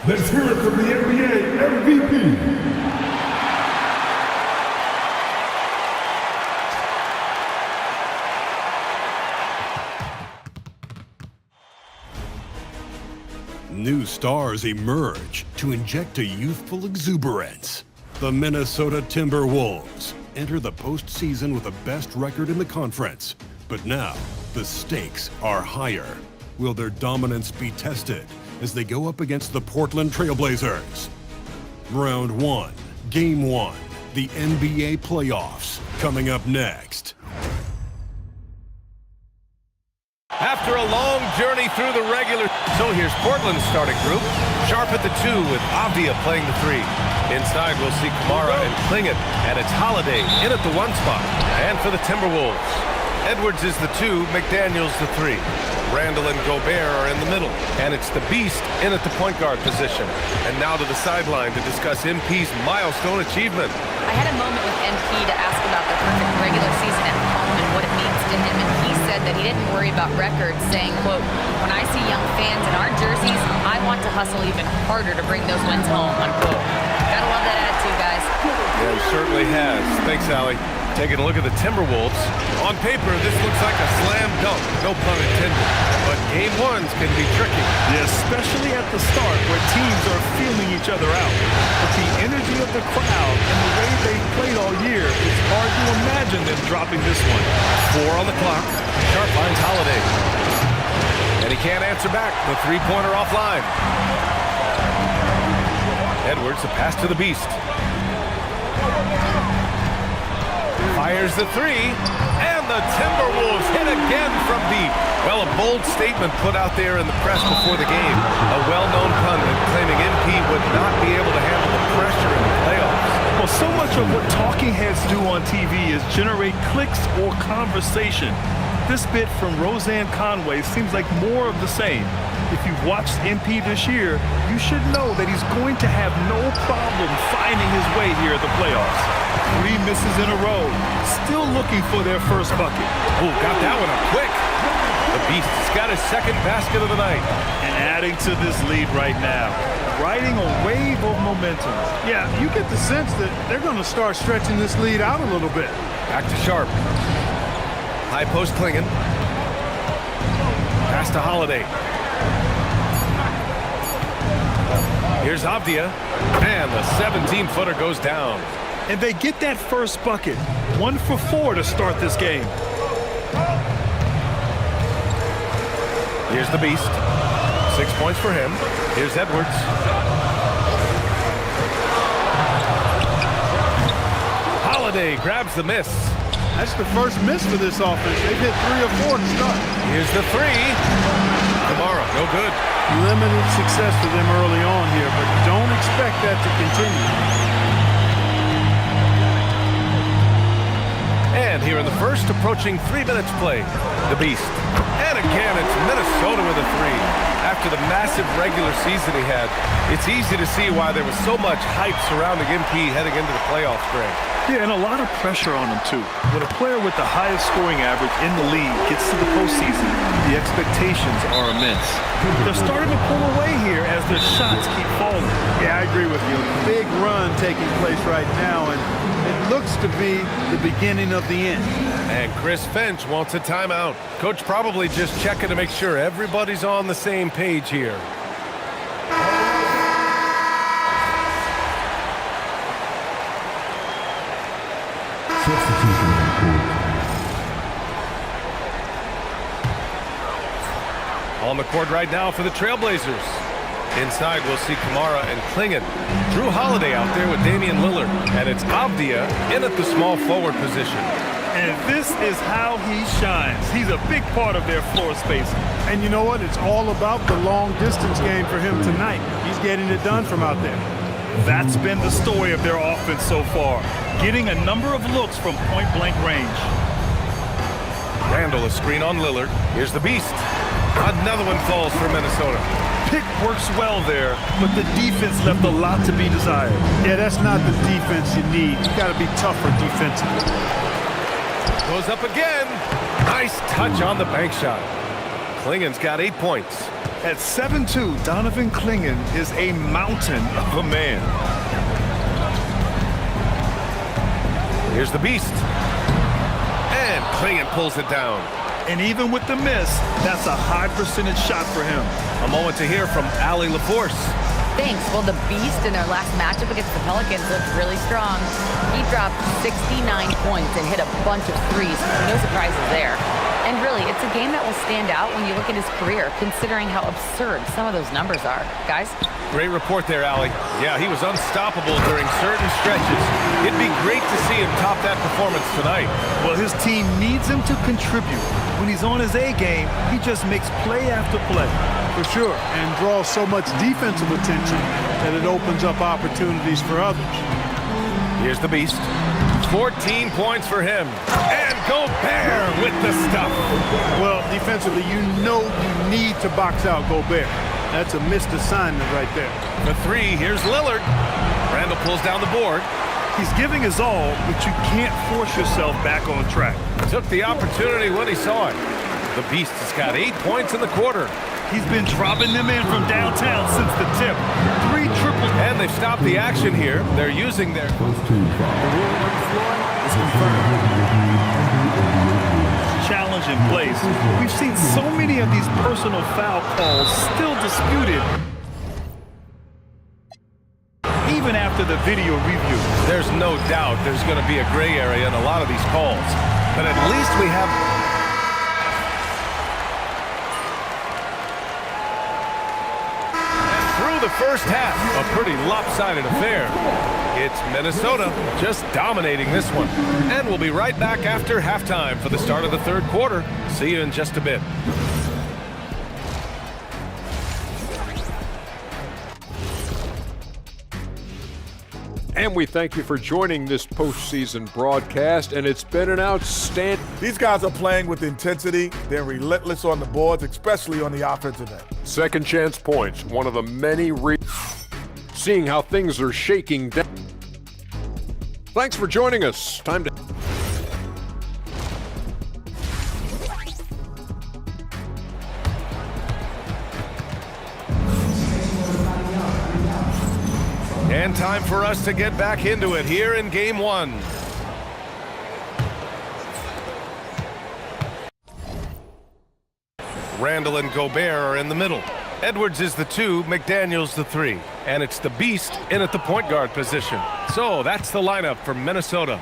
Let's hear it from the NBA MVP. New stars emerge to inject a youthful exuberance. The Minnesota Timberwolves enter the postseason with the best record in the conference. But now, the stakes are higher. Will their dominance be tested as they go up against the Portland Trailblazers? Round 1, Game 1, the NBA playoffs, coming up next. After a long journey through the regular, so here's Portland's starting group. Sharp at the 2 with Avdia playing the 3. Inside we'll see Kamara and Klingon, and it's Holiday in at the 1 spot. And for the Timberwolves, Edwards is the 2, McDaniels the 3. Randall and Gobert are in the middle, and it's the Beast in at the point guard position. And now to the sideline to discuss MP's milestone achievement. I had a moment with MP to ask about the perfect regular season at home and what it means to him, and he said that he didn't worry about records, saying, quote, "When I see young fans in our jerseys, I want to hustle even harder to bring those wins home," unquote. Gotta love that attitude, guys. Yeah, he certainly has. Thanks, Allie. Taking a look at the Timberwolves. On paper, this looks like a slam dunk, no pun intended. But game 1s can be tricky. Yeah, especially at the start where teams are feeling each other out. But the energy of the crowd and the way they've played all year, it's hard to imagine them dropping this one. 4 on the clock. Sharp finds Holiday. And he can't answer back. The three-pointer offline. Edwards, the pass to the Beast. Fires the 3, and the Timberwolves hit again from deep. Well, a bold statement put out there in the press before the game. A well-known pundit claiming MP would not be able to handle the pressure in the playoffs. Well, so much of what talking heads do on TV is generate clicks or conversation. This bit from Roseanne Conway seems like more of the same. If you've watched MP this year, you should know that he's going to have no problem finding his way here at the playoffs. 3 misses in a row, still looking for their first bucket. Oh, got that one up quick. The Beast's got his second basket of the night. And adding to this lead right now, riding a wave of momentum. Yeah, you get the sense that they're going to start stretching this lead out a little bit. Back to Sharp. High post Klingon. Pass to Holiday. Here's Avdia, and the 17-footer goes down. And they get that first bucket. 1 for 4 to start this game. Here's the Beast. 6 points for him. Here's Edwards. Holiday grabs the miss. That's the first miss for this offense. They've hit 3 or 4 to start. Here's the 3. Kamara, no good. Limited success for them early on here, but don't expect that to continue. And here in the first, approaching 3 minutes play, the Beast. And again, it's Minnesota with a 3. After the massive regular season he had, it's easy to see why there was so much hype surrounding MP heading into the playoff stretch. Yeah, and a lot of pressure on him, too. When a player with the highest scoring average in the league gets to the postseason, the expectations are immense. They're starting to pull away here as their shots keep falling. Yeah, I agree with you. Big run taking place right now, and it looks to be the beginning of the end. And Chris Finch wants a timeout. Coach probably just checking to make sure everybody's on the same page here. Substitution on the court. On the court right now for the Trailblazers. Inside, we'll see Kamara and Klingon. Drew Holiday out there with Damian Lillard. And it's Avdia in at the small forward position. And this is how he shines. He's a big part of their floor space. And you know what? It's all about the long distance game for him tonight. He's getting it done from out there. That's been the story of their offense so far, getting a number of looks from point-blank range. Randall a screen on Lillard. Here's the beast. Another one falls for Minnesota. Pick works well there, but the defense left a lot to be desired. Yeah, that's not the defense you need. You got to be tougher defensively. Goes up again. Nice touch on the bank shot. Klingon's got 8 points. At 7'2", Donovan Klingon is a mountain of a man. Here's the beast. And Klingon pulls it down. And even with the miss, that's a high percentage shot for him. A moment to hear from Allie LaForce. Thanks. Well, the Beast in their last matchup against the Pelicans looked really strong. He dropped 69 points and hit a bunch of threes. No surprises there. And really, it's a game that will stand out when you look at his career, considering how absurd some of those numbers are. Guys? Great report there, Allie. Yeah, he was unstoppable during certain stretches. It'd be great to see him top that performance tonight. Well, his team needs him to contribute. When he's on his A game, he just makes play after play. For sure, and draws so much defensive attention that it opens up opportunities for others. Here's the beast. 14 points for him. And Gobert with the stuff. Well, defensively, you know you need to box out Gobert. That's a missed assignment right there. The three, here's Lillard. Randall pulls down the board. He's giving his all, but you can't force yourself back on track. Took the opportunity when he saw it. The beast has got 8 points in the quarter. He's been dropping them in from downtown since the tip. 3 triples. And they've stopped the action here. They're using their... First team foul. The rule on the floor is confirmed. Challenge in place. We've seen so many of these personal foul calls still disputed, even after the video review. There's no doubt there's going to be a gray area in a lot of these calls. But at least we have... the first half, a pretty lopsided affair. It's Minnesota just dominating this one. And we'll be right back after halftime for the start of the third quarter. See you in just a bit. And we thank you for joining this postseason broadcast, and it's been an outstanding... These guys are playing with intensity. They're relentless on the boards, especially on the offensive end. Second chance points, one of the many seeing how things are shaking down. Thanks for joining us. Time to... And time for us to get back into it here in Game 1. Randall and Gobert are in the middle. Edwards is the 2, McDaniels the 3. And it's the beast in at the point guard position. So that's the lineup for Minnesota.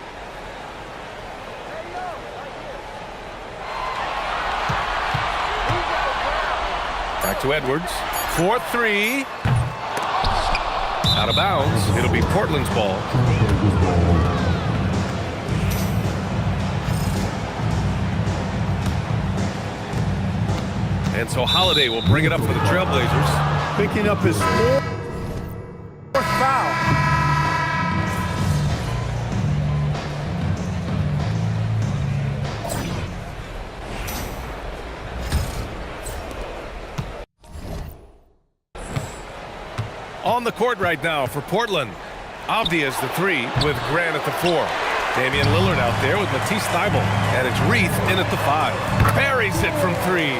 Back to Edwards. 4-3. Out of bounds. It'll be Portland's ball. And so Holiday will bring it up for the Trailblazers. Picking up his fourth foul. On the court right now for Portland. Avdia is the 3 with Grant at the 4. Damian Lillard out there with Matisse Thybulle. And it's Reith in at the 5. Buries it from 3.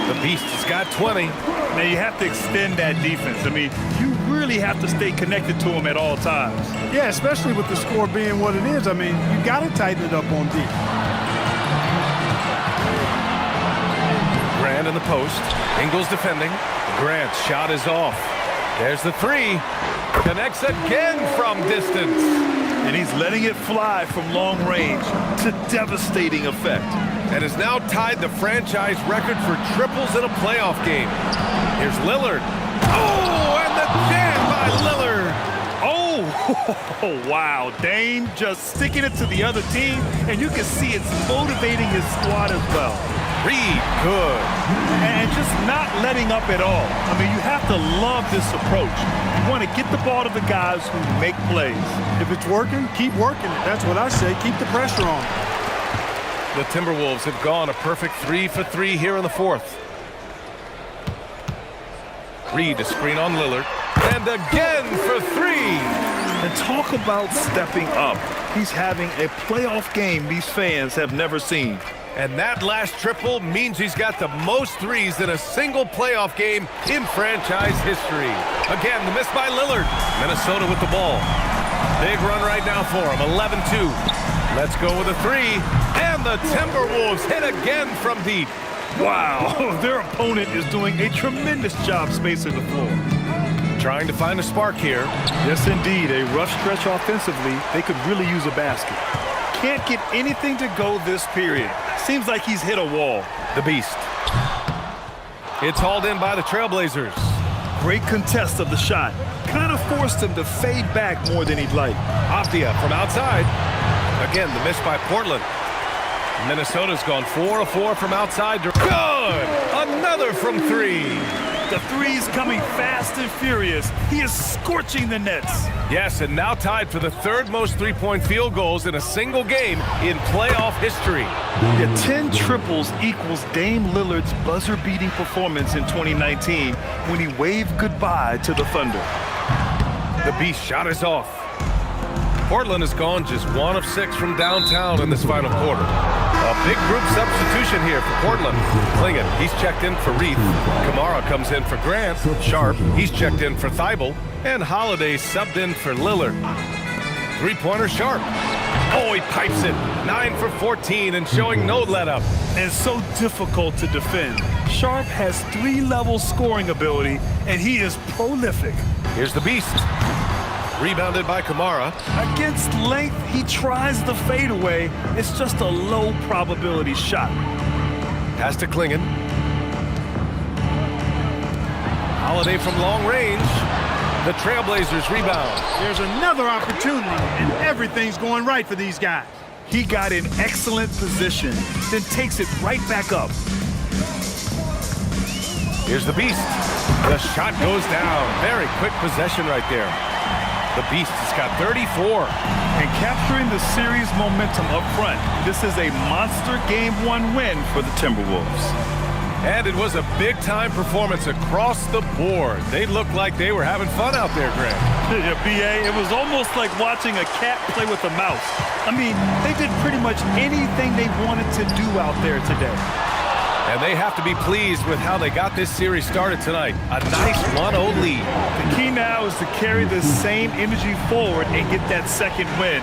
The Beast has got 20. Now you have to extend that defense. I mean, you really have to stay connected to him at all times. Yeah, especially with the score being what it is. I mean, you got to tighten it up on deep. Grant in the post. Ingles defending. Grant's shot is off. There's the 3. Connects again from distance. And he's letting it fly from long range to devastating effect. And has now tied the franchise record for triples in a playoff game. Here's Lillard. Oh, and the jam by Lillard. Oh, wow. Dame just sticking it to the other team, and you can see it's motivating his squad as well. Reed, good. And just not letting up at all. I mean, you have to love this approach. You want to get the ball to the guys who make plays. If it's working, keep working it. That's what I say. Keep the pressure on. The Timberwolves have gone a perfect 3 for 3 here in the fourth. Reed, a screen on Lillard. And again for 3. And talk about stepping up. He's having a playoff game these fans have never seen. And that last triple means he's got the most threes in a single playoff game in franchise history. Again, the miss by Lillard. Minnesota with the ball. Big run right now for him, 11-2. Let's go with a 3. And the Timberwolves hit again from deep. Wow, their opponent is doing a tremendous job spacing the floor. Trying to find a spark here. Yes, indeed. A rough stretch offensively. They could really use a basket. Can't get anything to go this period. Seems like he's hit a wall. The Beast. It's hauled in by the Trailblazers. Great contest of the shot. Kind of forced him to fade back more than he'd like. Avdia from outside. Again, the miss by Portland. Minnesota's gone 4 of 4 from outside. Good! Another from 3. The three's coming fast and furious. He is scorching the nets. Yes, and now tied for the third most three-point field goals in a single game in playoff history. Yeah, 10 triples equals Dame Lillard's buzzer-beating performance in 2019 when he waved goodbye to the Thunder. The Beast shot is off. Portland has gone just 1 of 6 from downtown in this final quarter. A big group substitution here for Portland. Klingon, he's checked in for Reed. Kamara comes in for Grant. Sharp, he's checked in for Thibault. And Holiday subbed in for Lillard. Three-pointer Sharp. Oh, he pipes it. 9 for 14 and showing no let-up. And so difficult to defend. Sharp has 3-level scoring ability, and he is prolific. Here's the Beast. Rebounded by Kamara. Against length, he tries the fadeaway. It's just a low probability shot. Pass to Klingon. Holiday from long range. The Trailblazers rebound. There's another opportunity, and everything's going right for these guys. He got in excellent position, then takes it right back up. Here's the Beast. The shot goes down. Very quick possession right there. The Beast has got 34. And capturing the series momentum up front. This is a monster Game 1 win for the Timberwolves. And it was a big-time performance across the board. They looked like they were having fun out there, Grant. Yeah, B.A., it was almost like watching a cat play with a mouse. I mean, they did pretty much anything they wanted to do out there today. And they have to be pleased with how they got this series started tonight. A nice 1-0 lead. The key now is to carry this same energy forward and get that second win.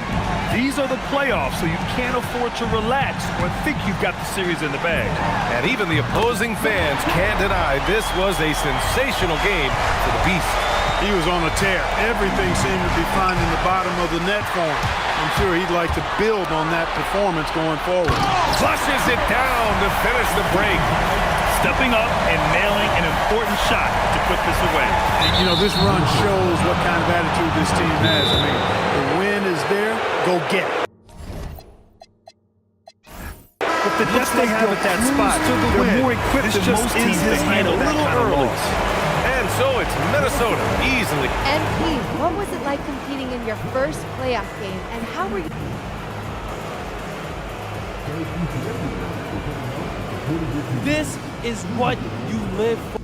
These are the playoffs, so you can't afford to relax or think you've got the series in the bag. And even the opposing fans can't deny this was a sensational game for the Beast. He was on a tear. Everything seemed to be finding the bottom of the net for him. I'm sure he'd like to build on that performance going forward. Flushes it down to finish the break. Stepping up and nailing an important shot to put this away. And, you know, this run shows what kind of attitude this team has. I mean, the win is there, go get it. But the depth they have at that spot, they're more equipped than most teams to handle that kind of loss. And so it's Minnesota easily. MP, what was it like competing in your first playoff game, and how were you? This is what you live for.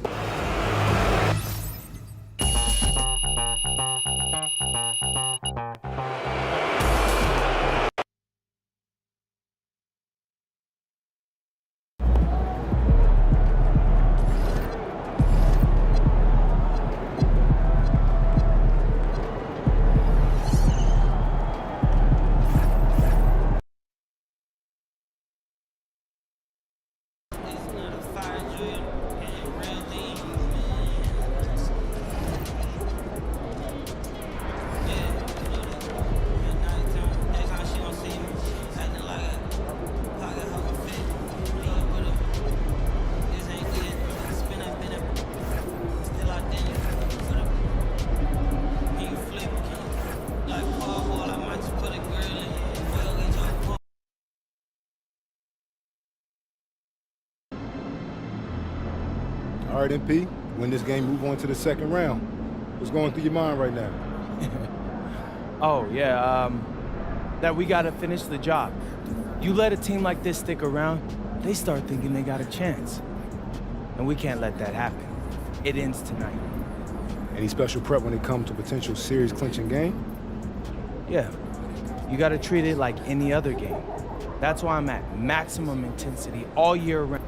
All right, MP, win this game, move on to the second round. What's going through your mind right now? Oh, yeah, that we gotta finish the job. You let a team like this stick around, they start thinking they got a chance. And we can't let that happen. It ends tonight. Any special prep when it comes to potential series clinching game? Yeah, you gotta treat it like any other game. That's why I'm at maximum intensity all year round.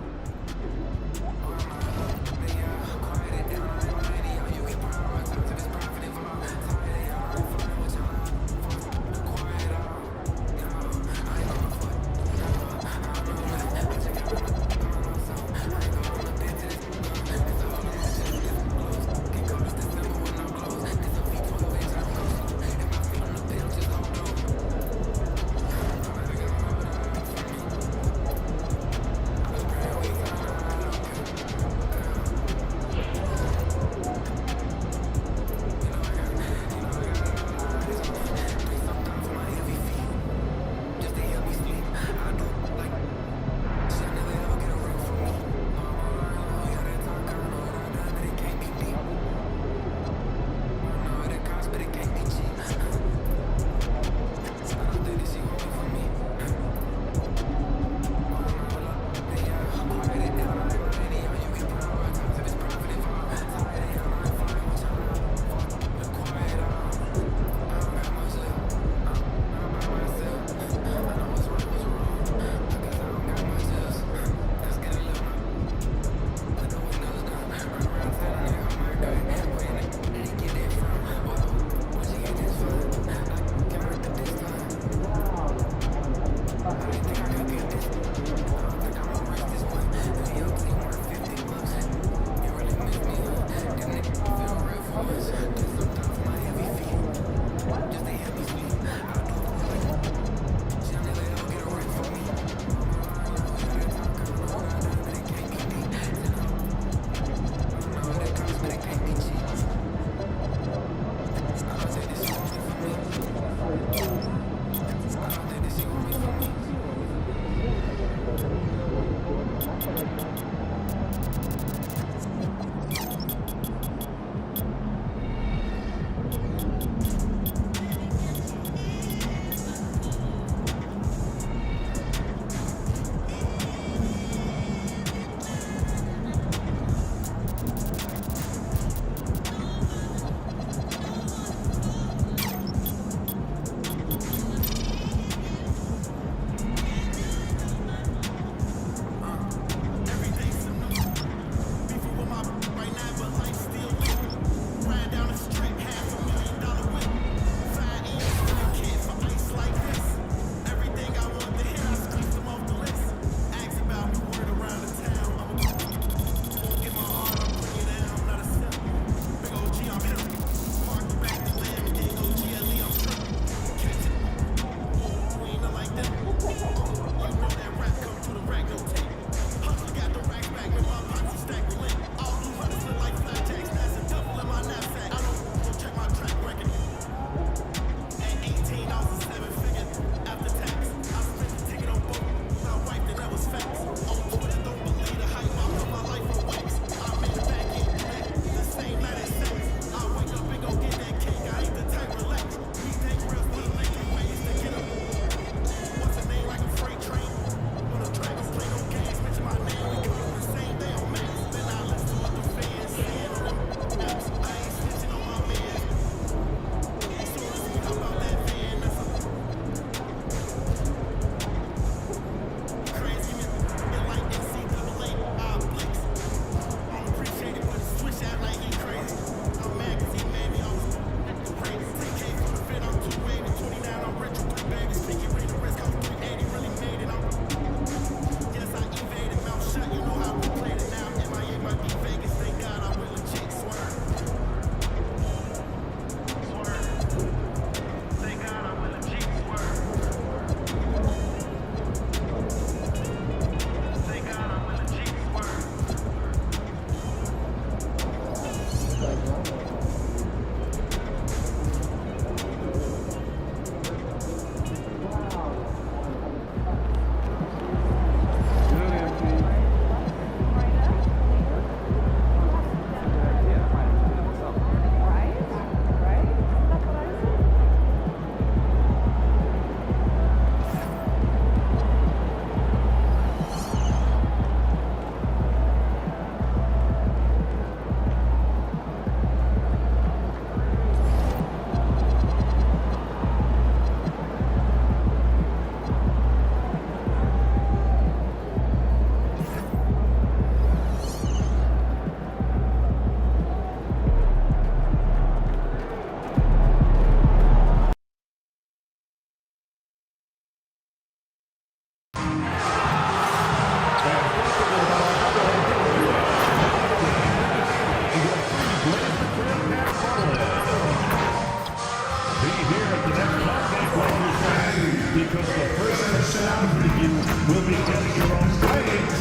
because the first person out for you will be getting your own ratings.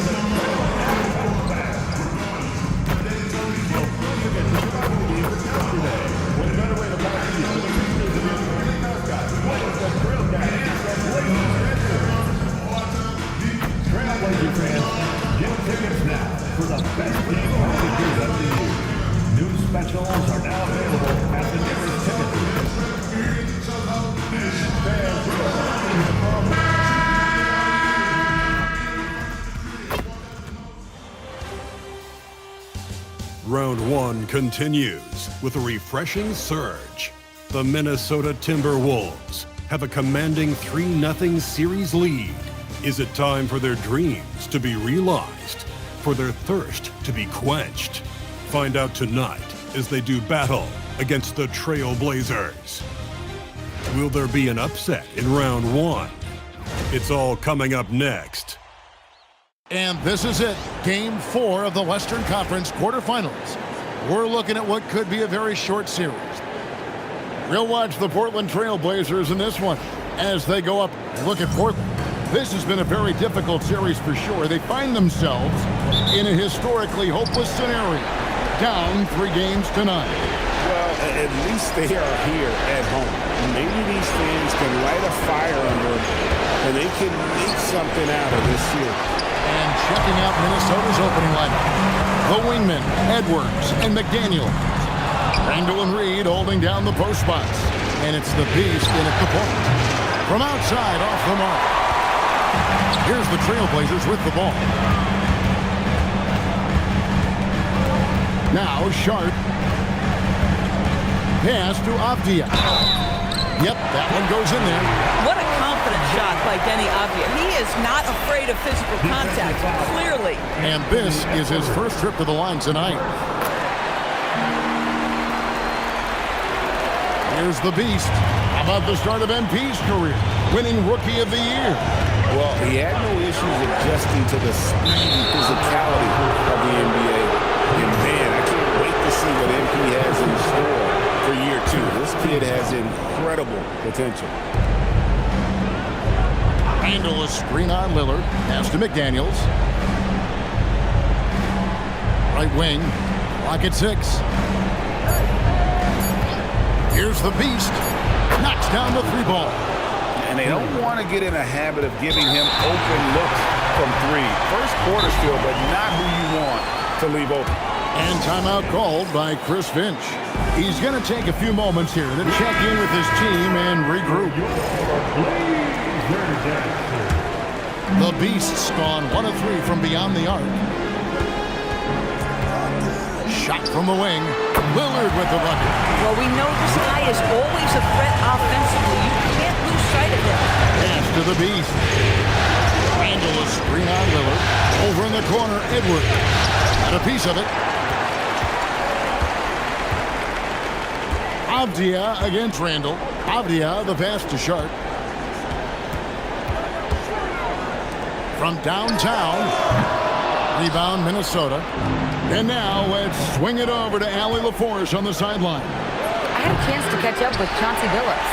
Trailblazer fans, get tickets now for the best game packages of the year. New specials are now available at the nearest ticket booth. Round 1 continues with a refreshing surge. The Minnesota Timberwolves have a commanding 3-0 series lead. Is it time for their dreams to be realized? For their thirst to be quenched? Find out tonight as they do battle against the Trailblazers. Will there be an upset in round 1? It's all coming up next. And this is it, Game 4 of the Western Conference quarterfinals. We're looking at what could be a very short series. We'll watch the Portland Trailblazers in this one as they go up. Look at Portland. This has been a very difficult series for sure. They find themselves in a historically hopeless scenario, down 3 games to 9. Well, at least they are here at home. Maybe these fans can light a fire under them, and they can make something out of this series. And checking out Minnesota's opening lineup, the wingmen, Edwards and McDaniel. Randall and Reed holding down the post spots. And it's the Beast in at the point. From outside, off the mark. Here's the Trailblazers with the ball. Now Sharp. Pass to Avdia. Yep, that one goes in there. What a confident shot by Denny Avdia. He is not afraid of physical contact, clearly. And this is his first trip to the line tonight. Here's the Beast. How about the start of MP's career? Winning Rookie of the Year. Well, he had no issues adjusting to the speed and physicality of the NBA. And man, I can't wait to see what MP has in store for year 2. This kid has incredible potential. Handle a screen on Lillard. Pass to McDaniels. Right wing. Clock at 6. Here's the Beast. Knocks down the 3 ball. And they don't want to get in a habit of giving him open looks from 3. First quarter still, but not who you want to leave open. And timeout called by Chris Finch. He's going to take a few moments here to check in with his team and regroup. The Beast's gone 1 of 3 from beyond the arc. Shot from the wing. Lillard with the bucket. Well, we know this guy is always a threat offensively. You can't lose sight of him. Pass to the Beast. Randall a screen on Lillard. Over in the corner, Edwards. Got a piece of it. Avdia against Randall. Avdia, the pass to Sharp. From downtown. Rebound, Minnesota. And now let's swing it over to Allie LaForce on the sideline. I had a chance to catch up with Chauncey Billups.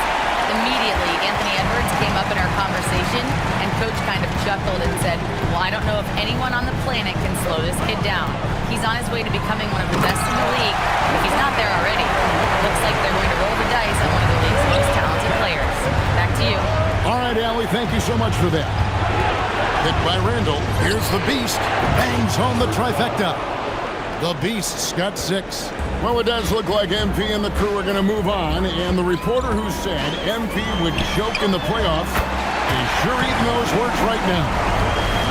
Immediately, Anthony Edwards came up in our conversation, and Coach kind of chuckled and said, well, I don't know if anyone on the planet can slow this kid down. He's on his way to becoming one of the best in the league, but he's not there already. Looks like they're going to roll the dice on one of the league's most talented players. Back to you. All right, Allie, thank you so much for that. Hit by Randall. Here's the Beast. Bangs home the trifecta. The Beast's got 6. Well, it does look like MP and the crew are going to move on, and the reporter who said MP would choke in the playoffs is sure eating those words right now.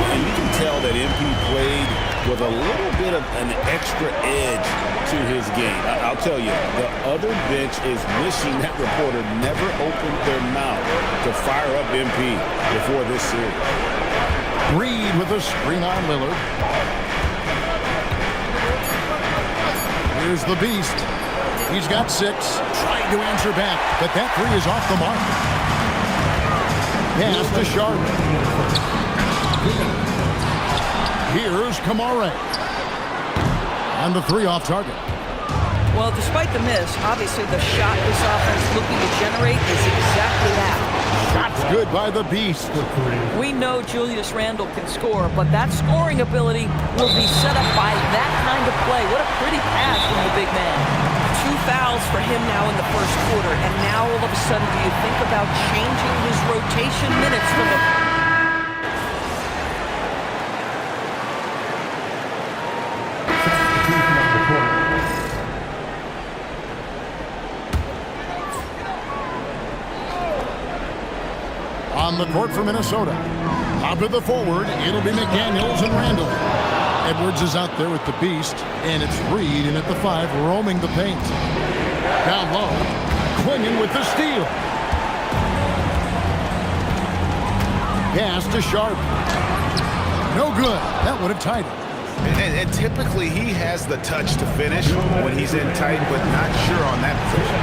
And you can tell that MP played with a little bit of an extra edge to his game. I'll tell you, the other bench is wishing that reporter never opened their mouth to fire up MP before this series. Reed with a screen on Lillard. Here's the Beast. He's got 6. Trying to answer back, but that 3 is off the mark. Pass to Sharp. Here's Kamara. And the 3 off target. Well, despite the miss, obviously the shot this offense looking to generate is exactly that. Shot good by the Beast. We know Julius Randle can score, but that scoring ability will be set up by that kind of play. What a pretty pass from the big man. 2 fouls for him now in the first quarter, and now all of a sudden do you think about changing his rotation minutes from the... On the court for Minnesota. Out to the forward, it'll be McDaniels and Randall. Edwards is out there with the Beast, and it's Reed in at the 5, roaming the paint. Down low, Clingan with the steal. Pass to Sharp. No good. That would have tied it. And typically he has the touch to finish when he's in tight, but not sure on that position.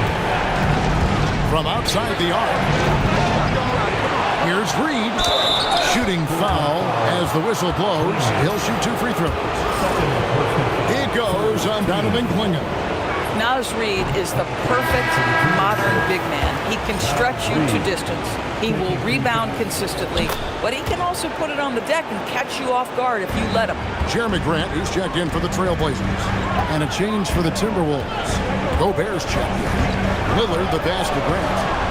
From outside the arc. Here's Reed. Shooting foul as the whistle blows. He'll shoot 2 free throws. It goes on Donovan Clingan. Naz Reid is the perfect modern big man. He can stretch you to distance. He will rebound consistently, but he can also put it on the deck and catch you off guard if you let him. Jeremy Grant, who's checked in for the Trailblazers. And a change for the Timberwolves. Gobert's checked in. Lillard the pass to Grant.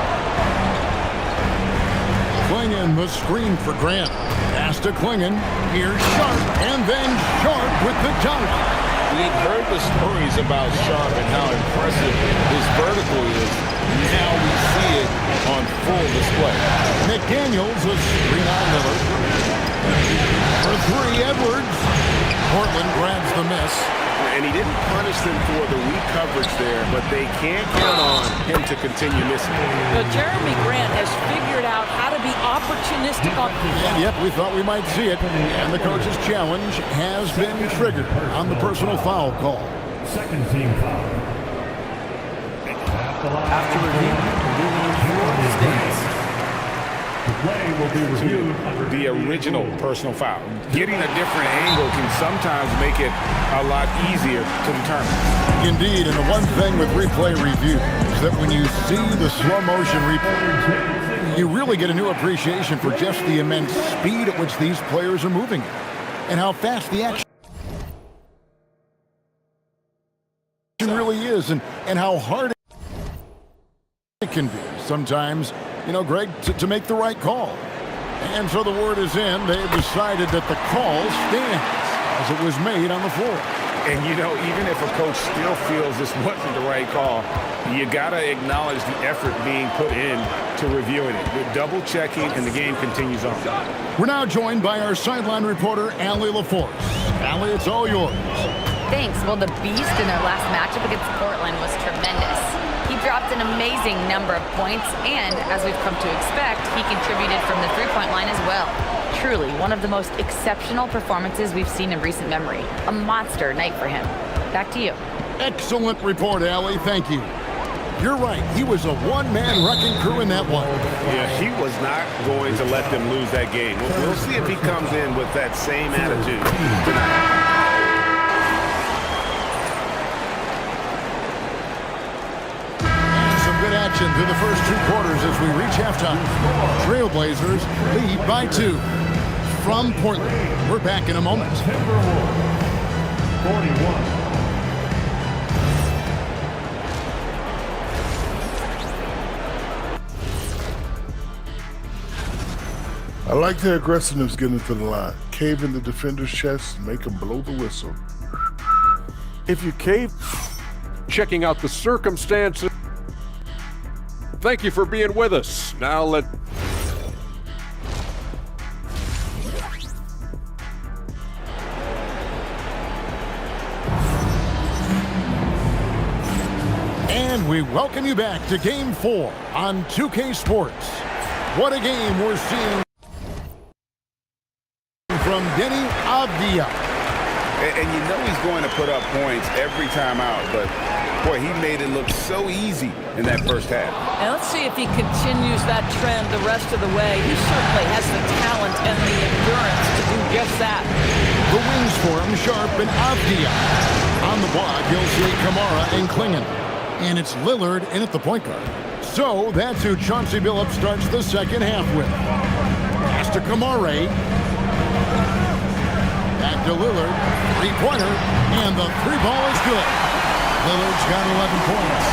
Clingan the screen for Grant. Pass to Clingan. Here's Sharp, and then Sharp with the dunk. We've heard the stories about Sharp and how impressive his vertical is. Now we see it on full display. McDaniels a screen on Lillard. For 3, Edwards. Portland grabs the miss. And he didn't punish them for the weak coverage there, but they can't count on him to continue missing. But Jeremy Grant has figured out how to be opportunistic on... And yep, we thought we might see it. And the coach's challenge has been triggered on the personal foul call. Second team foul. After review, states. The play will be reviewed. The original personal foul. Getting a different angle can sometimes make it a lot easier to determine. Indeed, and the one thing with replay review is that when you see the slow motion replay, you really get a new appreciation for just the immense speed at which these players are moving and how fast the action really is and how hard it can be sometimes, you know, Greg, to make the right call. And so the word is in. They've decided that the call stands as it was made on the floor. And, you know, even if a coach still feels this wasn't the right call, you got to acknowledge the effort being put in to reviewing it. We're double-checking, and the game continues on. We're now joined by our sideline reporter, Allie LaForce. Allie, it's all yours. Thanks. Well, the Beast in their last matchup against Portland was tremendous. He dropped an amazing number of points, and as we've come to expect, he contributed from the three-point line as well. Truly, one of the most exceptional performances we've seen in recent memory. A monster night for him. Back to you. Excellent report, Allie. Thank you. You're right. He was a one-man wrecking crew in that one. Yeah, he was not going to let them lose that game. We'll see if he comes in with that same attitude tonight. Good action through the first 2 quarters as we reach halftime. Trailblazers lead by 2 from Portland. We're back in a moment. 41. I like their aggressiveness getting to the line. Cave in the defender's chest, make him blow the whistle. If you cave, checking out the circumstances. Thank you for being with us. Now And we welcome you back to Game 4 on 2K Sports. What a game we're seeing from Denny Avdia. And you know he's going to put up points every time out, but boy, he made it look so easy in that first half. And let's see if he continues that trend the rest of the way. He certainly has the talent and the endurance to do just that. The wings for him, Sharp and Avdia. On the block, you'll see Kamara and Clingan. And it's Lillard in at the point guard. So that's who Chauncey Billups starts the second half with. Pass to Kamare. Back to Lillard. Three-pointer. And the three ball is good. Lillard's got 11 points.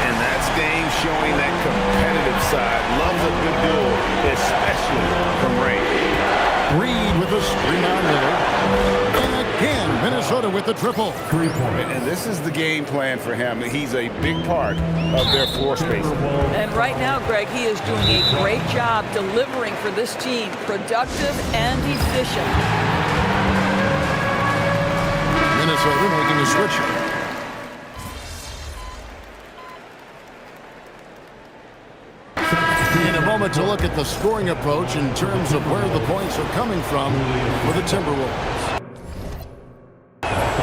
And that's Dame showing that competitive side. Loves a good duel, especially from Ray. Reed with a screen on Lillard. And again, Minnesota with the triple. 3 points. And this is the game plan for him. He's a big part of their floor space. And right now, Greg, he is doing a great job delivering for this team. Productive and efficient. Minnesota making a switch. In a moment to look at the scoring approach in terms of where the points are coming from for the Timberwolves.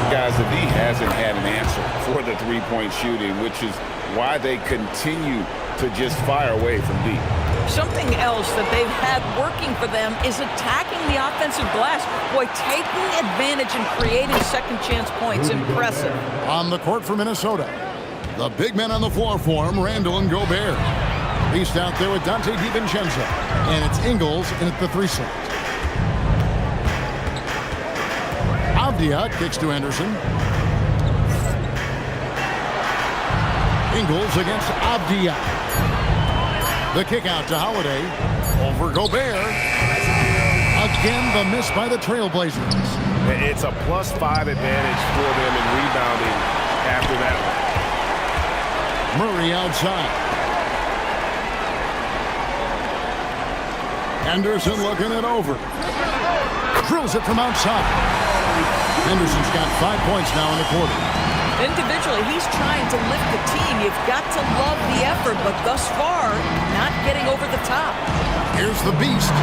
Guys, the D hasn't had an answer for the three-point shooting, which is why they continue to just fire away from deep. Something else that they've had working for them is attacking the offensive glass. Boy, taking advantage and creating second chance points. Impressive. On the court for Minnesota, the big men on the floor for him, Randall and Gobert. Beast out there with Dante DiVincenzo. And it's Ingles in at the 3 slot. Avdia kicks to Anderson. Ingles against Avdia. The kick out to Holiday. Over Gobert. Again, the miss by the Trailblazers. It's a +5 advantage for them in rebounding after that one. Murray outside. Anderson looking it over. Drills it from outside. Anderson's got 5 points now in the quarter. Individually, he's trying to lift the team. You've got to love the effort, but thus far, not getting over the top. Here's the Beast.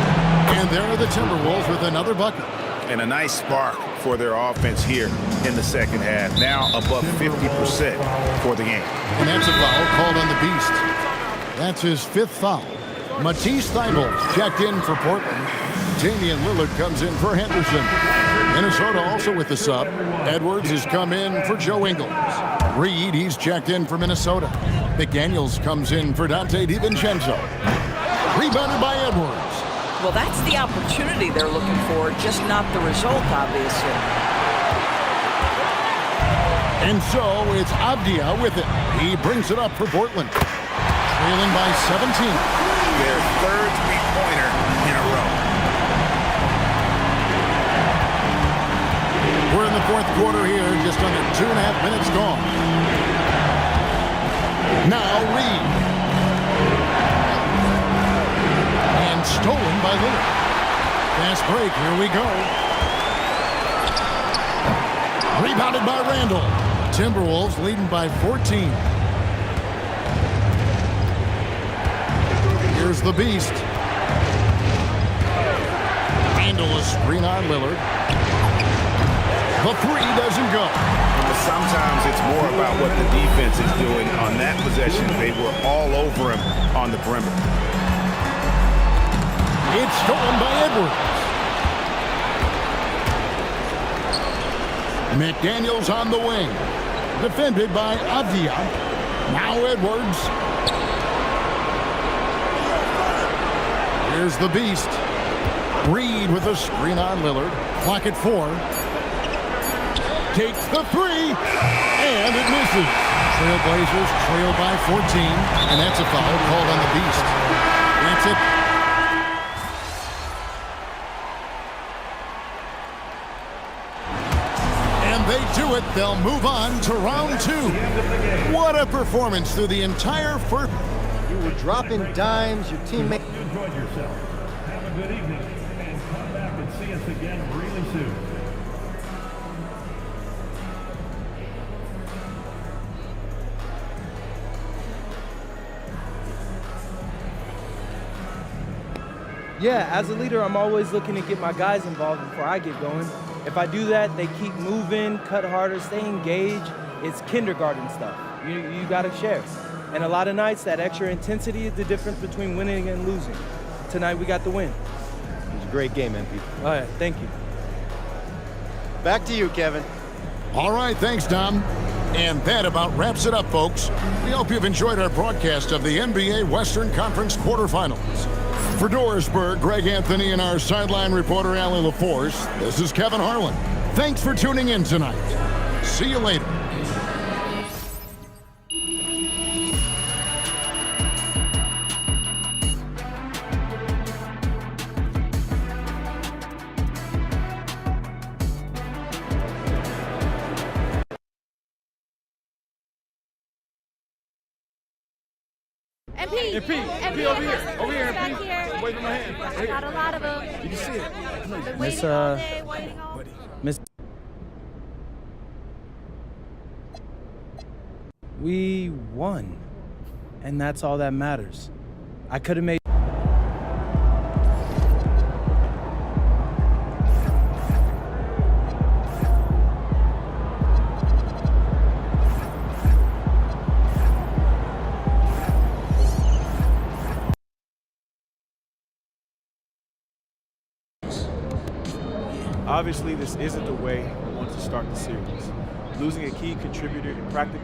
And there are the Timberwolves with another bucket. And a nice spark for their offense here in the second half. Now above 50% for the game. And that's a foul called on the Beast. That's his 5th foul. Matisse Thybulle checked in for Portland. Damian Lillard comes in for Henderson. Minnesota also with the sub. Edwards has come in for Joe Ingles. Reed, he's checked in for Minnesota. McDaniels comes in for Dante DiVincenzo. Rebounded by Edwards. Well, that's the opportunity they're looking for, just not the result, obviously. And so it's Avdia with it. He brings it up for Portland. Trailing by 17. Their third three-pointer in a row. We're in the 4th quarter here, just under 2.5 minutes gone. Now Reed. And stolen by Lillard. Fast break, here we go. Rebounded by Randall. Timberwolves leading by 14. Here's the Beast. Randall a screen on Lillard. The 3 doesn't go. But sometimes it's more about what the defense is doing. On that possession, they were all over him on the perimeter. It's stolen by Edwards. McDaniels on the wing. Defended by Avdia. Now Edwards. Here's the Beast. Reed with a screen on Lillard. Clock at 4. Takes the 3. And it misses. Trailblazers trail by 14. And that's a foul called on the Beast. That's it. And they do it. They'll move on to round 2. What a performance through the entire first. You were dropping dimes. Your teammate. Enjoyed yourself. Have a good evening and come back and see us again really soon. Yeah, as a leader, I'm always looking to get my guys involved before I get going. If I do that, they keep moving, cut harder, stay engaged. It's kindergarten stuff. You got to share. And a lot of nights, that extra intensity is the difference between winning and losing. Tonight, we got the win. It was a great game, MP. All right, thank you. Back to you, Kevin. All right, thanks, Tom. And that about wraps it up, folks. We hope you've enjoyed our broadcast of the NBA Western Conference quarterfinals. For Dorisburg, Greg Anthony, and our sideline reporter, Allie LaForce, this is Kevin Harlan. Thanks for tuning in tonight. See you later. MP, MP, over here. Over here, back MP. here. Wave in my hand. Right I here. got a lot of them. You can see it. Been Miss, waiting all day, waiting all day. Miss. We won. And that's all that matters. I could have made. Obviously, this isn't the way we want to start the series. Losing a key contributor in practice.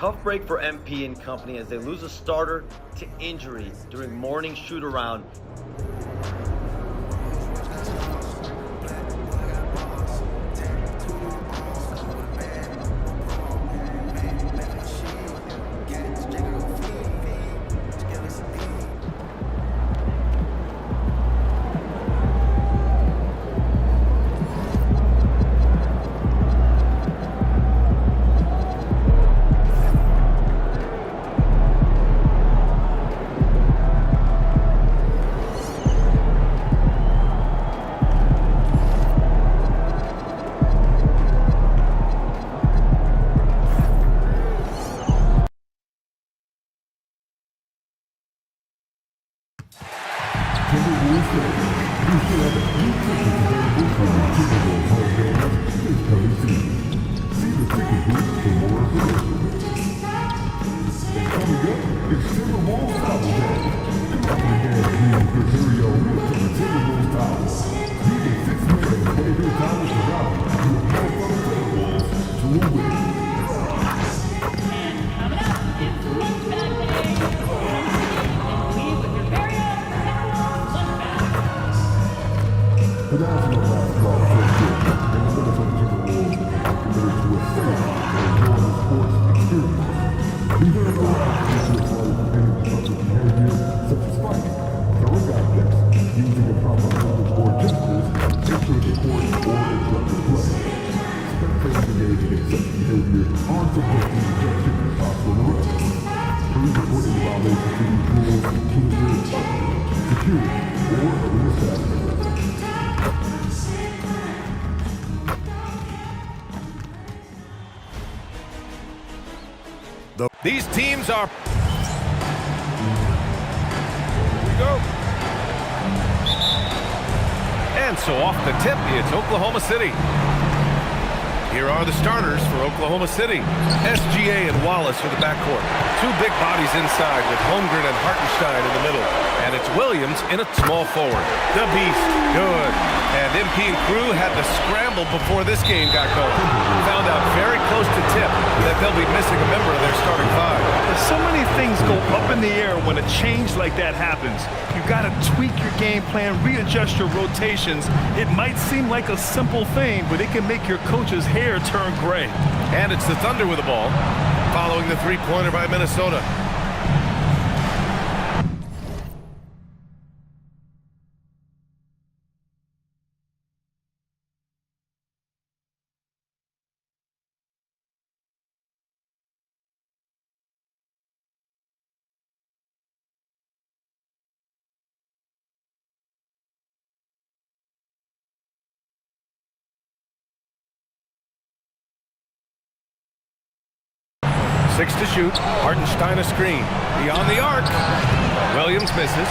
Tough break for MP and company as they lose a starter to injury during morning shoot-around. These teams are... Here we go. And so off the tip, it's Oklahoma City. Here are the starters for Oklahoma City. SGA and Wallace for the backcourt. Two big bodies inside with Holmgren and Hartenstein in the middle. And it's Williams in a small forward. The Beast, good. And MP and crew had to scramble before this game got going. Found out very close to tip that they'll be missing a member of their starting five. So many things go up in the air when a change like that happens. You got to tweak your game plan, readjust your rotations. It might seem like a simple thing, but it can make your coach's hair turn gray. And it's the Thunder with the ball, following the three-pointer by Minnesota. Six to shoot. Hartenstein a screen. Beyond the arc. Williams misses.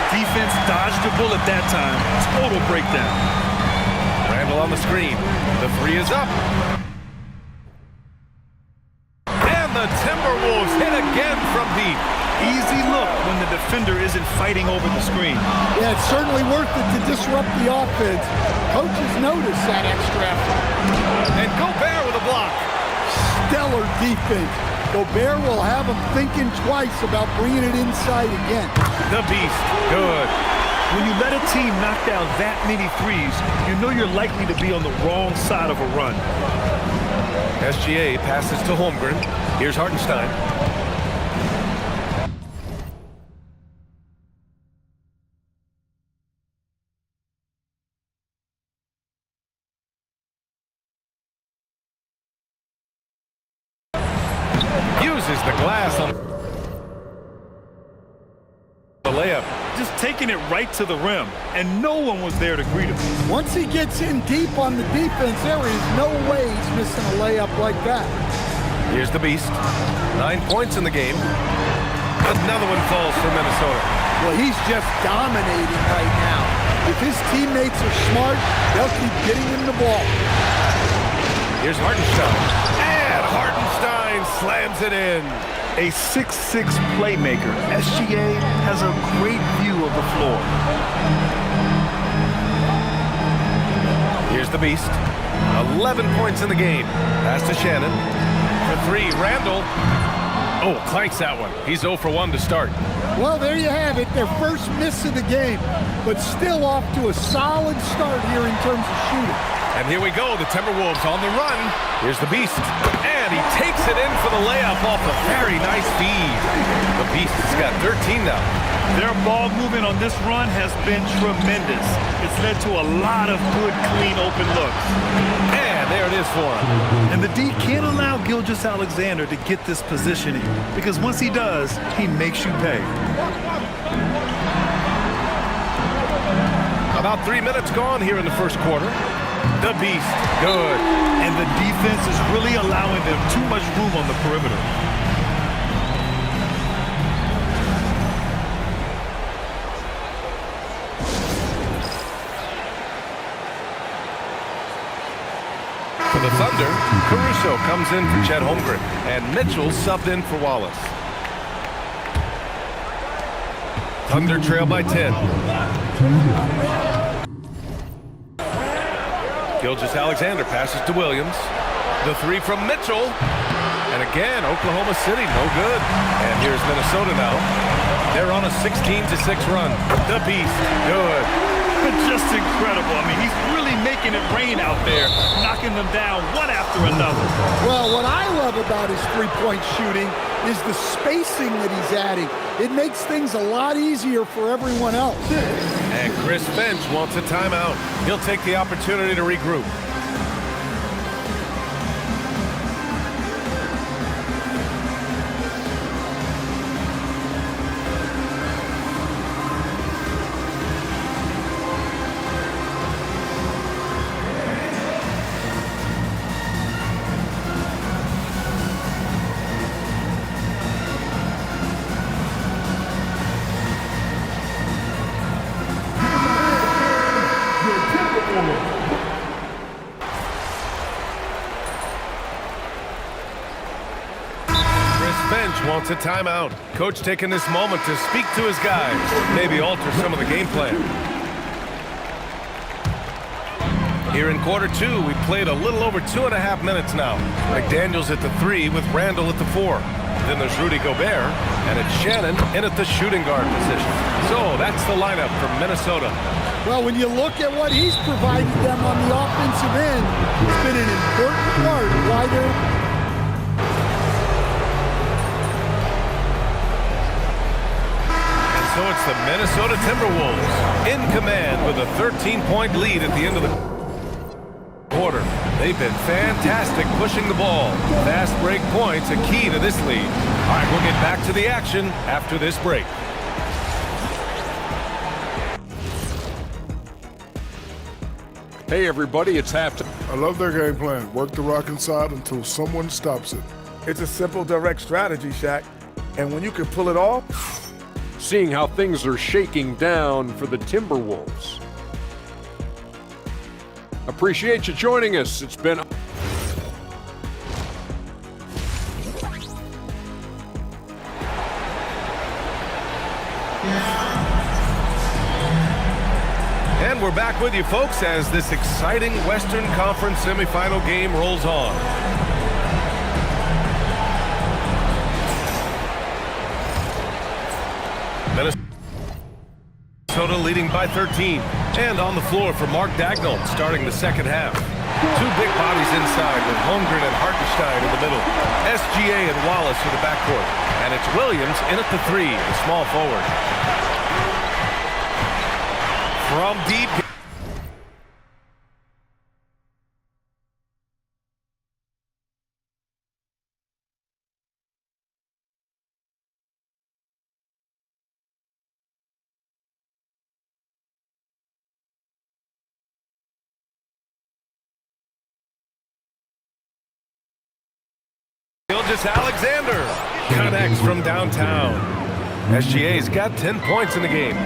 Defense dodged the bullet that time. Total breakdown. Randall on the screen. The three is up. And the Timberwolves hit again from deep. Easy look when the defender isn't fighting over the screen. Yeah, it's certainly worth it to disrupt the offense. Coaches notice that extra effort. And Gobert with a block. Stellar defense. Gobert will have him thinking twice about bringing it inside again. The Beast, good. When you let a team knock down that many threes, you know you're likely to be on the wrong side of a run. SGA passes to Holmgren. Here's Hartenstein. Uses the glass on the layup. Just taking it right to the rim, and no one was there to greet him. Once he gets in deep on the defense, there is no way he's missing a layup like that. Here's the Beast. 9 points in the game. Another one falls for Minnesota. Well, he's just dominating right now. If his teammates are smart, they'll keep getting him the ball. Here's Hartenstein. And Hartenstein slams it in. A 6'6" playmaker, SGA has a great view of the floor. Here's the Beast. 11 points in the game. Pass to Shannon. For three, Randall. Oh, clanks that one. He's 0 for 1 to start. Well, there you have it. Their first miss of the game, but still off to a solid start here in terms of shooting. And here we go, the Timberwolves on the run. Here's the Beast. And he takes it in for the layup off a very nice feed. The Beast has got 13 now. Their ball movement on this run has been tremendous. It's led to a lot of good, clean, open looks. And there it is for him. And the D can't allow Gilgeous-Alexander to get this positioning, because once he does, he makes you pay. About 3 minutes gone here in the first quarter. The Beast, good. And the defense is really allowing them too much room on the perimeter. For the Thunder, Caruso comes in for Chet Holmgren, and Mitchell subbed in for Wallace. Thunder trail by 10. Gilgeous-Alexander passes to Williams. The three from Mitchell. And again, Oklahoma City, no good. And here's Minnesota now. They're on a 16-6 run. The Beast, good. But just incredible. I mean, he's really making it rain out there, knocking them down one after another. Well, what I love about his three-point shooting is the spacing that he's adding. It makes things a lot easier for everyone else. And Chris Finch wants a timeout. He'll take the opportunity to regroup. Wants a timeout. Coach taking this moment to speak to his guys, maybe alter some of the game plan. Here in quarter two, we played a little over 2.5 minutes now. McDaniels at the 3 with Randall at the 4. Then there's Rudy Gobert, and it's Shannon in at the shooting guard position. So that's the lineup from Minnesota. Well, when you look at what he's provided them on the offensive end, it's been an important part of why they're... So it's the Minnesota Timberwolves in command with a 13-point lead at the end of the quarter. They've been fantastic pushing the ball. Fast break points a key to this lead. All right, we'll get back to the action after this break. Hey everybody, it's halftime. I love their game plan. Work the rock inside until someone stops it. It's a simple, direct strategy, Shaq. And when you can pull it off, seeing how things are shaking down for the Timberwolves. Appreciate you joining us. It's been... And we're back with you, folks, as this exciting Western Conference semifinal game rolls on. Minnesota leading by 13. And on the floor for Mark Dagnall starting the second half. Two big bodies inside with Holmgren and Hartenstein in the middle. SGA and Wallace in the backcourt. And it's Williams in at the 3, the small forward. From deep. Alexander connects from downtown. SGA's got 10 points in the game.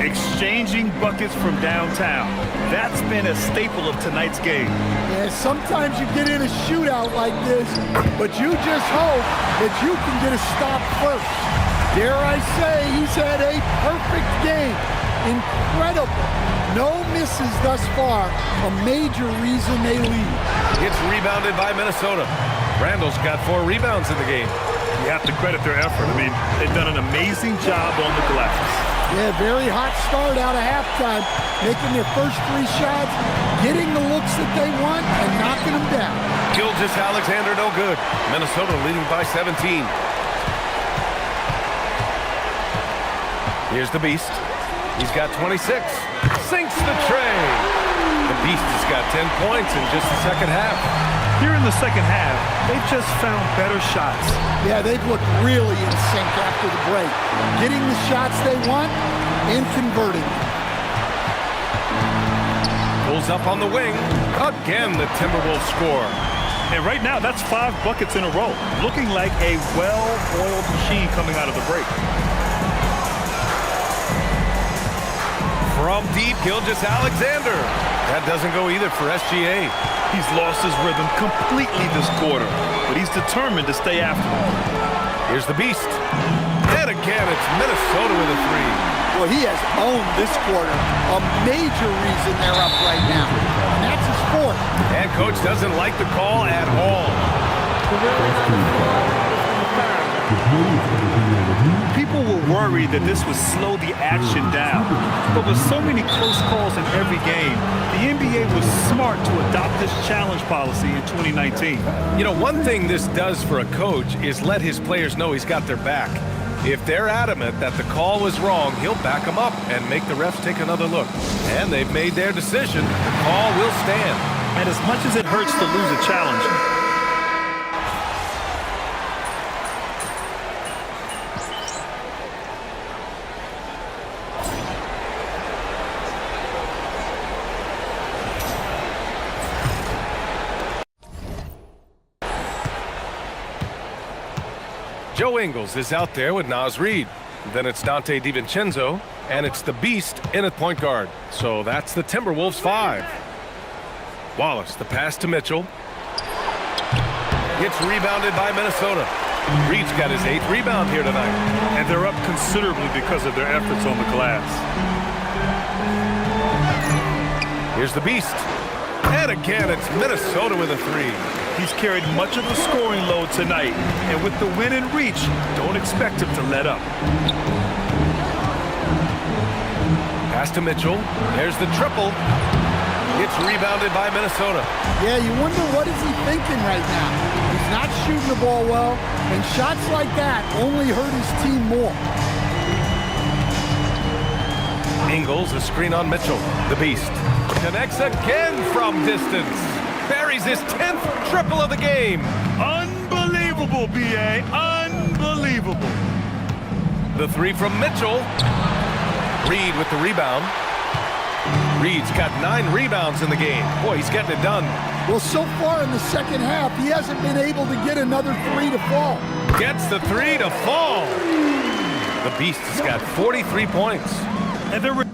Exchanging buckets from downtown. That's been a staple of tonight's game. Yeah, sometimes you get in a shootout like this, but you just hope that you can get a stop first. Dare I say, he's had a perfect game. Incredible. No misses thus far. A major reason they lead. It's rebounded by Minnesota. Randall's got 4 rebounds in the game. You have to credit their effort. I mean, they've done an amazing job on the glass. Yeah, very hot start out of halftime, making their first 3 shots, getting the looks that they want, and knocking them down. Gilgeous Alexander, no good. Minnesota leading by 17. Here's the Beast. He's got 26. Sinks the tray. The Beast has got 10 points in just the second half. Here in the second half, they've just found better shots. Yeah, they've looked really in sync after the break. Getting the shots they want and converting. Pulls up on the wing. Again, the Timberwolves score. And right now, that's 5 buckets in a row. Looking like a well-oiled machine coming out of the break. From deep, Gilgeous Alexander. That doesn't go either for SGA. He's lost his rhythm completely this quarter, but he's determined to stay after him. Here's the Beast. And again, it's Minnesota with a 3. Well, he has owned this quarter. A major reason they're up right now. And that's his 4th. And Coach doesn't like the call at all. People were worried that this would slow the action down. But with so many close calls in every game, the NBA was smart to adopt this challenge policy in 2019. You know, one thing this does for a coach is let his players know he's got their back. If they're adamant that the call was wrong, he'll back them up and make the refs take another look. And they've made their decision. The call will stand. And as much as it hurts to lose a challenge, Joe Ingles is out there with Naz Reid. Then it's Dante DiVincenzo, and it's the Beast in at point guard. So that's the Timberwolves 5. Wallace, the pass to Mitchell. Gets rebounded by Minnesota. Reed's got his 8th rebound here tonight. and they're up considerably because of their efforts on the glass. Here's the Beast. And again, it's Minnesota with a 3. He's carried much of the scoring load tonight, and with the win in reach, don't expect him to let up. Pass to Mitchell. There's the triple. It's rebounded by Minnesota. Yeah, you wonder what is he thinking right now. He's not shooting the ball well, and shots like that only hurt his team more. Ingles, a screen on Mitchell. The Beast connects again from distance. Buries his 10th triple of the game. Unbelievable, B.A. Unbelievable. The 3 from Mitchell. Reed with the rebound. Reed's got 9 rebounds in the game. Boy, he's getting it done. Well, so far in the second half, he hasn't been able to get another 3 to fall. Gets the 3 to fall. The Beast has got 43 points. And they're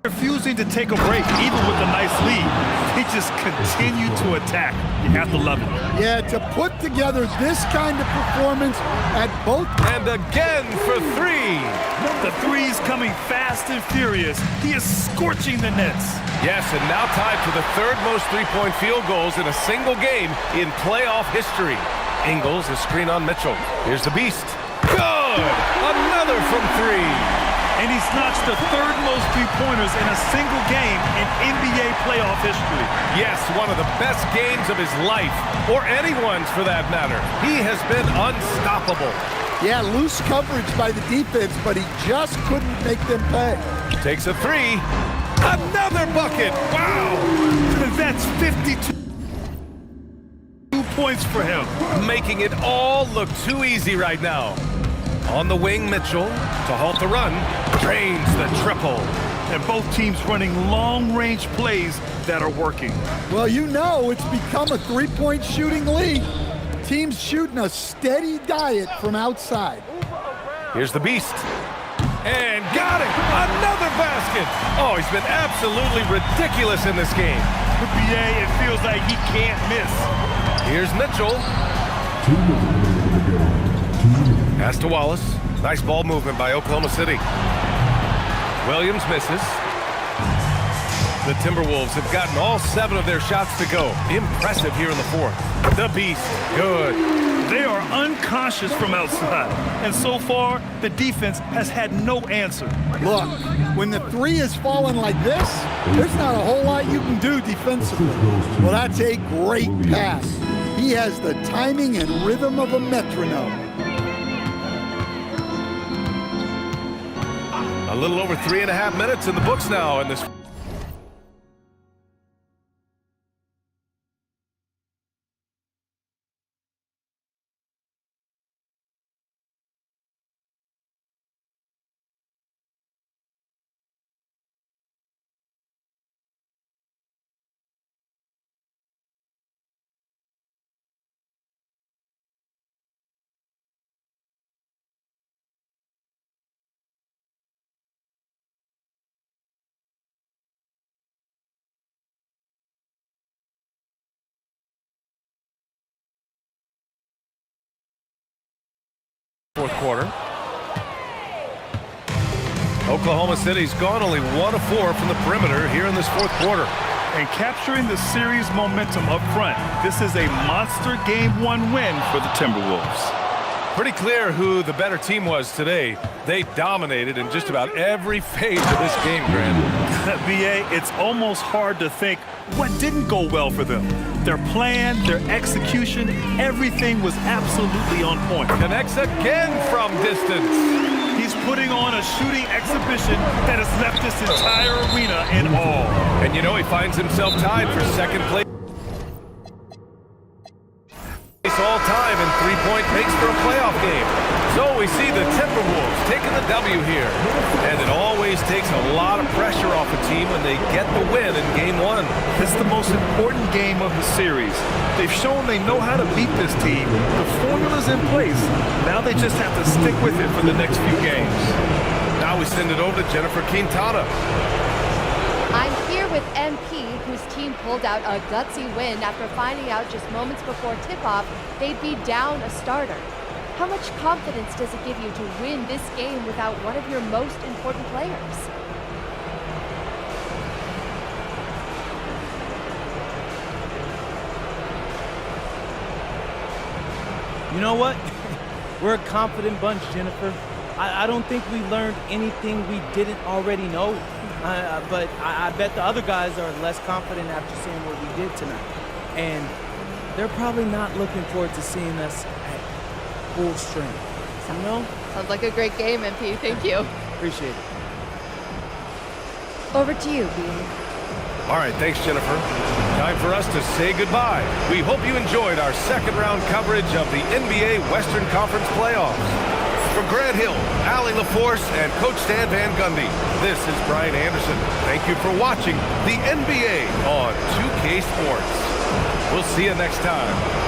refusing to take a break, even with a nice lead. They just continue to attack. You have to love it. Yeah, to put together this kind of performance at both. And again for 3. The three's coming fast and furious. He is scorching the nets. Yes, and now tied for the 3rd most three-point field goals in a single game in playoff history. Ingles, a screen on Mitchell. Here's the Beast. Good! Another from 3. And he's notched the 3rd most three-pointers in a single game in NBA playoff history. Yes, one of the best games of his life, or anyone's for that matter. He has been unstoppable. Yeah, loose coverage by the defense, but he just couldn't make them pay. Takes a 3. Another bucket! Wow! That's 52 points for him. Making it all look too easy right now. On the wing, Mitchell to halt the run. Drains the triple. And both teams running long-range plays that are working. Well, you know it's become a three-point shooting league. Teams shooting a steady diet from outside. Here's the Beast. And got it! Another basket! Oh, he's been absolutely ridiculous in this game. For BA, it feels like he can't miss. Here's Mitchell. Pass to Wallace. Nice ball movement by Oklahoma City. Williams misses. The Timberwolves have gotten all 7 of their shots to go. Impressive here in the 4th. The Beast, good. They are unconscious from outside. And so far, the defense has had no answer. Look, when the 3 is falling like this, there's not a whole lot you can do defensively. Well, that's a great pass. He has the timing and rhythm of a metronome. A little over 3.5 minutes in the books now in this. Fourth quarter. Oklahoma City's gone only 1 of 4 from the perimeter here in this 4th quarter. And capturing the series momentum up front, this is a monster Game 1 win for the Timberwolves. Pretty clear who the better team was today. They dominated in just about every phase of this game, Grant. BA, it's almost hard to think what didn't go well for them. Their plan, their execution, everything was absolutely on point. Connects again from distance. He's putting on a shooting exhibition that has left this entire arena in awe. And you know he finds himself tied for second place all time in three-point makes for a playoff game. So we see the Timberwolves taking the W here. And it always takes a lot of pressure off a team when they get the win in Game 1. It's the most important game of the series. They've shown they know how to beat this team. The formula's in place. Now they just have to stick with it for the next few games. Now we send it over to Jennifer Quintana. I'm here with MP, whose team pulled out a gutsy win after finding out just moments before tip-off they'd be down a starter. How much confidence does it give you to win this game without one of your most important players? You know what? We're a confident bunch, Jennifer. I don't think we learned anything we didn't already know. But I bet the other guys are less confident after seeing what we did tonight. And they're probably not looking forward to seeing us at full strength. You know? Sounds like a great game, MP. Thank you. Appreciate it. Over to you, B. All right, thanks, Jennifer. Time for us to say goodbye. We hope you enjoyed our second-round coverage of the NBA Western Conference Playoffs. For Grant Hill, Allie LaForce, and Coach Stan Van Gundy, this is Brian Anderson. Thank you for watching the NBA on 2K Sports. We'll see you next time.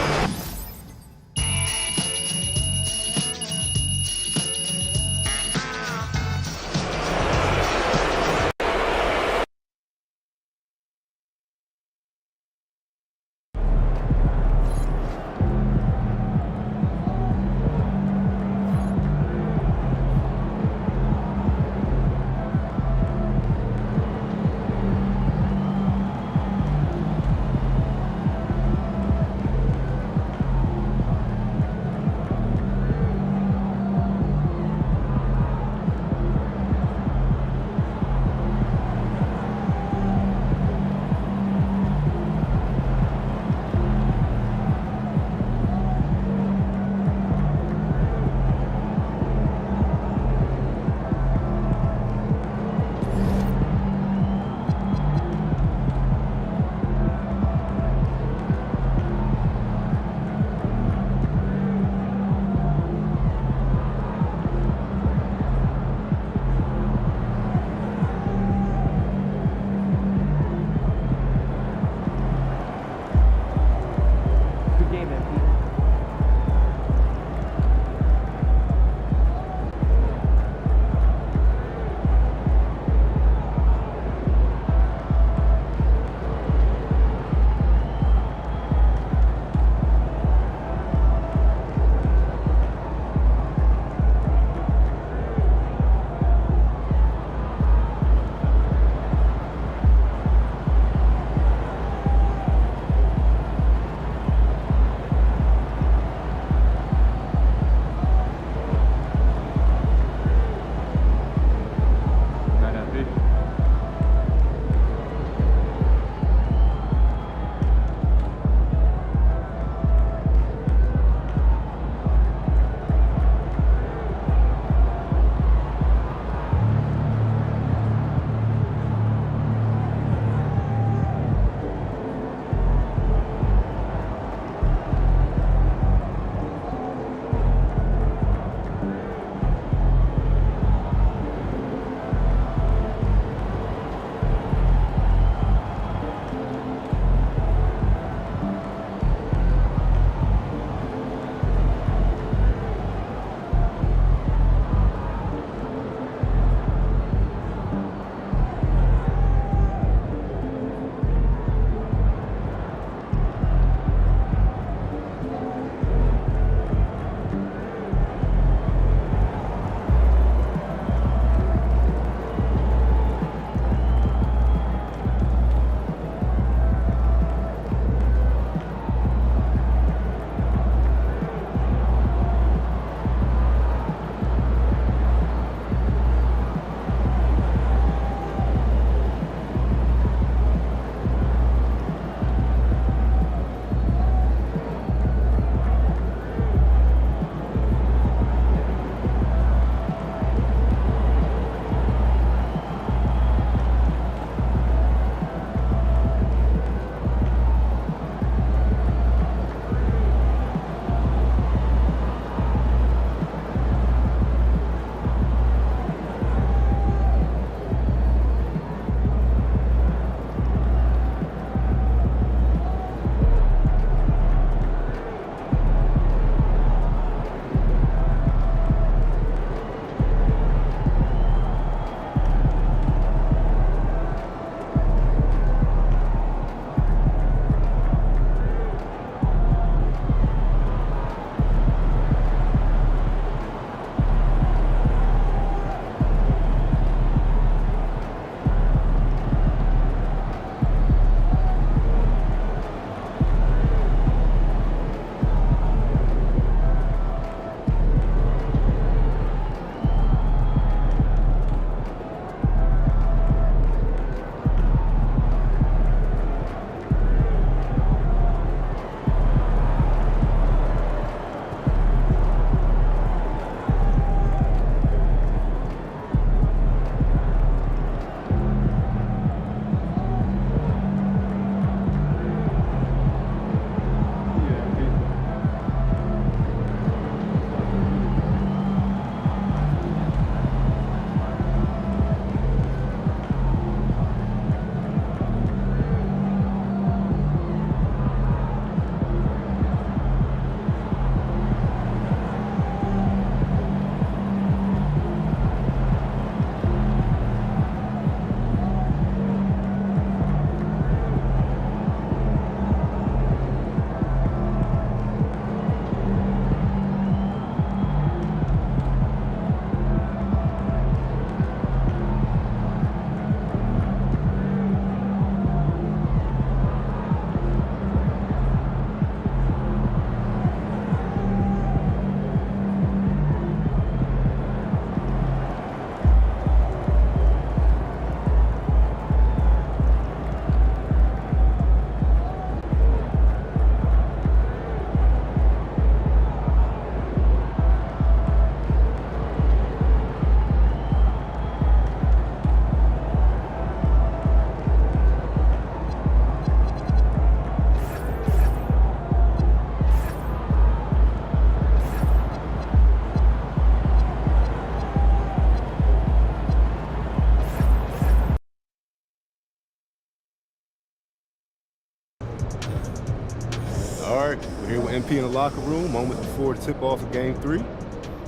All right, we're here with MP in the locker room, moments before the tip-off of Game 3.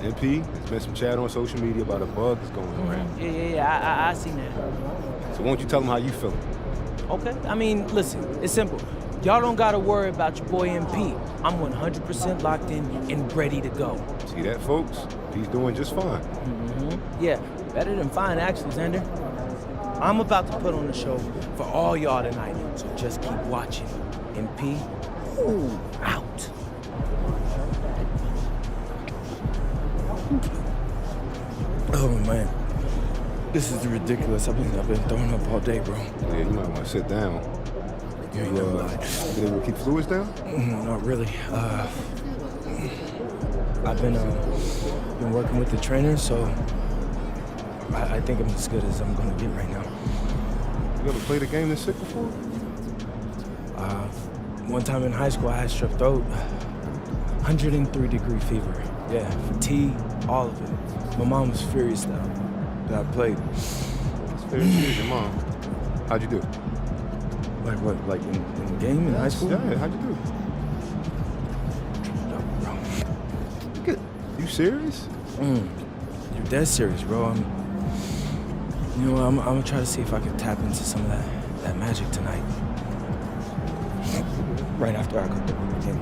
MP, there's been some chat on social media about a bug that's going around. Yeah, I seen that. So why don't you tell them how you feel? Okay, I mean, listen, it's simple. Y'all don't gotta worry about your boy MP. I'm 100% locked in and ready to go. See that, folks? He's doing just fine. Yeah, better than fine, actually, Xander. I'm about to put on a show for all y'all tonight, so just keep watching. MP, out. Oh, man. This is ridiculous. I've been throwing up all day, bro. Yeah, you might want to sit down. You ain't never lied. Been able to keep fluids down? Not really. I've been working with the trainer, so I think I'm as good as I'm gonna get right now. You ever played a game this sick before? One time in high school, I had strep throat, 103-degree fever. Yeah, fatigue, all of it. My mom was furious that I played. It's fair to your mom. How'd you do? Like what? Like in the game in high school? Yeah, how'd you do? Good. You serious? You're dead serious, bro. I'm gonna try to see if I can tap into some of that magic tonight. Right after I cook the game.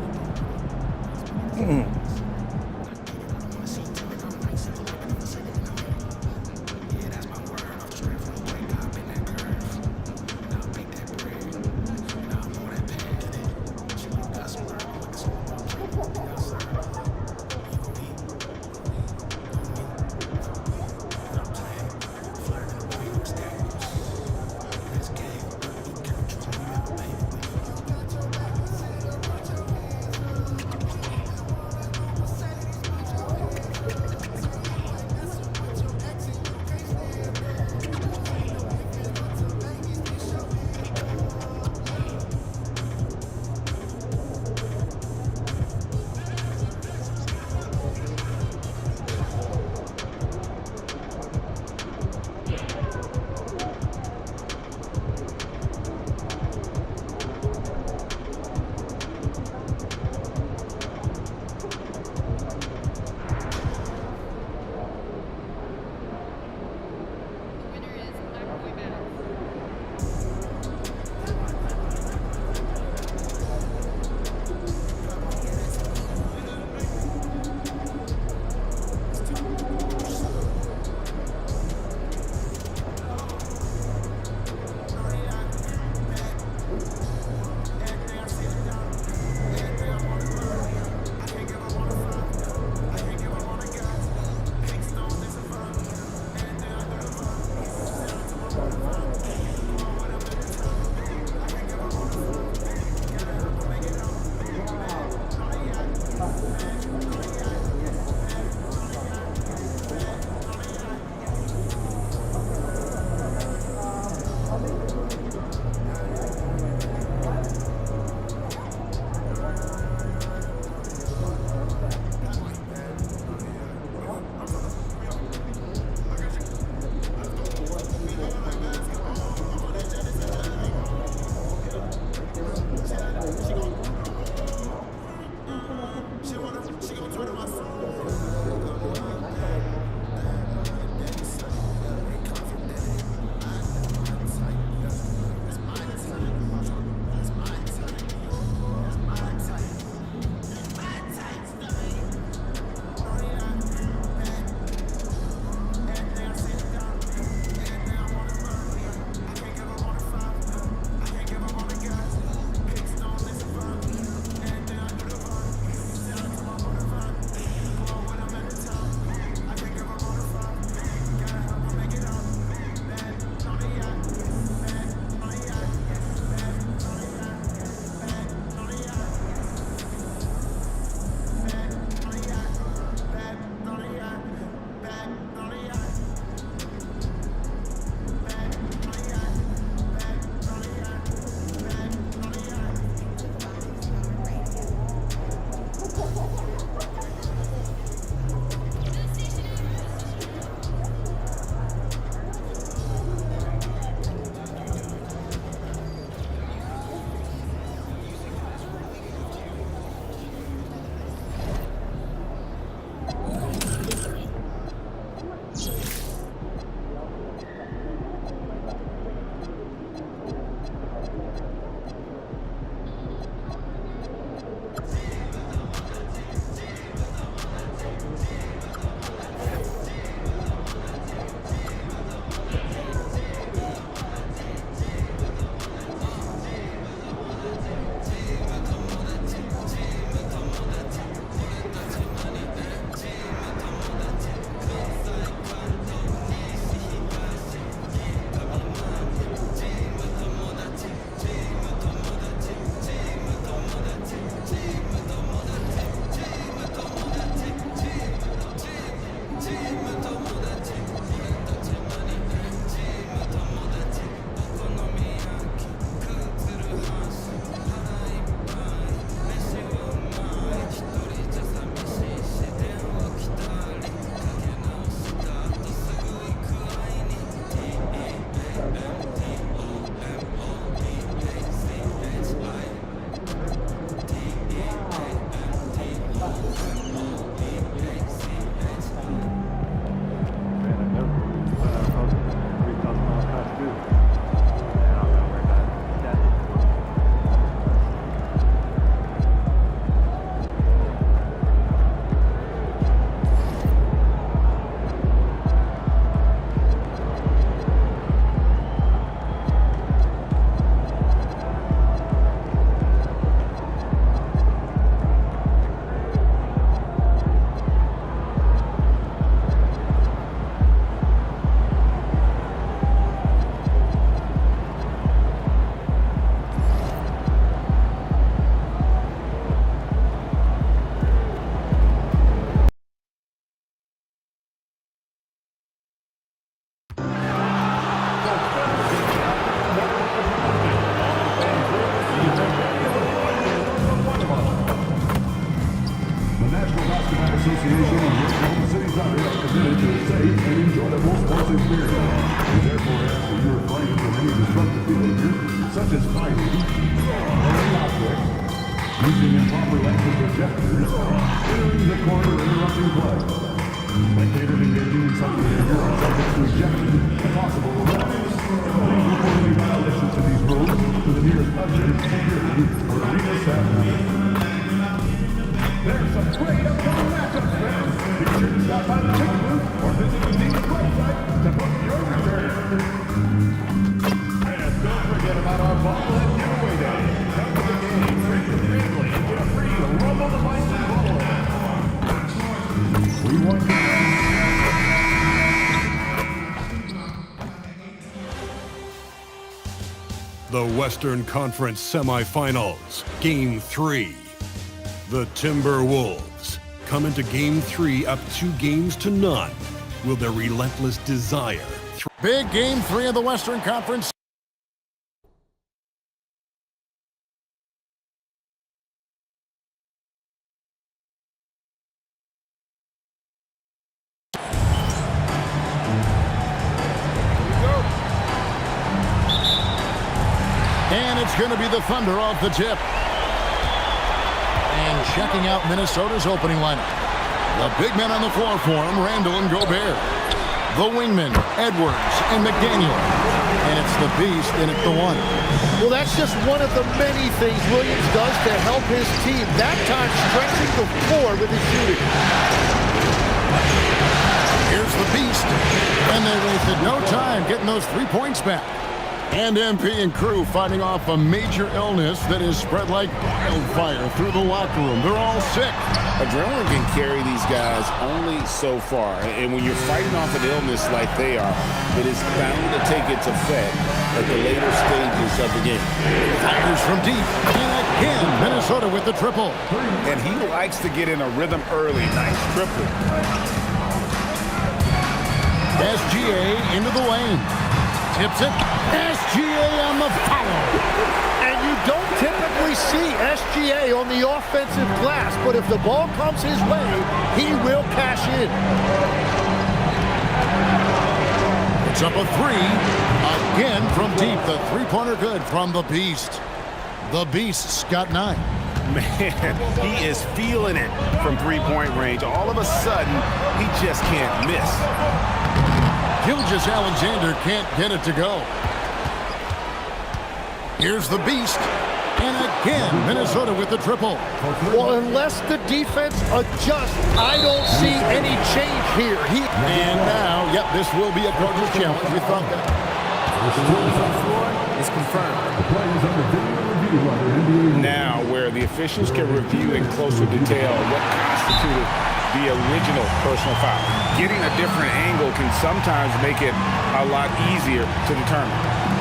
using improper language or gestures, entering the corner interrupting play. Spectators engaging in such behavior are subject to ejection and possible arrest. Please report any violations of these rules to the nearest unused security or arena staff member. There's some great upcoming matchups, fans. Be sure to stop by the ticket booth or visit the team's website to book your return. And don't forget about our bobblehead giveaway day. Come to the game, bring your family, and get a free Rumble the Bison bobblehead. We want you. The Western Conference semifinals, Game 3. The Timberwolves come into Game 3 up 2 games to none. Will their relentless desire... Big Game 3 of the Western Conference. And it's going to be the Thunder off the tip. And checking out Minnesota's opening lineup. The big men on the floor for him, Randall and Gobert. The wingmen, Edwards and McDaniel. And it's the beast in at the one. Well, that's just one of the many things Williams does to help his team. That time, stretching the floor with his shooting. Here's the beast. And they wasted no time getting those 3 points back. And MP and crew fighting off a major illness that is spread like wildfire through the locker room. They're all sick. Adrenaline can carry these guys only so far. And when you're fighting off an illness like they are, it is bound to take its effect at the later stages of the game. Fires from deep. And again, Minnesota with the triple. And he likes to get in a rhythm early. Nice triple. SGA into the lane. Tips it. SGA on the follow. And you don't typically see SGA on the offensive glass, but if the ball comes his way, he will cash in. It's up a 3. Again from deep. The three-pointer good from the Beast. The Beast's got 9. Man, he is feeling it from three-point range. All of a sudden, he just can't miss. Gilgeous-Alexander can't get it to go. Here's the Beast. And again, Minnesota with the triple. Well, unless the defense adjusts, I don't see any change here. And now, yep, this will be a coach's challenge. We thought that. It's confirmed. Now, where the officials can review in closer detail what constituted the original personal foul. Getting a different angle can sometimes make it a lot easier to determine.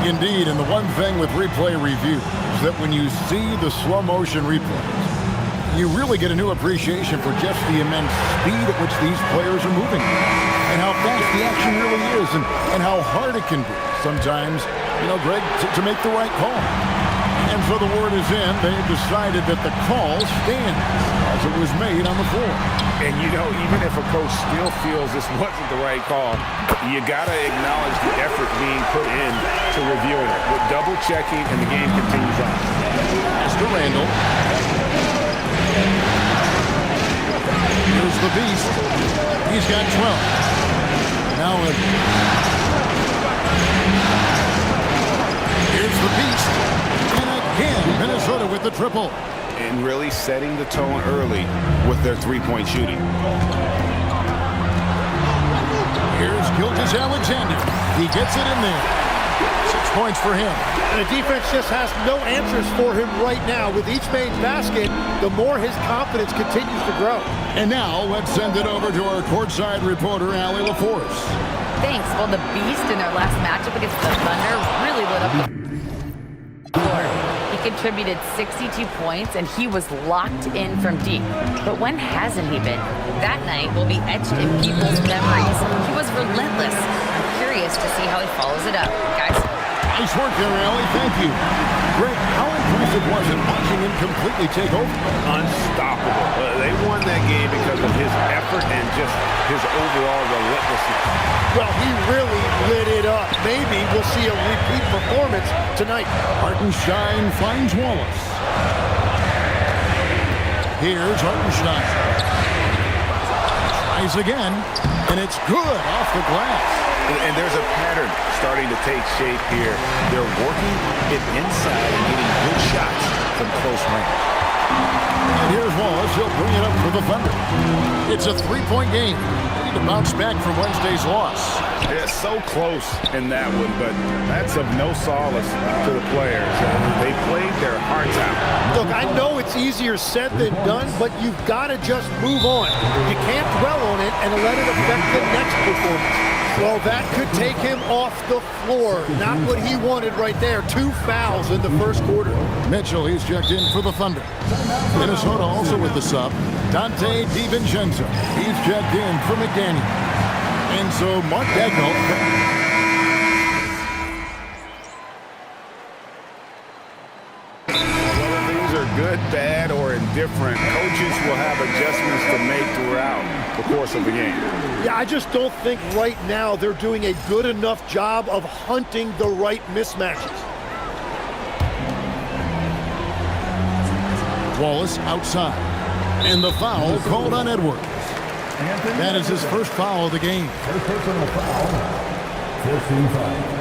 Indeed, and the one thing with replay review is that when you see the slow motion replays, you really get a new appreciation for just the immense speed at which these players are moving and how fast the action really is and how hard it can be sometimes, you know, Greg, to make the right call. And so the word is in. They've decided that the call stands as it was made on the floor. And, you know, even if a coach still feels this wasn't the right call, you got to acknowledge the effort being put in to reviewing it. With double-checking, and the game continues on. Mr. Randall. Here's the Beast. He's got 12. Now here's the Beast. Again, Minnesota with the triple. And really setting the tone early with their three-point shooting. Here's Gilgeous-Alexander. He gets it in there. 6 points for him. And the defense just has no answers for him right now. With each made basket, the more his confidence continues to grow. And now, let's send it over to our courtside reporter, Allie LaForce. Thanks. Well, the Beast in their last matchup against the Thunder really lit up the floor. He contributed 62 points, and he was locked in from deep. But when hasn't he been? That night will be etched in people's memories. He was relentless. I'm curious to see how he follows it up. Guys? Nice work there, Allie. Thank you. Greg, how impressive was it watching him completely take over? Unstoppable. They won that game because of his effort and just his overall relentlessness. Well, he really lit it up. Maybe we'll see a repeat performance tonight. Hartenstein finds Wallace. Here's Hartenstein. Tries again, and it's good off the glass. And there's a pattern starting to take shape here. They're working it inside and getting good shots from close range. And here's Wallace. He'll bring it up for the Thunder. It's a three-point game. They need to bounce back from Wednesday's loss. Yeah, so close in that one, but that's of no solace to the players. They played their hearts out. Look, I know it's easier said than done, but you've got to just move on. You can't dwell on it and let it affect the next performance. Well, that could take him off the floor. Not what he wanted right there. 2 fouls in the first quarter. Mitchell, he's checked in for the Thunder. Minnesota also with the sub. Dante DiVincenzo. He's checked in for McDaniel. And so Mark Daigneault. Good, bad, or indifferent, coaches will have adjustments to make throughout the course of the game. Yeah, I just don't think right now they're doing a good enough job of hunting the right mismatches. Wallace outside. And the foul called on Edwards. That is his first foul of the game. First personal foul. 14 foul.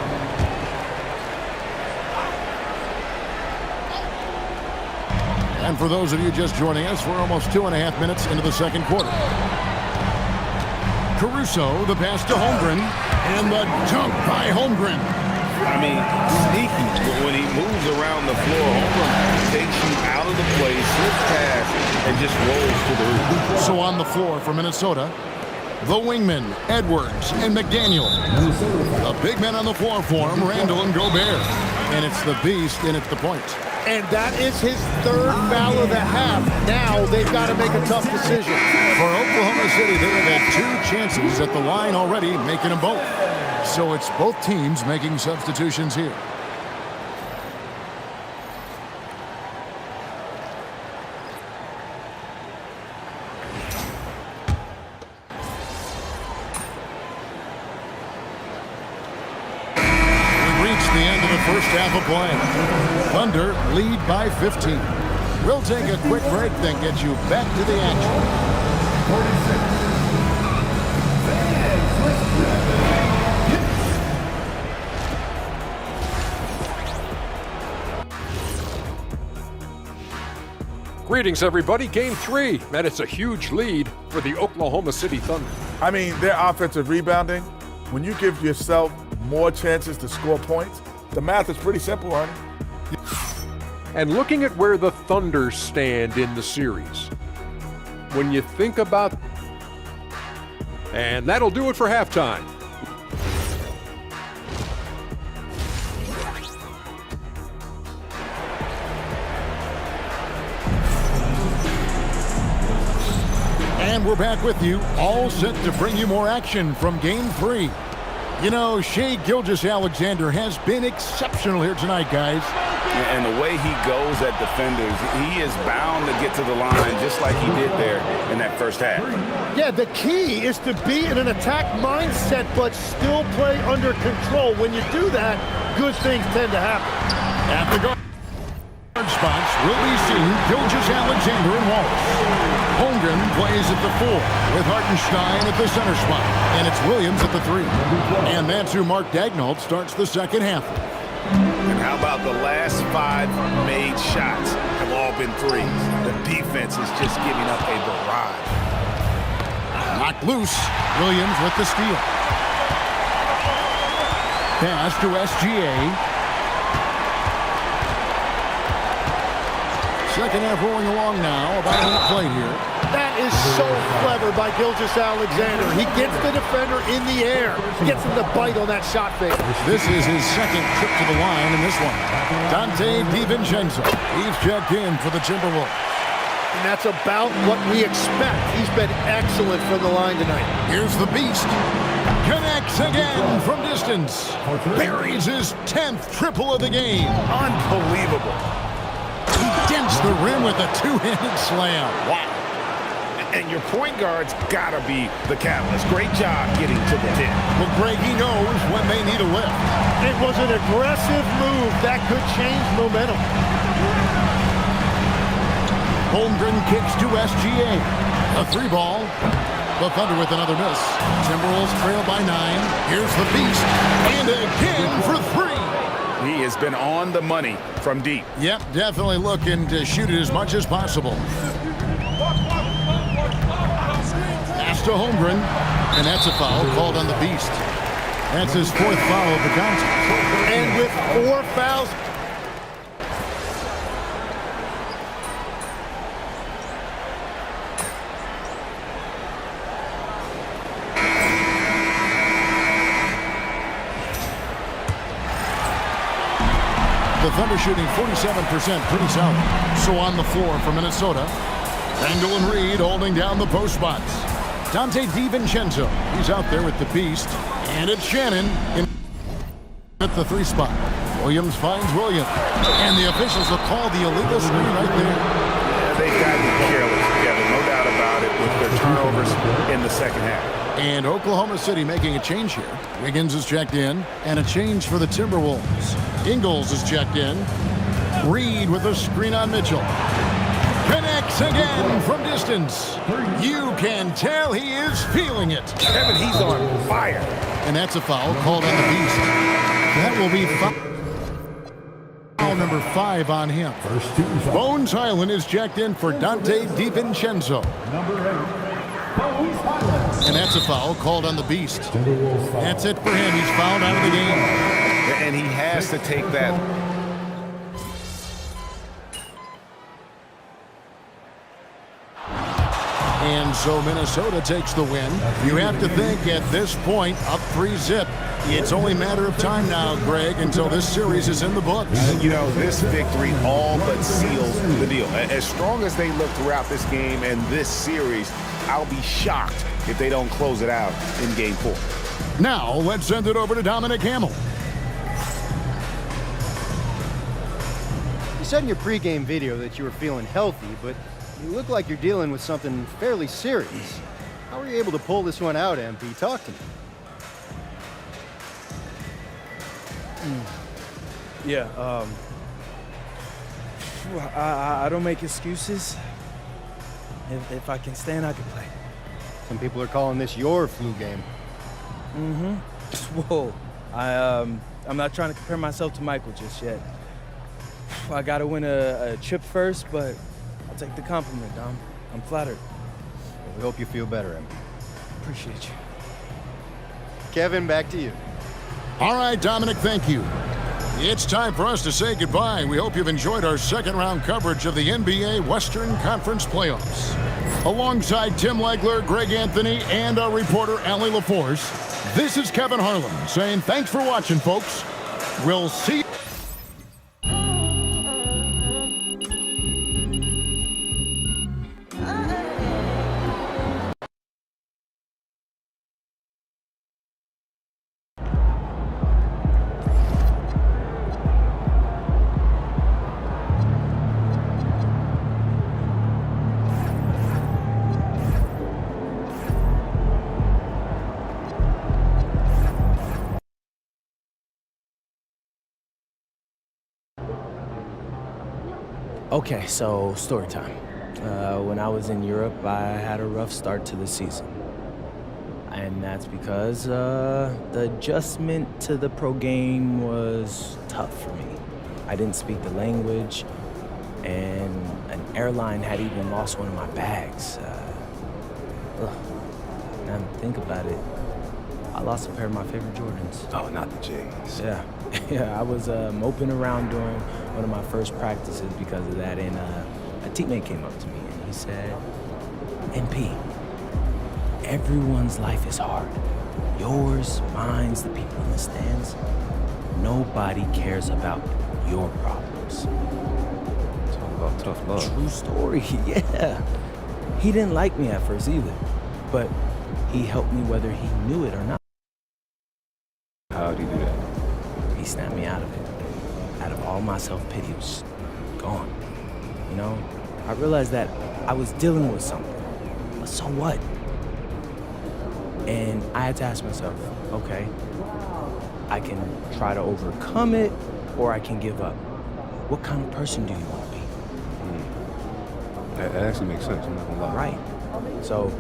And for those of you just joining us, we're almost 2.5 minutes into the second quarter. Caruso, the pass to Holmgren, and the dunk by Holmgren. I mean, sneaky when he moves around the floor. Holmgren takes you out of the play, slips past, and just rolls to the hoop. So on the floor for Minnesota, the wingmen, Edwards and McDaniel. The big men on the floor for him, Randall and Gobert. And it's the beast in at the point. And that is his third foul of the half. Now they've got to make a tough decision. For Oklahoma City, they have had 2 chances at the line already, making them both. So it's both teams making substitutions here. The end of the first half of play. Thunder lead by 15. We'll take a quick break, then get you back to the action. 46. Greetings, everybody. Game 3, and it's a huge lead for the Oklahoma City Thunder. I mean, their offensive rebounding, when you give yourself more chances to score points, the math is pretty simple, honey. And looking at where the Thunder stand in the series, when you think about... And that'll do it for halftime. And we're back with you, all set to bring you more action from Game 3. You know, Shai Gilgeous-Alexander has been exceptional here tonight, guys. And the way he goes at defenders, he is bound to get to the line just like he did there in that first half. Yeah, the key is to be in an attack mindset but still play under control. When you do that, good things tend to happen. At the guard spots will be seen Gilgeous-Alexander and Wallace. Holmgren plays at the 4 with Hartenstein at the center spot. And it's Williams at the 3. And that's who Mark Daigneault starts the second half. And how about the last 5 made shots have all been threes? The defense is just giving up a barrage. Knocked loose. Williams with the steal. Pass to SGA. Second half rolling along now. About a minute played here. That is so clever by Gilgeous-Alexander. He gets the defender in the air. Gets him to bite on that shot fake. This is his second trip to the line in this one. Dante DiVincenzo. He's checked in for the Timberwolves. And that's about what we expect. He's been excellent from the line tonight. Here's the beast. Connects again from distance. Buries his 10th triple of the game. Unbelievable. He dents the rim with a 2-handed slam. Wow. And your point guard's got to be the catalyst. Great job getting to the 10. Well, Greg, he knows when they need a lift. It was an aggressive move that could change momentum. Holmgren kicks to SGA. A 3-ball. The Thunder with another miss. Timberwolves trail by 9. Here's the Beast. And again for 3. He has been on the money from deep. Yep, definitely looking to shoot it as much as possible. Pass to Holmgren. And that's a foul called on the Beast. That's his 4th foul of the contest. And with 4 fouls, the Thunder shooting 47%, pretty solid. So on the floor for Minnesota, Randall and Reed holding down the post spots. Dante DiVincenzo, he's out there with the Beast. And it's Shannon at the 3 spot. Williams finds Williams. And the officials will call the illegal screen right there. Yeah, they've got to be careless together, no doubt about it, with their turnovers in the second half. And Oklahoma City making a change here. Wiggins is checked in, and a change for the Timberwolves. Ingles is checked in. Reed with a screen on Mitchell. Connects again from distance. You can tell he is feeling it. Kevin, he's on fire. And that's a foul called on the Beast. That will be foul number 5 on him. Bones Highland is checked in for Dante DiVincenzo. And that's a foul called on the Beast. That's it for him. He's fouled out of the game. And he has to take that. And so Minnesota takes the win. You have to think at this point, up 3-zip. It's only a matter of time now, Greg, until this series is in the books. You know, this victory all but seals the deal. As strong as they look throughout this game and this series, I'll be shocked if they don't close it out in Game 4. Now, let's send it over to Dominic Hamill. You said in your pregame video that you were feeling healthy, but you look like you're dealing with something fairly serious. How were you able to pull this one out, MP? Talk to me. Yeah, I don't make excuses. If I can stand, I can play. Some people are calling this your flu game. Whoa. I'm not trying to compare myself to Michael just yet. I got to win a chip first, but I'll take the compliment, Dom. I'm flattered. We hope you feel better, MP. Appreciate you. Kevin, back to you. All right, Dominic, thank you. It's time for us to say goodbye. We hope you've enjoyed our second-round coverage of the NBA Western Conference Playoffs. Alongside Tim Legler, Greg Anthony, and our reporter, Allie LaForce, this is Kevin Harlan saying thanks for watching, folks. We'll see you. Okay, so story time. When I was in Europe, I had a rough start to the season. And that's because the adjustment to the pro game was tough for me. I didn't speak the language, and an airline had even lost one of my bags. Now to think about it, I lost a pair of my favorite Jordans. Oh, not the J's. Yeah. Yeah, I was moping around during one of my first practices because of that, and a teammate came up to me and he said, MP, everyone's life is hard. Yours, mine, the people in the stands. Nobody cares about your problems. Talk about tough love. True story, yeah. He didn't like me at first either, but he helped me whether he knew it or not. How'd he do that? He snapped me out of it. Out of all my self-pity, it was gone. You know, I realized that I was dealing with something, but so what? And I had to ask myself, okay, I can try to overcome it, or I can give up. What kind of person do you want to be? That actually makes sense. I'm not gonna lie. Right. So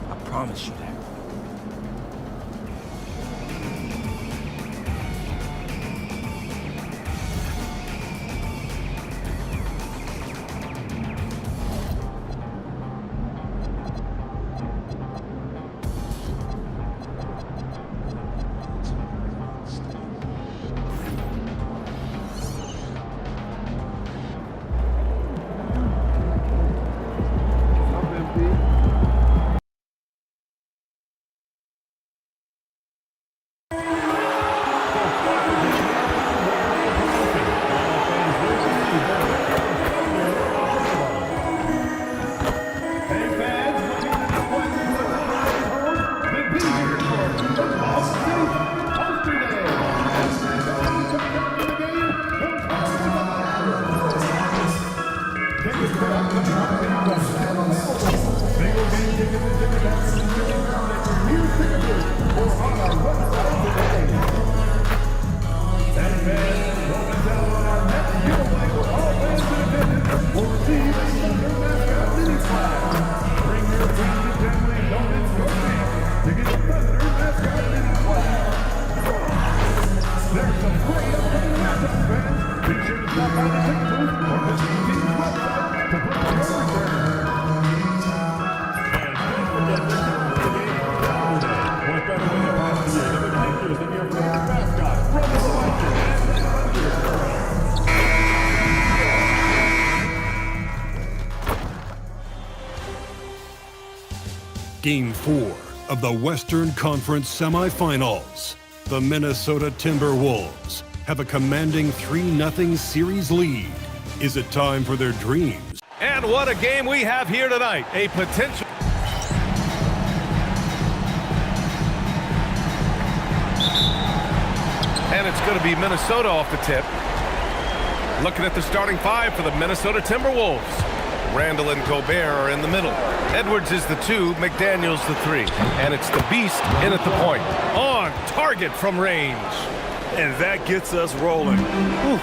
I promise you that. Game 4 of the Western Conference semifinals. The Minnesota Timberwolves have a commanding 3-0 series lead. Is it time for their dreams? And what a game we have here tonight. A potential... And it's going to be Minnesota off the tip. Looking at the starting five for the Minnesota Timberwolves. Randall and Gobert are in the middle. Edwards is the 2, McDaniels the 3. And it's the Beast in at the point. On target from range. And that gets us rolling. Whew,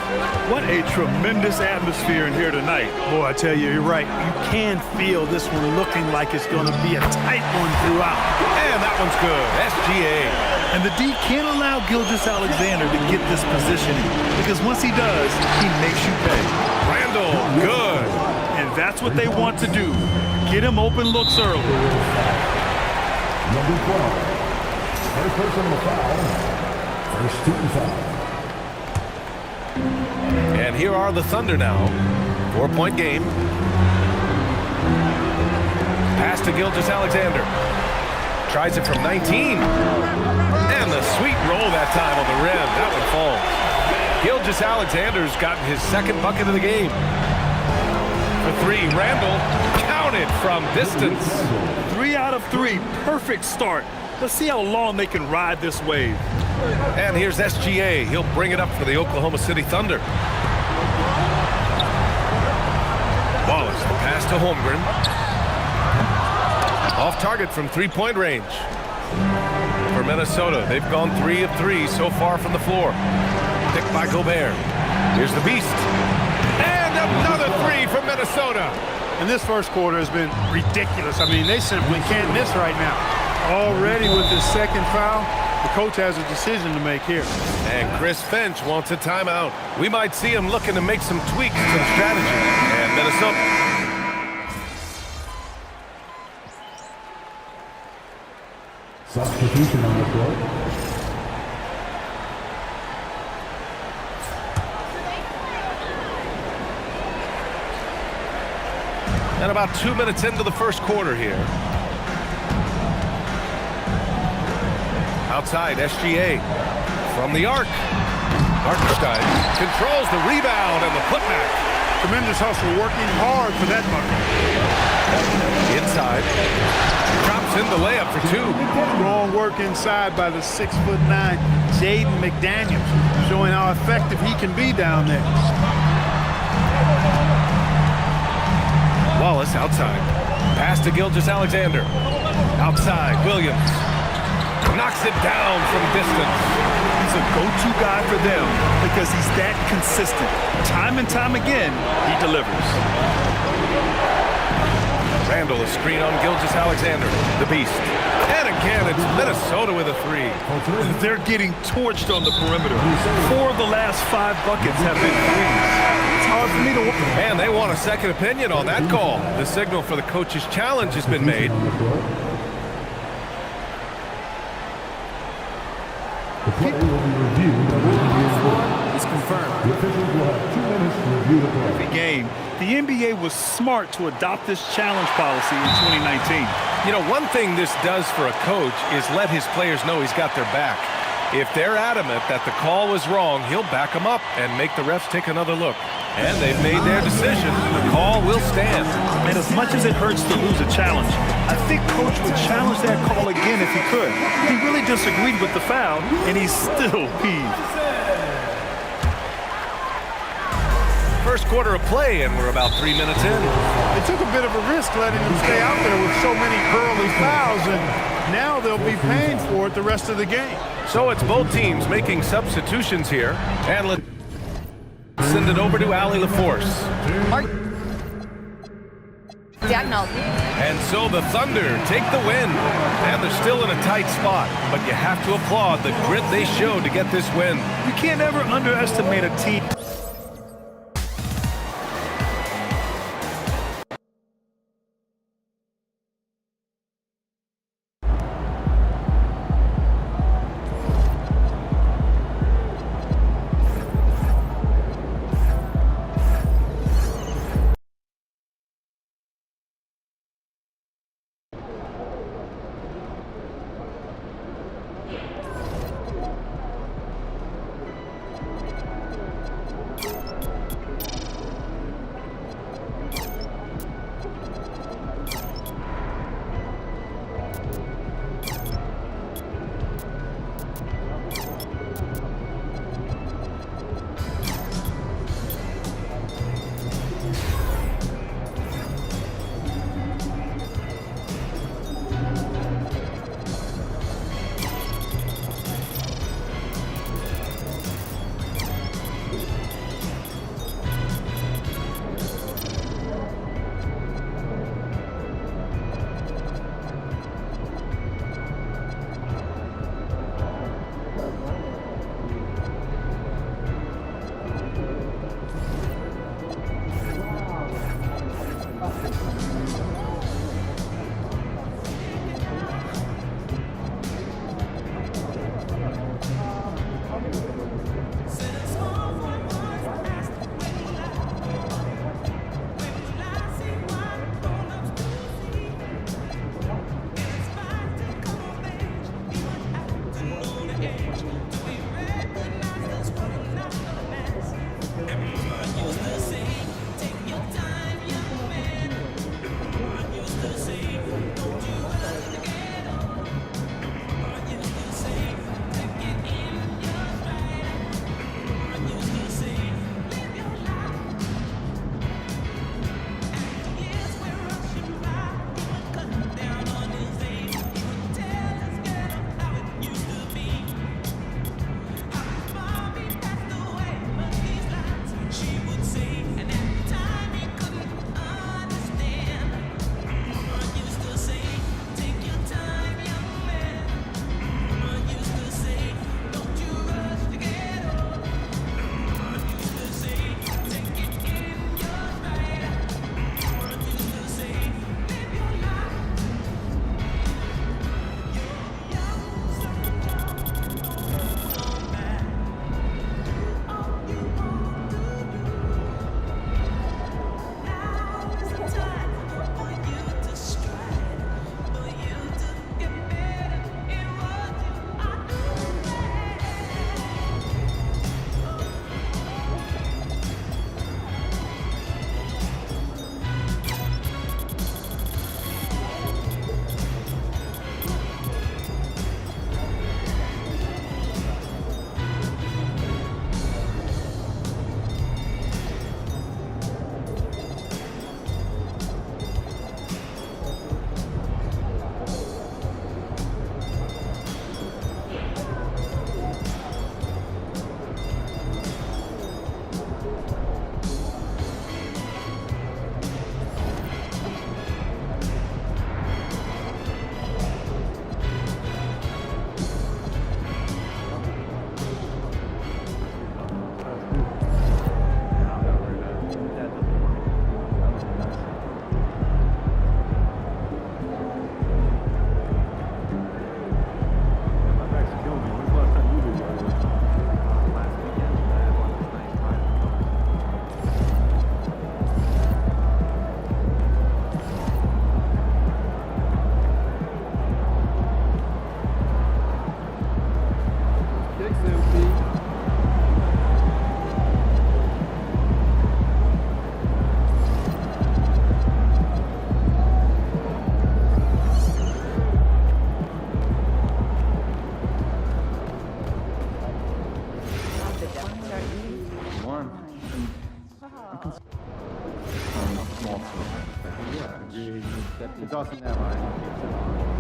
what a tremendous atmosphere in here tonight. Boy, I tell you, you're right. You can feel this one looking like it's going to be a tight one throughout. And that one's good. SGA. And the D can't allow Gilgeous-Alexander to get this positioning, because once he does, he makes you pay. Randall, good. And that's what they want to do. Get him open looks early. Number 12. First personal foul. First team foul. And here are the Thunder now. 4-point game. Pass to Gilgeous-Alexander. Tries it from 19. And the sweet roll that time on the rim. That one falls. Gilgeous-Alexander's gotten his second bucket of the game. For 3, Randall counted from distance. 3 out of 3. Perfect start. Let's see how long they can ride this wave. And here's SGA. He'll bring it up for the Oklahoma City Thunder. Wallace, the pass to Holmgren. Off target from 3-point range. For Minnesota, they've gone 3 of 3 so far from the floor. Picked by Gobert. Here's the Beast. And another 3 from Minnesota. And this first quarter has been ridiculous. I mean, they simply can't miss right now. Already with his second foul, the coach has a decision to make here. And Chris Finch wants a timeout. We might see him looking to make some tweaks to the strategy. And Minnesota. Substitution on the court. And about 2 minutes into the first quarter here. Outside, SGA from the arc. Hartenstein controls the rebound and the putback. Tremendous hustle, working hard for that bucket. Inside, drops puts in the layup for two. Strong work inside by the 6'9" Jaden McDaniels, showing how effective he can be down there. Wallace outside. Pass to Gilgeous-Alexander. Outside, Williams. Knocks it down from distance. He's a go-to guy for them because he's that consistent. Time and time again, he delivers. Randall, a screen on Gilgeous-Alexander. The beast. And again, it's Minnesota with a three. They're getting torched on the perimeter. 4 of the last 5 buckets have been threes. It's hard for me to... And they want a second opinion on that call. The signal for the coach's challenge has been made. The play will be reviewed. It's confirmed. The officials will have 2 minutes to review the play. Every game, the NBA was smart to adopt this challenge policy in 2019. You know, one thing this does for a coach is let his players know he's got their back. If they're adamant that the call was wrong, he'll back them up and make the refs take another look. And they've made their decision. The call will stand. And as much as it hurts to lose a challenge, I think Coach would challenge that call again if he could. He really disagreed with the foul, and he's still peeved. First quarter of play, and we're about 3 minutes in. They took a bit of a risk letting them stay out there with so many early fouls, and now they'll be paying for it the rest of the game. So it's both teams making substitutions here. And let's send it over to Allie LaForce. Diagonal. And so the Thunder take the win. And they're still in a tight spot. But you have to applaud the grit they showed to get this win. You can't ever underestimate a team.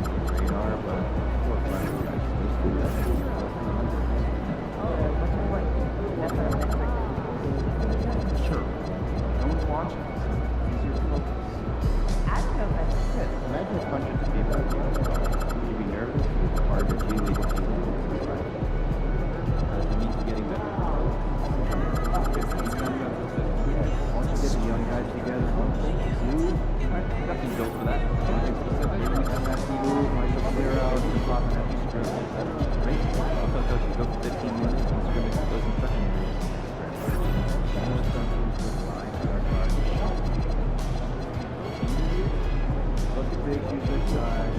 radar, but we're finding guys close to that. Sure. No one's watching us. Easier to focus. I don't know if that's good. Imagine if hundreds of people are doing it. Would you be nervous? Hard to do legal people. It means getting better. Once you get the young guys together, nothing built for that. Anything specific. Even if that move, might go clear out, and pop and have you screw. That's great. Also, it doesn't go for 15 minutes and scrimmage doesn't touch anything. Look at big, use this side.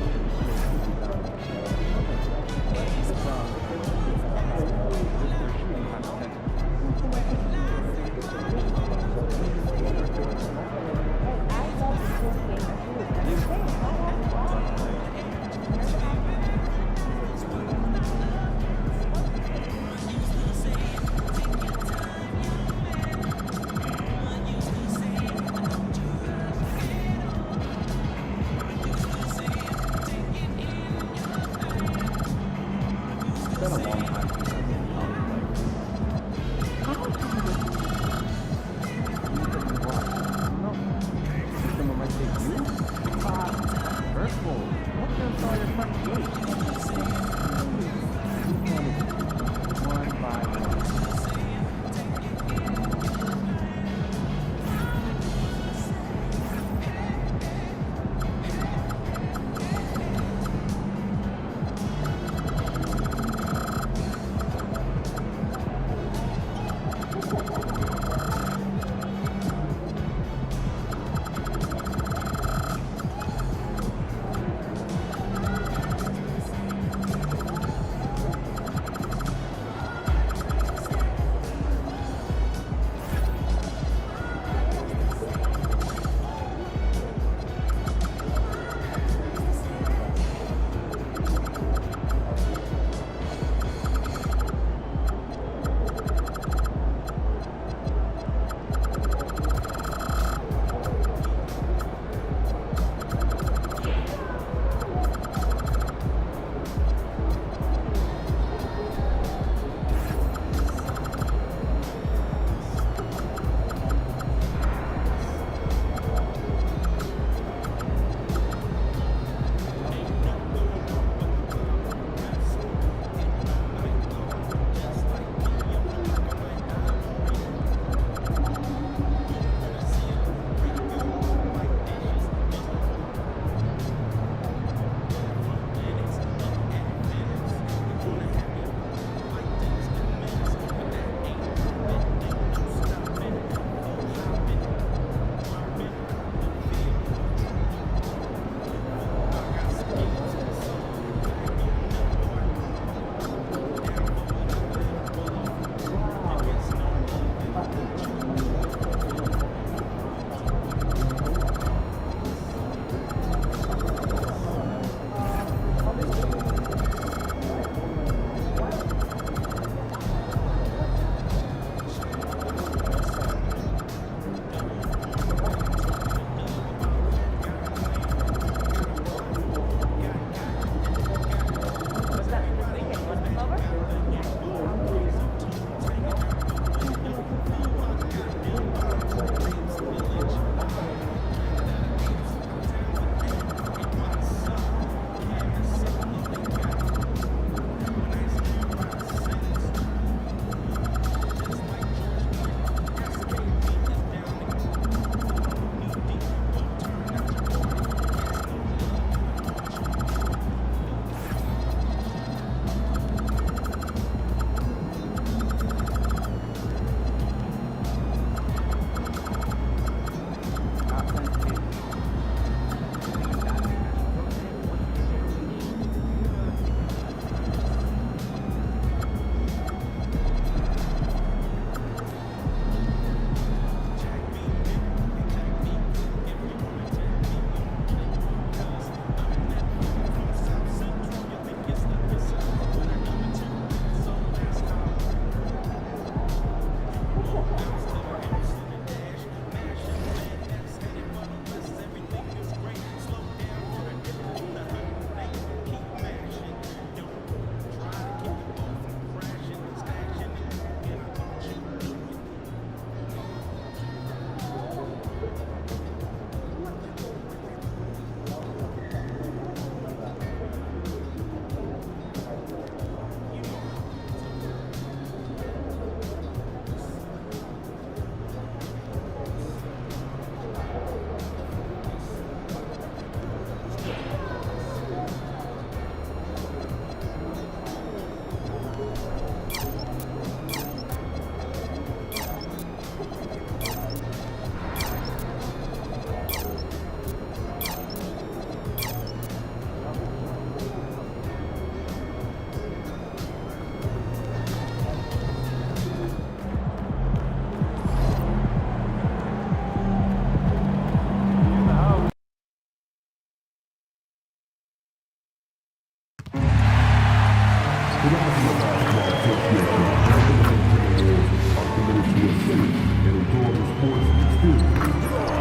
safe and enjoy the sports experience.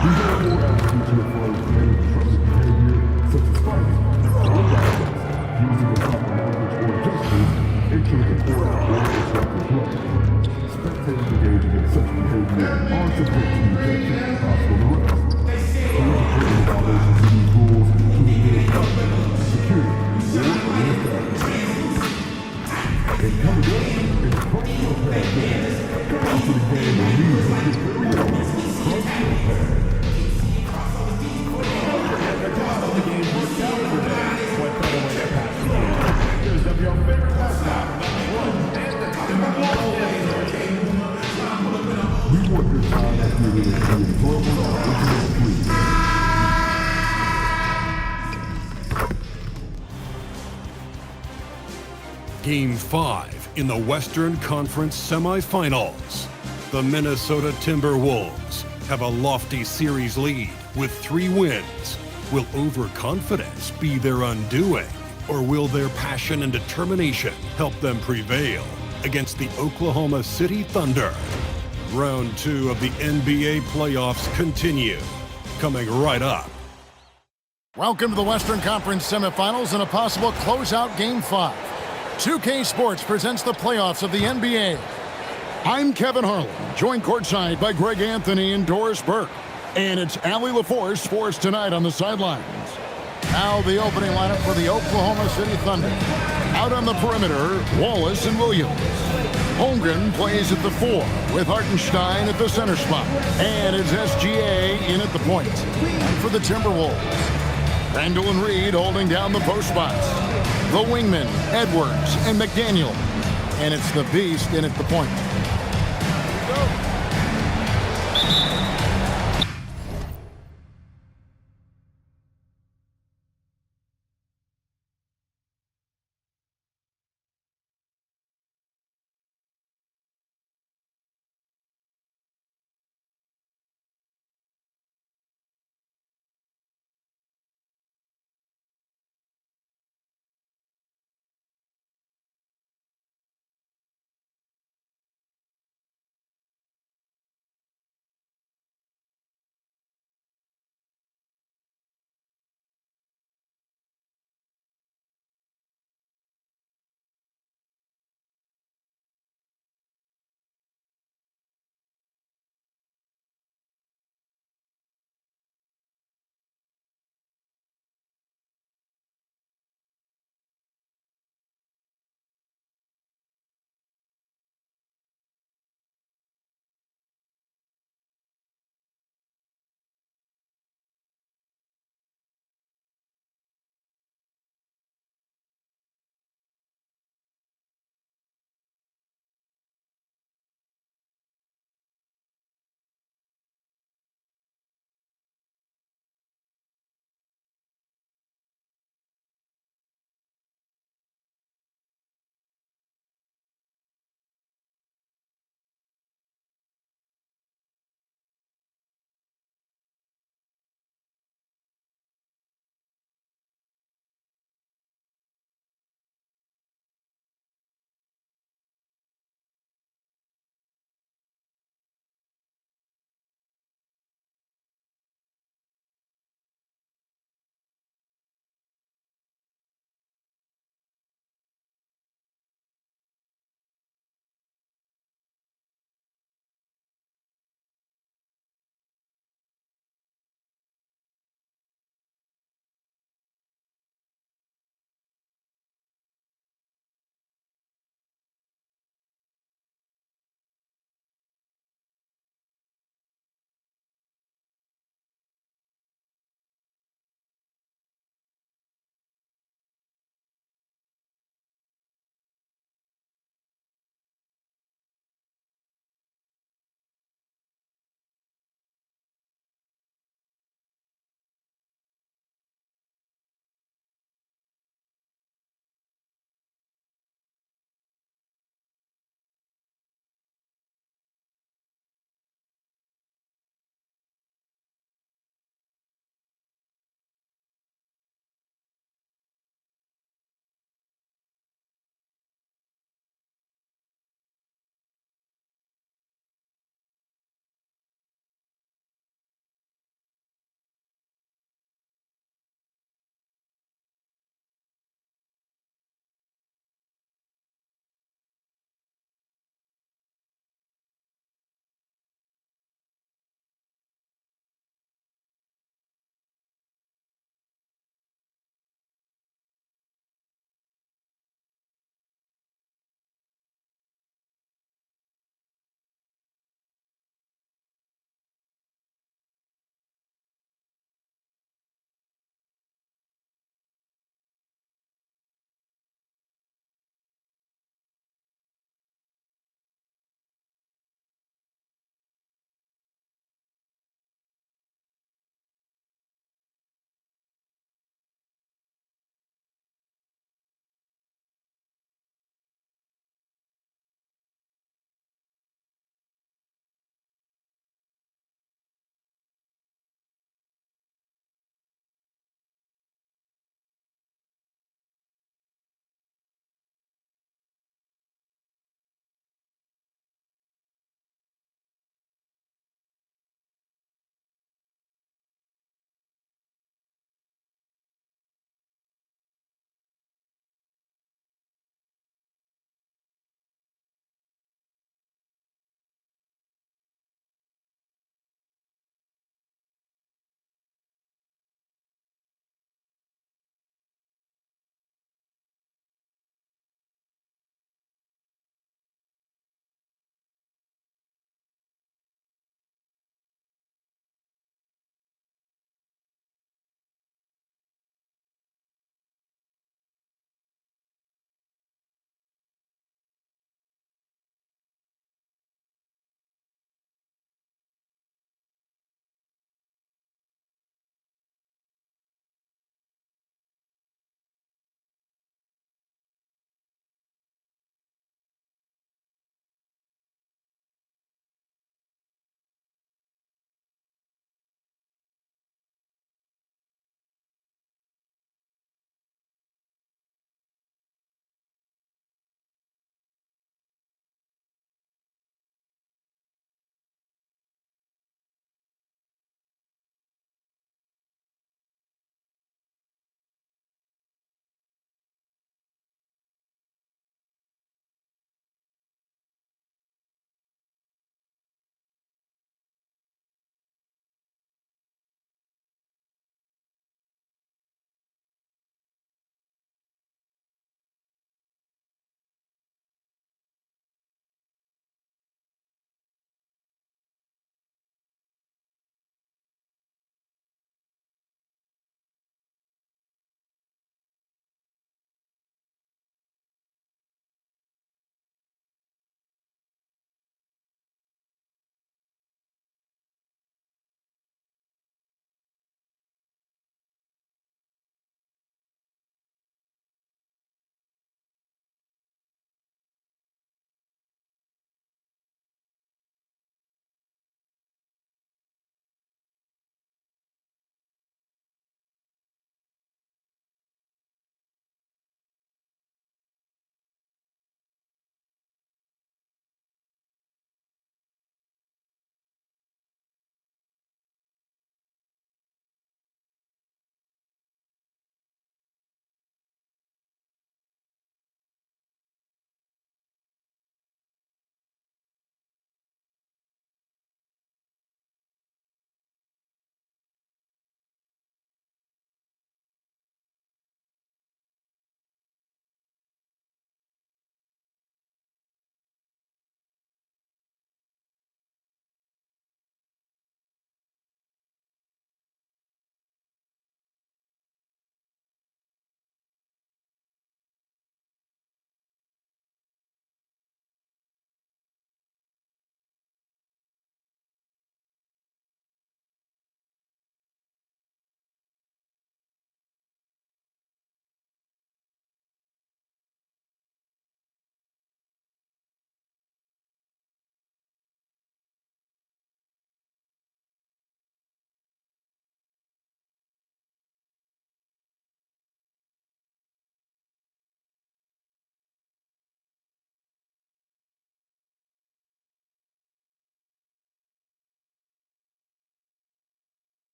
These are 4 attitudes here for creating trusted behavior such as fighting, throwing objects, using improper language or gestures, entering the court, or disrupting play. Spectators engaging in such behavior are subject to ejection and possible arrest. Here's a criminal violations of these rules to ensure conduct, security, or re-establishment. And coming up is Crush Your Pad Game. Come out to the game and use your very own Crush Your Pad. The top of the game worked out today. What better way to pass the game? Pictures of your favorite mascot, we want your time experience to be enjoyable and original free. Game 5 in the Western Conference semifinals. The Minnesota Timberwolves have a lofty series lead with 3 wins. Will overconfidence be their undoing, or will their passion and determination help them prevail against the Oklahoma City Thunder? Round 2 of the NBA playoffs continue, coming right up. Welcome to the Western Conference semifinals and a possible closeout Game 5. 2K Sports presents the playoffs of the NBA. I'm Kevin Harlan, joined courtside by Greg Anthony and Doris Burke. And it's Allie LaForce for us tonight on the sidelines. Now the opening lineup for the Oklahoma City Thunder. Out on the perimeter, Wallace and Williams. Holmgren plays at the 4 with Hartenstein at the center spot. And it's SGA in at the point. And for the Timberwolves, Randall and Reed holding down the post spots. The wingmen, Edwards and McDaniel. And it's the Beast in at the point.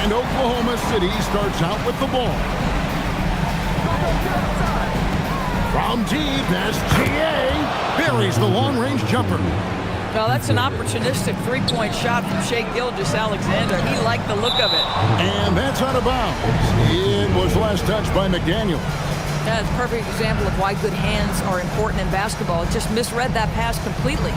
And Oklahoma City starts out with the ball. From deep, that's G.A. buries the long-range jumper. Well, that's an opportunistic three-point shot from Shai Gilgeous-Alexander. He liked the look of it. And that's out of bounds. It was last touched by McDaniel. That's a perfect example of why good hands are important in basketball. Just misread that pass completely.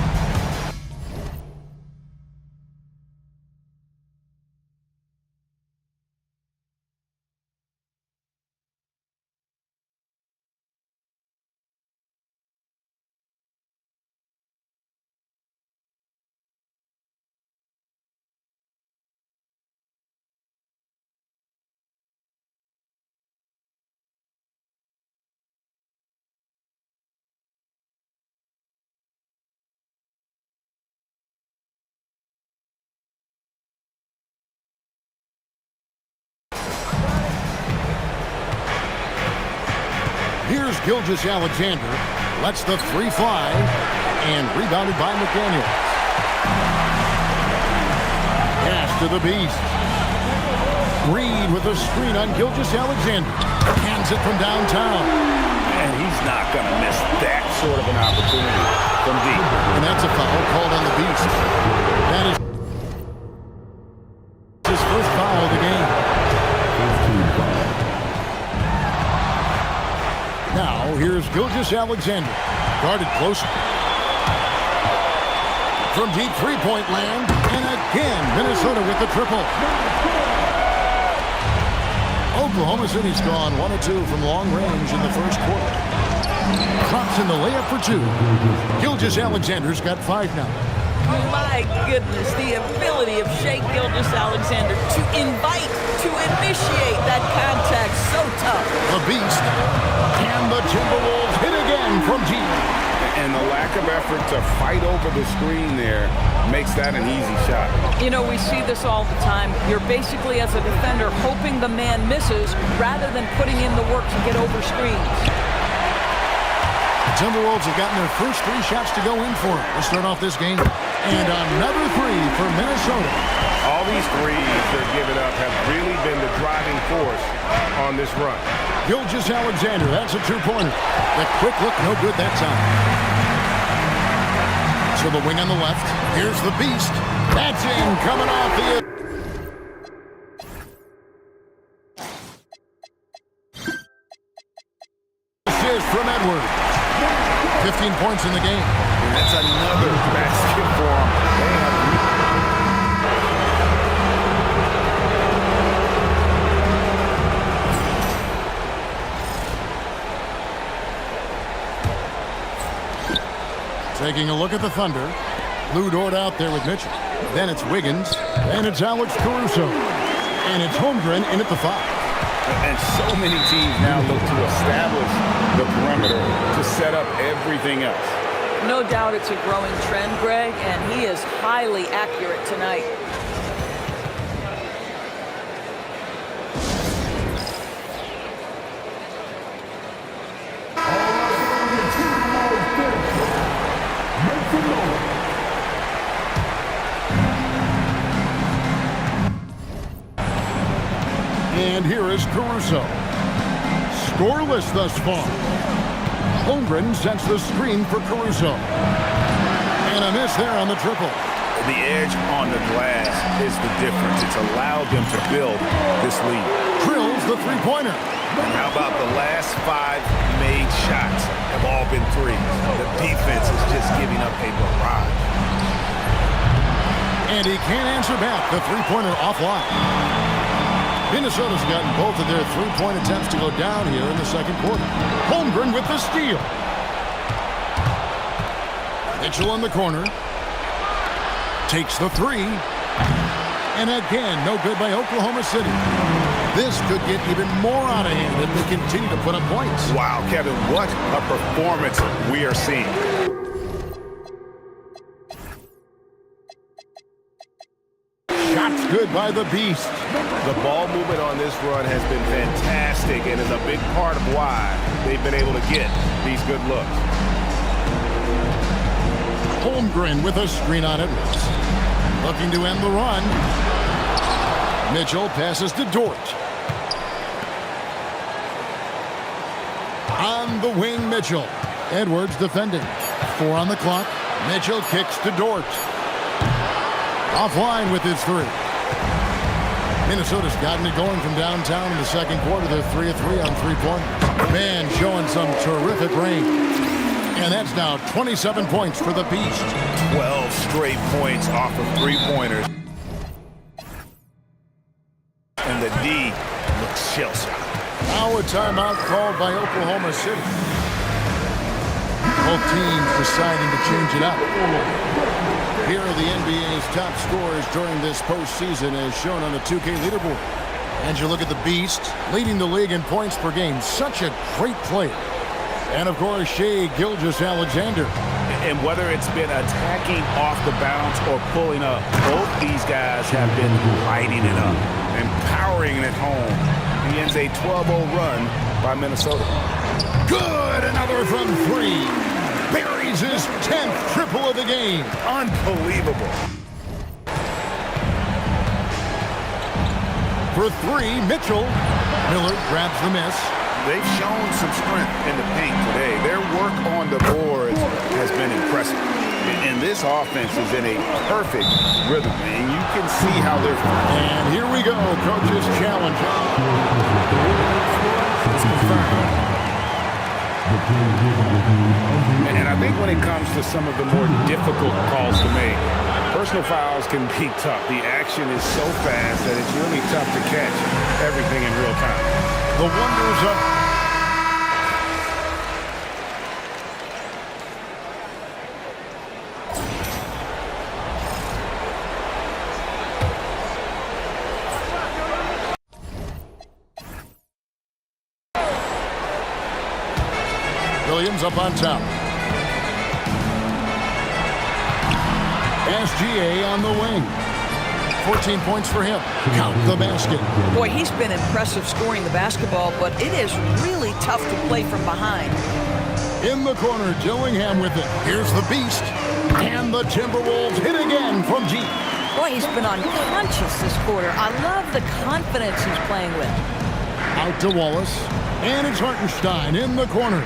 Here's Gilgeous-Alexander. Lets the three fly. And rebounded by McDaniel. Pass to the Beast. Reed with a screen on Gilgeous-Alexander. Hands it from downtown. And he's not going to miss that sort of an opportunity from deep. And that's a foul called on the Beast. That is his first foul of the game. Now, here's Gilgeous-Alexander. Guarded closer. From deep three-point land. And again, Minnesota with the triple. Oklahoma City's gone 1 of 2 from long range in the first quarter. Drops in the layup for 2. Gilgeous-Alexander's got 5 now. My goodness, the ability of Shai Gilgeous-Alexander to invite, to initiate that contact, so tough. The Beast and the Timberwolves hit again from deep. And the lack of effort to fight over the screen there makes that an easy shot. You know, we see this all the time. You're basically, as a defender, hoping the man misses rather than putting in the work to get over screens. The Timberwolves have gotten their first 3 shots to go in for it. We'll start off this game. And another 3 for Minnesota. All these threes they're giving up have really been the driving force on this run. Gilgeous-Alexander, that's a 2-pointer. The quick look, no good that time. So the wing on the left. Here's the Beast. That's in, coming off the... Assist from Edwards. 15 points in the game. And that's another basket for him. They have... Taking a look at the Thunder. Lou Dort out there with Mitchell. Then it's Wiggins. And it's Alex Caruso. And it's Holmgren in at the 5. And so many teams now look to establish the perimeter to set up everything else. No doubt it's a growing trend, Greg, and he is highly accurate tonight. And here is Caruso. Scoreless thus far. Holmgren sets the screen for Caruso. And a miss there on the triple. The edge on the glass is the difference. It's allowed them to build this lead. Drills the three-pointer. And how about the last 5 made shots have all been threes. The defense is just giving up a barrage. And he can't answer back. The three-pointer offline. Minnesota's gotten both of their three-point attempts to go down here in the second quarter. Holmgren with the steal. Mitchell in the corner. Takes the 3. And again, no good by Oklahoma City. This could get even more out of hand if they continue to put up points. Wow, Kevin, what a performance we are seeing. Shots good by the Beast. The ball movement on this run has been fantastic and is a big part of why they've been able to get these good looks. Holmgren with a screen on Edwards. Looking to end the run. Mitchell passes to Dort. On the wing, Mitchell. Edwards defending. 4 on the clock. Mitchell kicks to Dort. Offline with his 3. Minnesota's gotten it going from downtown in the second quarter. They're 3 of 3 on 3-pointers. Man showing some terrific range. And that's now 27 points for the Beast. 12 straight points off of 3-pointers. And the D looks shell-shocked. Now a timeout called by Oklahoma City. Both teams deciding to change it up. Here are the NBA's top scorers during this postseason as shown on the 2K leaderboard. And you look at the Beast, leading the league in points per game. Such a great player. And of course, Shai Gilgeous-Alexander. And whether it's been attacking off the bounce or pulling up, both these guys have been lighting it up and powering it home. He ends a 12-0 run by Minnesota. Good! Another from 3. Buries his 10th triple of the game. Unbelievable. For 3, Mitchell. Miller grabs the miss. They've shown some strength in the paint today. Their work on the boards has been impressive. And this offense is in a perfect rhythm, and you can see how they're... And here we go, coach's challenge. It's confirmed. And I think when it comes to some of the more difficult calls to make, personal fouls can be tough. The action is so fast that it's really tough to catch everything in real time. The wonders of... Williams up on top. SGA on the wing. 14 points for him. Count the basket. Boy, he's been impressive scoring the basketball, but it is really tough to play from behind. In the corner, Dillingham with it. Here's the Beast. And the Timberwolves hit again from G. Boy, he's been unconscious this quarter. I love the confidence he's playing with. Out to Wallace. And it's Hartenstein in the corner.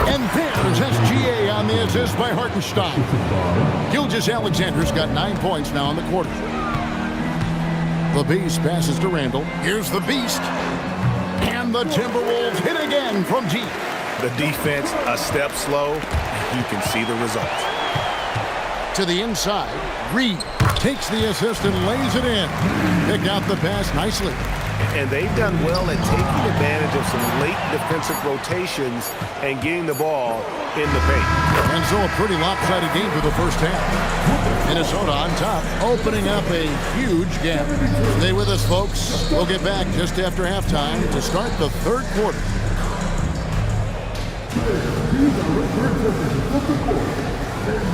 And there's SGA on the assist by Hartenstein. Gilgeous-Alexander's got 9 points now in the quarter. The Beast passes to Randall. Here's the Beast. And the Timberwolves hit again from G. The defense a step slow. You can see the results. To the inside. Reed takes the assist and lays it in. Picked out the pass nicely. And they've done well at taking advantage of some late defensive rotations and getting the ball in the paint. And so a pretty lopsided game for the first half. Minnesota on top, opening up a huge gap. Stay with us, folks. We'll get back just after halftime to start the third quarter.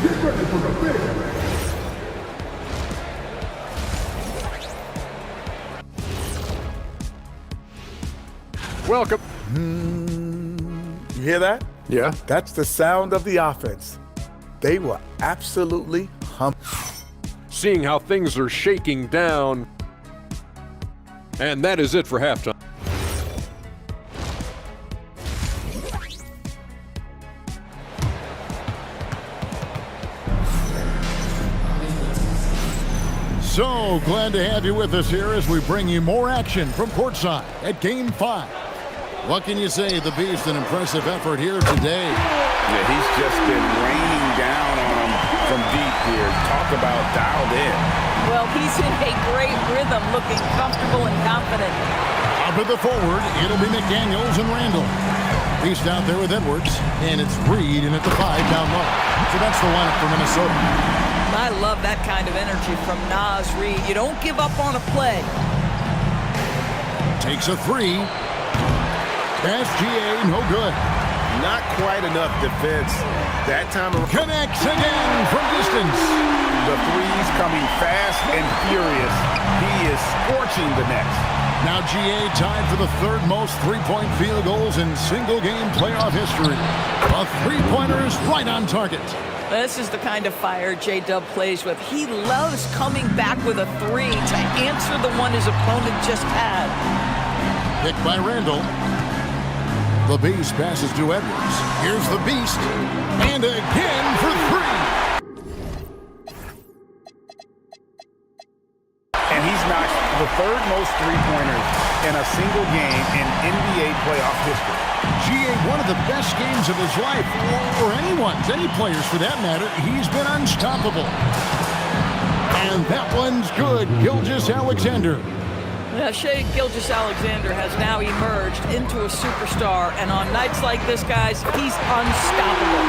Get ready for the big. Welcome. You hear that? Yeah. That's the sound of the offense. They were absolutely humped. Seeing how things are shaking down. And that is it for halftime. So glad to have you with us here as we bring you more action from courtside at Game 5. What can you say? The Beast, an impressive effort here today. Yeah, he's just been raining down on them from deep here. Talk about dialed in. Well, he's in a great rhythm, looking comfortable and confident. Up at the forward, it'll be McDaniels and Randall. Beast out there with Edwards, and it's Reed in at the 5 down low. So that's the lineup for Minnesota. I love that kind of energy from Naz Reid. You don't give up on a play. Takes a 3. SGA, no good. Not quite enough defense that time around. Connects again from distance. The threes coming fast and furious. He is is scorching the Nets. Now GA tied for the third most three-point field goals in single-game playoff history. A three-pointer is right on target. This is the kind of fire J-Dub plays with. He loves coming back with a three to answer the one his opponent just had. Picked by Randall. The Beast passes to Edwards. Here's the Beast. And again for three. And he's knocked the third most three-pointers in a single game in NBA playoff history. GA, one of the best games of his life, or anyone's, any players for that matter. He's been unstoppable. And that one's good. Gilgeous-Alexander. Yeah, Shai Gilgeous-Alexander has now emerged into a superstar, and on nights like this, guys, he's unstoppable.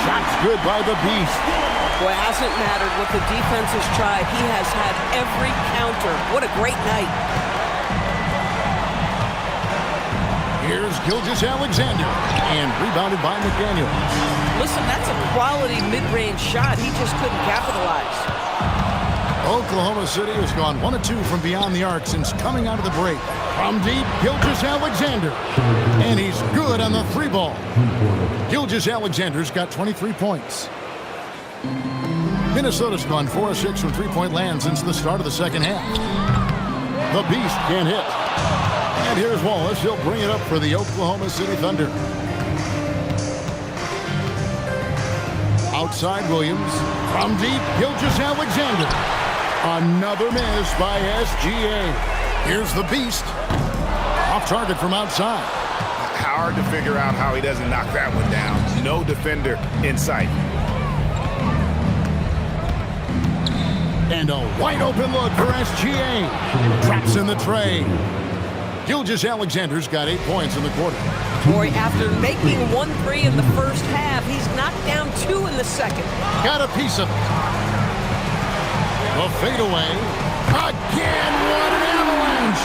Shots good by the Beast. Boy, it hasn't mattered what the defense has tried. He has had every counter. What a great night. Here's Gilgeous-Alexander, and rebounded by McDaniels. Listen, that's a quality mid-range shot. He just couldn't capitalize. Oklahoma City has gone 1 of 2 from beyond the arc since coming out of the break. From deep, Gilgeous-Alexander. And he's good on the three ball. Gilgeous-Alexander's got 23 points. Minnesota's gone 4 of 6 from three-point land since the start of the second half. The Beast can't hit. And here's Wallace. He'll bring it up for the Oklahoma City Thunder. Outside Williams. From deep, Gilgeous-Alexander. Another miss by SGA. Here's the Beast. Off target from outside. Hard to figure out how he doesn't knock that one down. No defender in sight. And a wide open look for SGA. Drops in the tray. Gilgeous-Alexander's got 8 points in the quarter. Boy, after making 1-3 in the first half, he's knocked down 2 in the second. Got a piece of it. The fadeaway. Again, what an avalanche.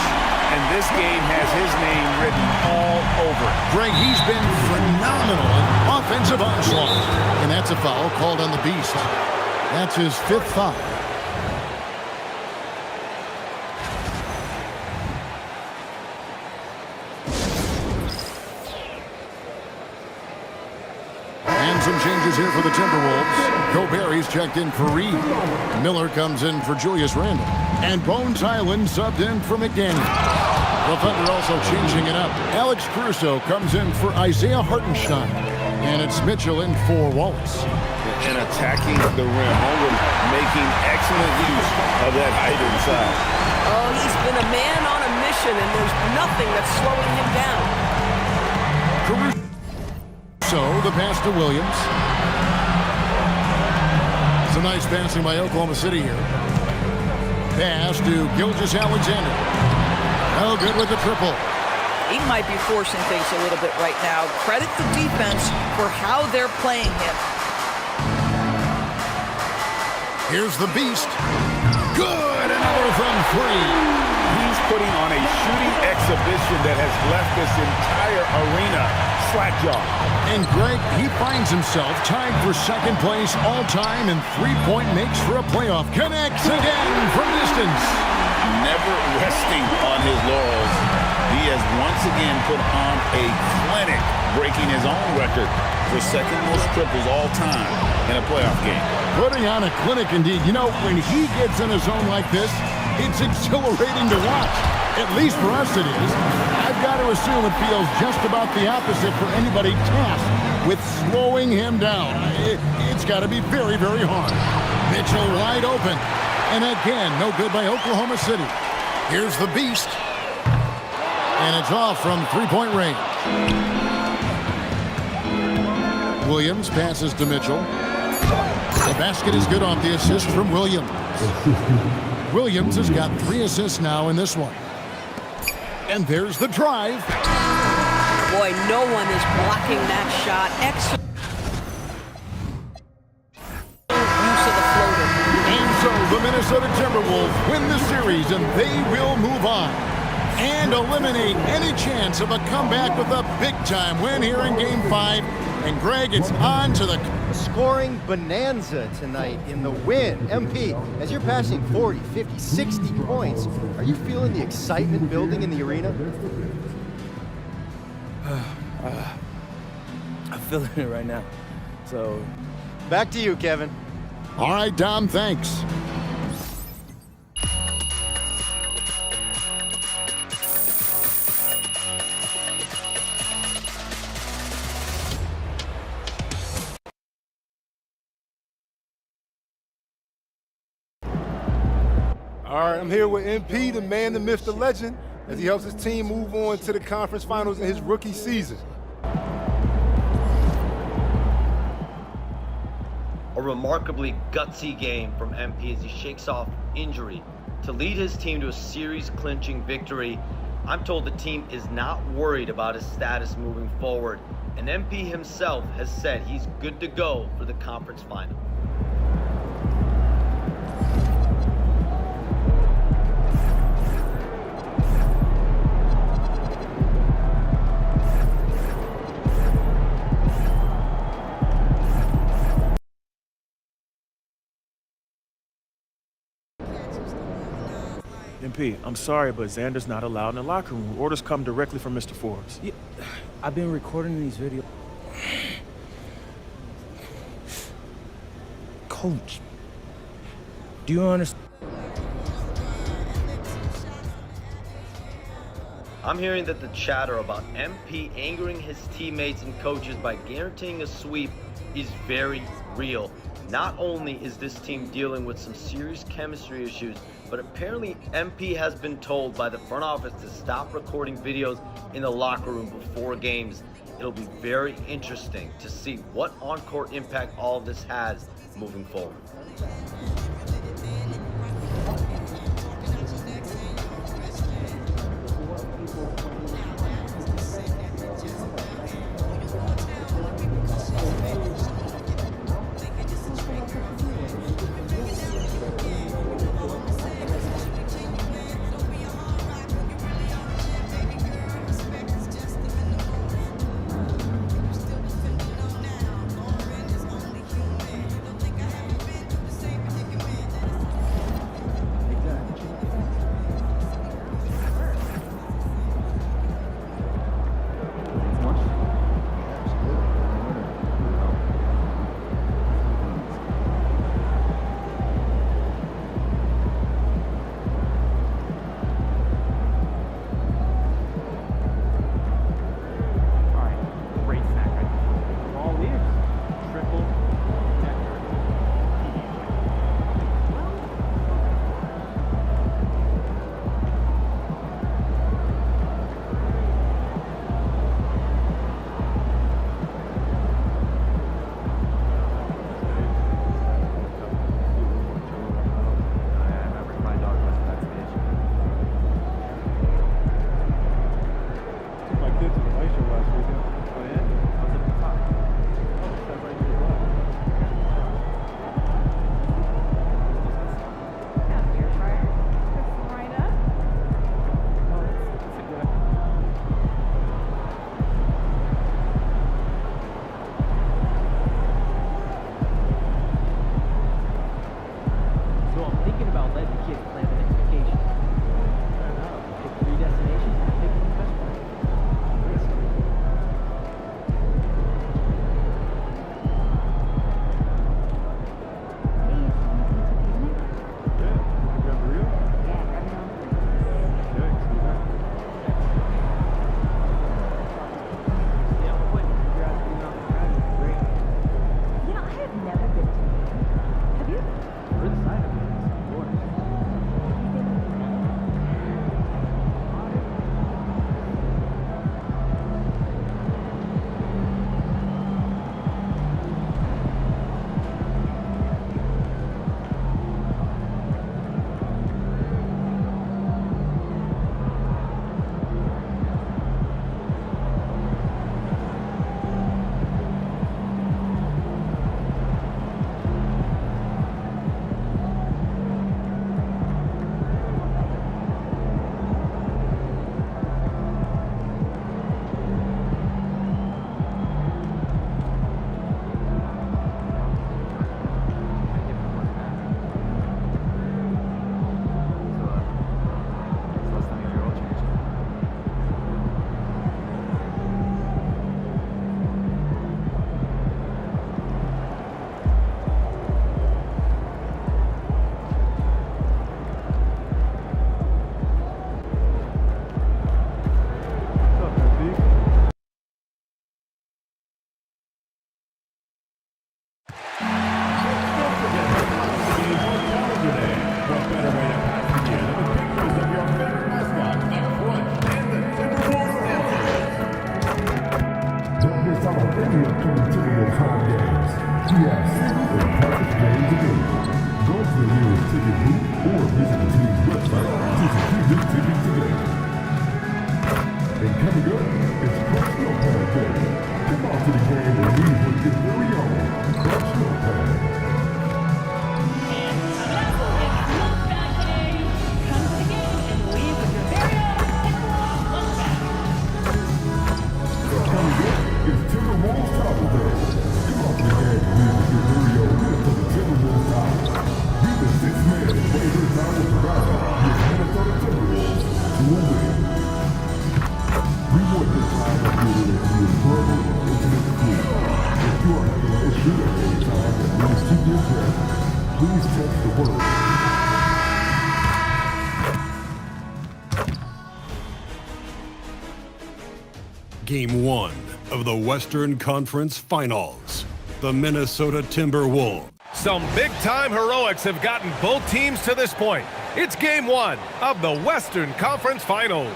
And this game has his name written all over it. Greg, he's been phenomenal in offensive onslaught. And that's a foul called on the Beast. That's his 5th foul. Some changes here for the Timberwolves. Gobert checked in for Reed. Miller comes in for Julius Randle. And Bones Highland subbed in for McDaniel. The Thunder also changing it up. Alex Caruso comes in for Isaiah Hartenstein. And it's Mitchell in for Wallace. And attacking the rim. Holmgren making excellent use of that height inside. Oh, he's been a man on a mission, and there's nothing that's slowing him down. So the pass to Williams. Some nice passing by Oklahoma City here. Pass to Gilgeous-Alexander. Oh, good with the triple. He might be forcing things a little bit right now. Credit the defense for how they're playing him. Here's the Beast. Good, another from 3. He's putting on a shooting exhibition that has left this entire arena slack-jawed. And Greg, he finds himself tied for second place all-time in three-point makes for a playoff. Connects again from distance. Never resting on his laurels. He has once again put on a clinic, breaking his own record for second most triples all time in a playoff game. Putting on a clinic indeed. You know, when he gets in a zone like this, it's exhilarating to watch. At least for us it is. I've got to assume it feels just about the opposite for anybody tasked with slowing him down. It's got to be very, very hard. Mitchell wide open. And again, no good by Oklahoma City. Here's the Beast. And it's off from three-point range. Williams passes to Mitchell. The basket is good off the assist from Williams. Williams has got 3 assists now in this one. And there's the drive. Boy, no one is blocking that shot. Excellent use of the floater. And so the Minnesota Timberwolves win the series, and they will move on and eliminate any chance of a comeback with a big-time win here in Game 5. And Greg, it's on to the scoring bonanza tonight in the win. MP, as you're passing 40, 50, 60 points, are you feeling the excitement building in the arena? I'm feeling it right now. So, back to you, Kevin. All right, Dom, thanks. All right, I'm here with MP, the man, the myth, the legend, as he helps his team move on to the conference finals in his rookie season. A remarkably gutsy game from MP as he shakes off injury to lead his team to a series-clinching victory. I'm told the team is not worried about his status moving forward, and MP himself has said he's good to go for the conference final. MP, I'm sorry, but Xander's not allowed in the locker room. Orders come directly from Mr. Forbes. Yeah, I've been recording these videos. Coach, do you understand? I'm hearing that the chatter about MP angering his teammates and coaches by guaranteeing a sweep is very real. Not only is this team dealing with some serious chemistry issues, but apparently MP has been told by the front office to stop recording videos in the locker room before games. It'll be very interesting to see what on-court impact all of this has moving forward. Coming up, it's personal pad day. Come on to the game and leave with your very own personal pad. It's Timberwolves Travel Day. Come on to the game and leave with your very own Minnesota Timberwolves towel. Be the sixth man in Blazers towel provider. Your Minnesota Timberwolves to a win. We want this line of beauty to be enjoyable and intimate food. If you are having an issue at any time that needs to be addressed, please text the word. Game 1 of the Western Conference Finals. The Minnesota Timberwolves. Some big-time heroics have gotten both teams to this point. It's Game 1 of the Western Conference Finals.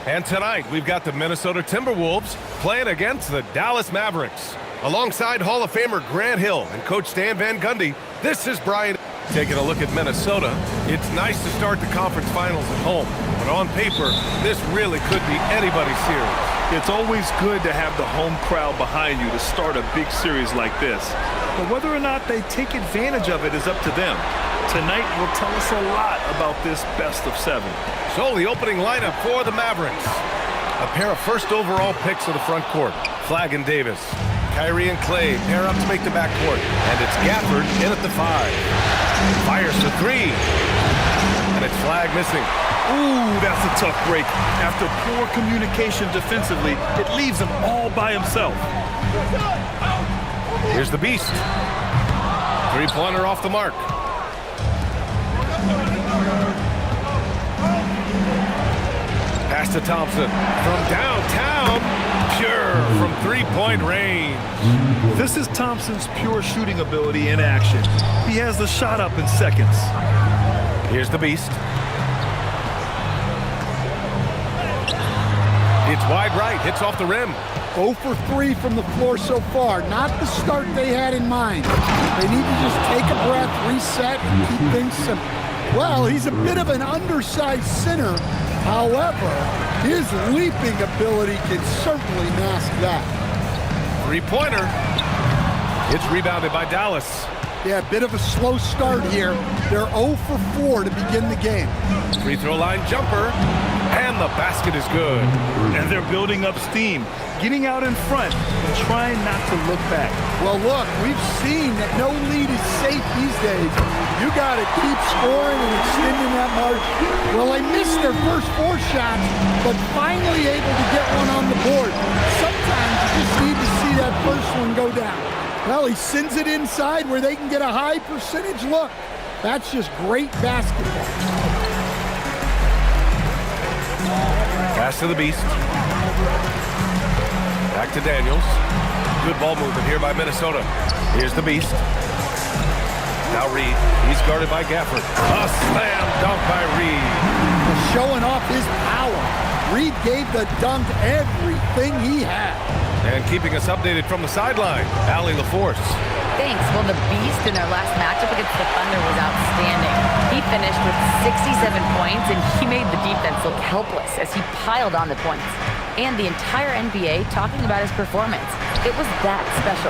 And tonight, we've got the Minnesota Timberwolves playing against the Dallas Mavericks. Alongside Hall of Famer Grant Hill and Coach Stan Van Gundy, this is Brian. Taking a look at Minnesota, it's nice to start the conference finals at home. But on paper, this really could be anybody's series. It's always good to have the home crowd behind you to start a big series like this. But whether or not they take advantage of it is up to them. Tonight will tell us a lot about this best of 7. So the opening lineup for the Mavericks. A pair of first overall picks to the front court. Flagg and Davis. Kyrie and Clay pair up to make the backcourt. And it's Gafford in at the 5. Fires to 3. And it's Flagg missing. Ooh, that's a tough break. After poor communication defensively, it leaves him all by himself. Here's the Beast. 3-pointer off the mark. Pass to Thompson. From downtown, pure from 3-point range. This is Thompson's pure shooting ability in action. He has the shot up in seconds. Here's the Beast. It's wide right, hits off the rim. 0 for 3 from the floor so far. Not the start they had in mind. They need to just take a breath, reset, and keep things simple. Well, he's a bit of an undersized center. However, his leaping ability can certainly mask that. 3-pointer. It's rebounded by Dallas. Yeah, a bit of a slow start here. They're 0 for 4 to begin the game. Free throw line jumper. And the basket is good. And they're building up steam, getting out in front and trying not to look back. Well, look, we've seen that no lead is safe these days. You got to keep scoring and extending that march. Well, they missed their first 4 shots, but finally able to get one on the board. Sometimes you just need to see that first one go down. Well, he sends it inside where they can get a high percentage look. That's just great basketball. Pass to the Beast. Back to Daniels. Good ball movement here by Minnesota. Here's the Beast. Now Reed. He's guarded by Gafford. A slam dunk by Reed. Showing off his power. Reed gave the dunk everything he had. And keeping us updated from the sideline, Allie LaForce. Thanks. Well, the Beast in their last matchup against the Thunder was outstanding. He finished with 67 points, and he made the defense look helpless as he piled on the points. And the entire NBA talking about his performance. It was that special.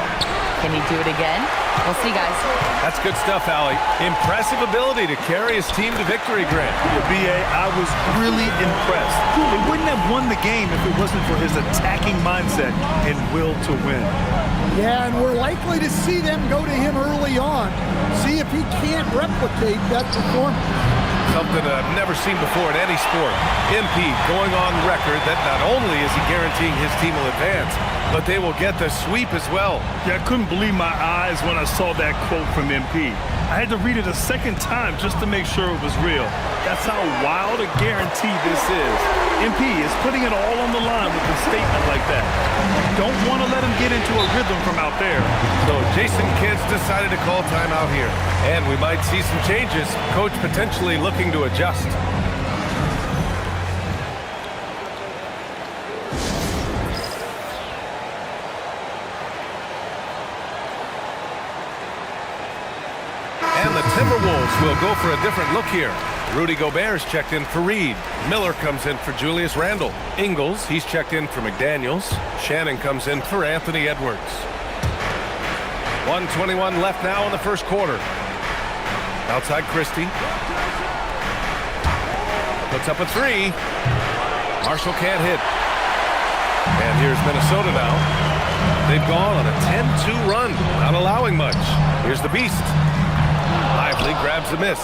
Can he do it again? We'll see, guys. That's good stuff, Allie. Impressive ability to carry his team to victory, Grant. Yeah, B.A., I was really impressed. They wouldn't have won the game if it wasn't for his attacking mindset and will to win. Yeah, and we're likely to see them go to him early on. See if he can't replicate that performance. Something I've never seen before in any sport. MP going on record that not only is he guaranteeing his team will advance, but they will get the sweep as well. Yeah, I couldn't believe my eyes when I saw that quote from MP. I had to read it a second time just to make sure it was real. That's how wild a guarantee this is. MP is putting it all on the line with a statement like that. Don't want to let him get into a rhythm from out there. So Jason Kidd's decided to call timeout here. And we might see some changes. Coach potentially looking to adjust. And the Timberwolves will go for a different look here. Rudy Gobert is checked in for Reed. Miller comes in for Julius Randle. Ingles, he's checked in for McDaniels. Shannon comes in for Anthony Edwards. 1:21 left now in the first quarter. Outside Christie. Puts up a three. Marshall can't hit. And here's Minnesota now. They've gone on a 10-2 run, not allowing much. Here's the Beast. Lively grabs the miss.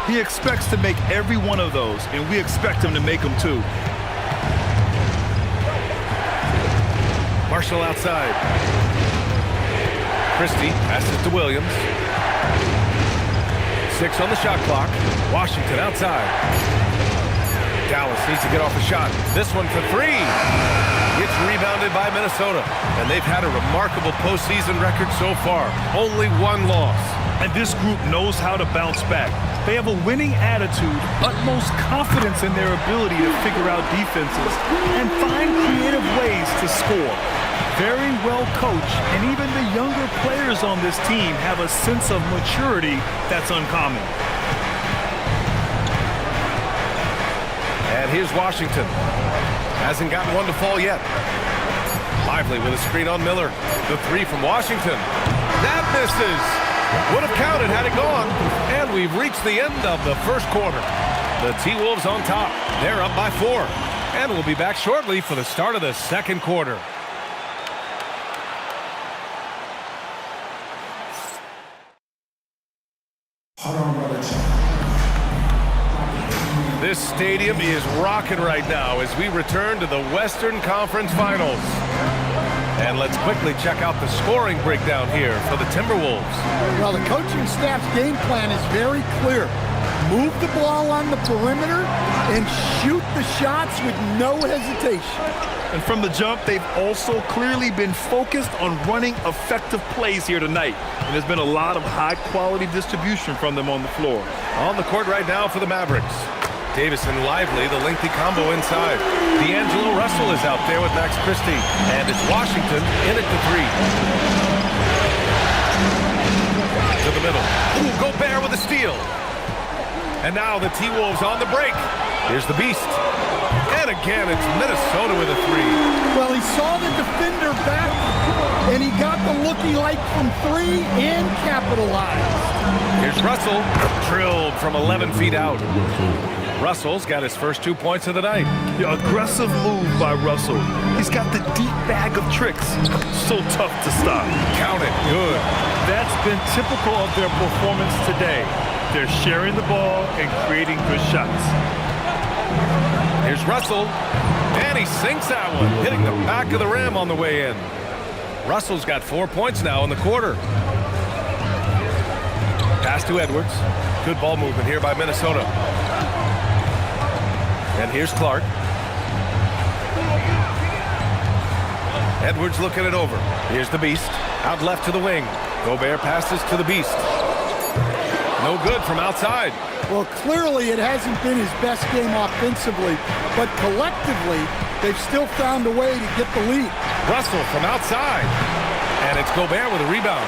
He expects to make every one of those, and we expect him to make them too. Marshall outside. Christie passes to Williams. 6 on the shot clock. Washington outside. Dallas needs to get off a shot. This one for 3. It's rebounded by Minnesota. And they've had a remarkable postseason record so far. Only 1 loss. And this group knows how to bounce back. They have a winning attitude, utmost confidence in their ability to figure out defenses, and find creative ways to score. Very well coached, and even the younger players on this team have a sense of maturity that's uncommon. And here's Washington. Hasn't gotten one to fall yet. Lively with a screen on Miller. The 3 from Washington. That misses. Would have counted had it gone. And we've reached the end of the first quarter. The T-Wolves on top. They're up by 4. And we'll be back shortly for the start of the second quarter. This stadium is rocking right now as we return to the Western Conference Finals. And let's quickly check out the scoring breakdown here for the Timberwolves. Well, the coaching staff's game plan is very clear. Move the ball on the perimeter and shoot the shots with no hesitation. And from the jump, they've also clearly been focused on running effective plays here tonight. And there's been a lot of high-quality distribution from them on the floor. On the court right now for the Mavericks. Davis and Lively, the lengthy combo inside. D'Angelo Russell is out there with Max Christie. And it's Washington in at the 3. To the middle. Ooh, Gobert with a steal. And now the T-Wolves on the break. Here's the Beast. And again, it's Minnesota with a 3. Well, he saw the defender back, and he got the look he liked from 3 and capitalized. Here's Russell, drilled from 11 feet out. Russell's got his first 2 points of the night. The aggressive move by Russell. He's got the deep bag of tricks. So tough to stop. Count it. Good. That's been typical of their performance today. They're sharing the ball and creating good shots. Here's Russell. And he sinks that one, hitting the back of the rim on the way in. Russell's got 4 points now in the quarter. Pass to Edwards. Good ball movement here by Minnesota. And here's Clark. Edwards looking it over. Here's the Beast. Out left to the wing. Gobert passes to the Beast. No good from outside. Well, clearly it hasn't been his best game offensively, but collectively, they've still found a way to get the lead. Russell from outside. And it's Gobert with a rebound.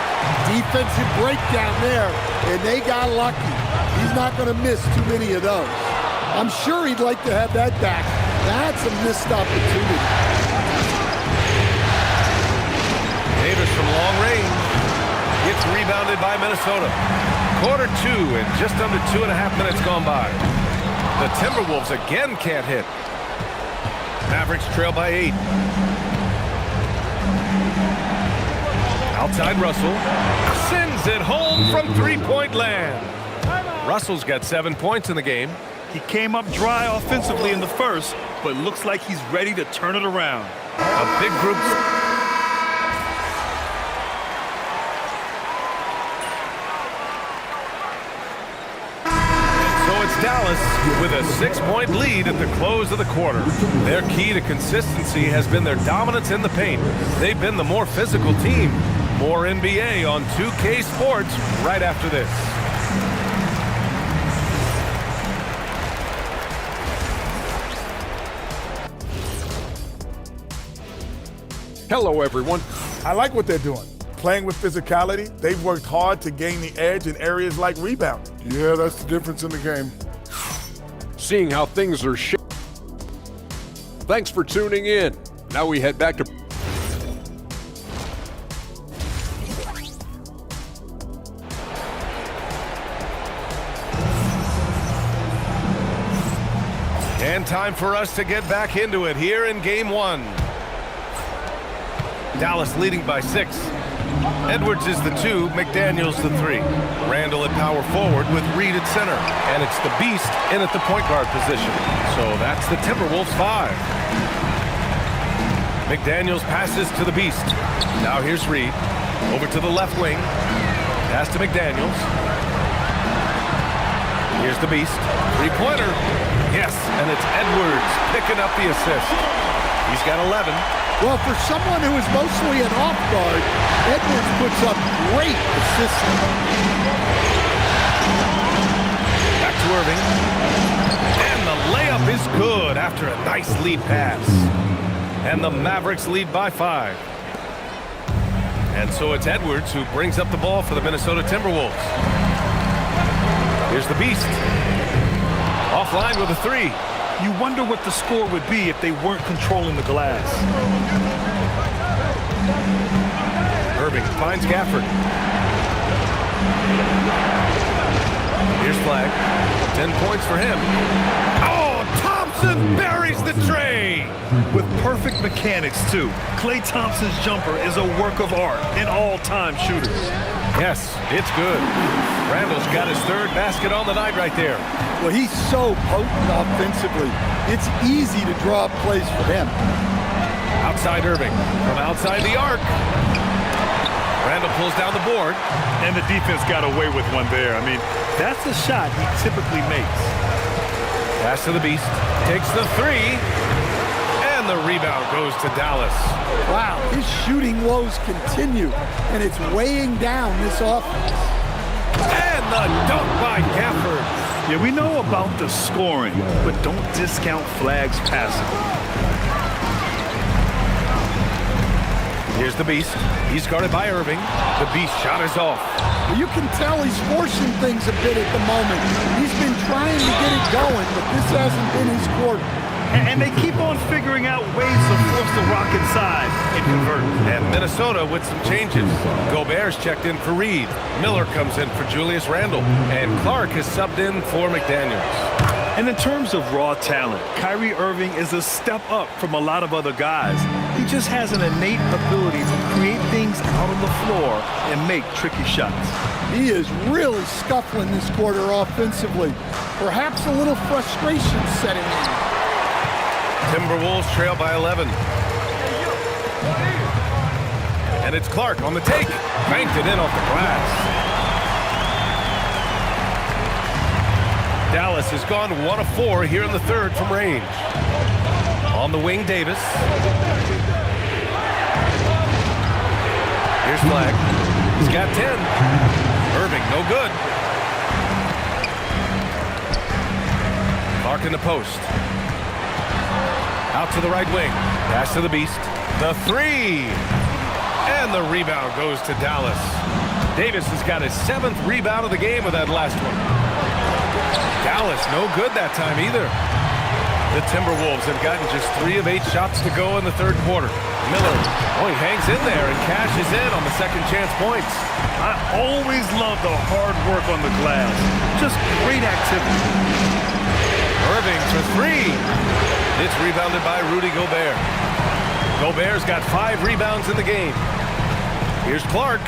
Defensive breakdown there, and they got lucky. He's not going to miss too many of those. I'm sure he'd like to have that back. That's a missed opportunity. Davis from long range gets rebounded by Minnesota. Quarter 2 and just under 2.5 minutes gone by. The Timberwolves again can't hit. Mavericks trail by 8. Outside Russell. Sends it home from three-point land. Russell's got 7 points in the game. He came up dry offensively in the first, but looks like he's ready to turn it around. A big group. Dallas with a 6-point lead at the close of the quarter. Their key to consistency has been their dominance in the paint. They've been the more physical team. More NBA on 2K Sports right after this. Hello, everyone. I like what they're doing. playing with physicality. They've worked hard to gain the edge in areas like rebounding. Yeah, that's the difference in the game. Seeing how things are shaping. Thanks for tuning in. Now we head back to And time for us to get back into it here in game one. Dallas leading by 6. Edwards is the 2, McDaniels the 3. Randall at power forward with Reed at center. And it's the Beast in at the point guard position. So that's the Timberwolves 5. McDaniels passes to the Beast. Now here's Reed. Over to the left wing. Pass to McDaniels. Here's the Beast. 3-pointer. Yes, and it's Edwards picking up the assist. He's got 11. Well, for someone who is mostly an off guard, Edwards puts up great assists. Back to Irving. And the layup is good after a nice lead pass. And the Mavericks lead by 5. And so it's Edwards who brings up the ball for the Minnesota Timberwolves. Here's the Beast. Offline with a 3. You wonder what the score would be if they weren't controlling the glass. Irving finds Gafford. Here's Flag. 10 points for him. Oh, Thompson buries the tray. With perfect mechanics, too. Klay Thompson's jumper is a work of art in all-time shooters. Yes, it's good. Randall's got his 3rd basket on the night right there. Well, he's so potent offensively. It's easy to draw up plays for him. Outside Irving. From outside the arc. Randall pulls down the board. And the defense got away with one there. I mean, that's a shot he typically makes. Pass to the Beast. Takes the 3. And the rebound goes to Dallas. Wow, his shooting woes continue, and it's weighing down this offense. And the dunk by Gafford. Yeah, we know about the scoring, but don't discount Flag's passing. Here's the Beast. He's guarded by Irving. The Beast shot is off. You can tell he's forcing things a bit at the moment. He's been trying to get it going, but this hasn't been his quarter. And they keep on figuring out ways to force the rock inside and convert. And Minnesota with some changes. Gobert's checked in for Reed. Miller comes in for Julius Randle. And Clark is subbed in for McDaniels. And in terms of raw talent, Kyrie Irving is a step up from a lot of other guys. He just has an innate ability to create things out on the floor and make tricky shots. He is really scuffling this quarter offensively. Perhaps a little frustration setting in. Timberwolves trail by 11. And it's Clark on the take. Banked it in off the glass. Dallas has gone 1 of 4 here in the 3rd from range. On the wing, Davis. Here's Flag. He's got 10. Irving, no good. Clark in the post. Out to the right wing. Pass to the Beast. The 3. And the rebound goes to Dallas. Davis has got his 7th rebound of the game with that last one. Dallas no good that time either. The Timberwolves have gotten just 3 of 8 shots to go in the 3rd quarter. Miller, he hangs in there and cashes in on the second chance points. I always love the hard work on the glass. Just great activity. Irving for 3. It's rebounded by Rudy Gobert. Gobert's got 5 rebounds in the game. Here's Clark.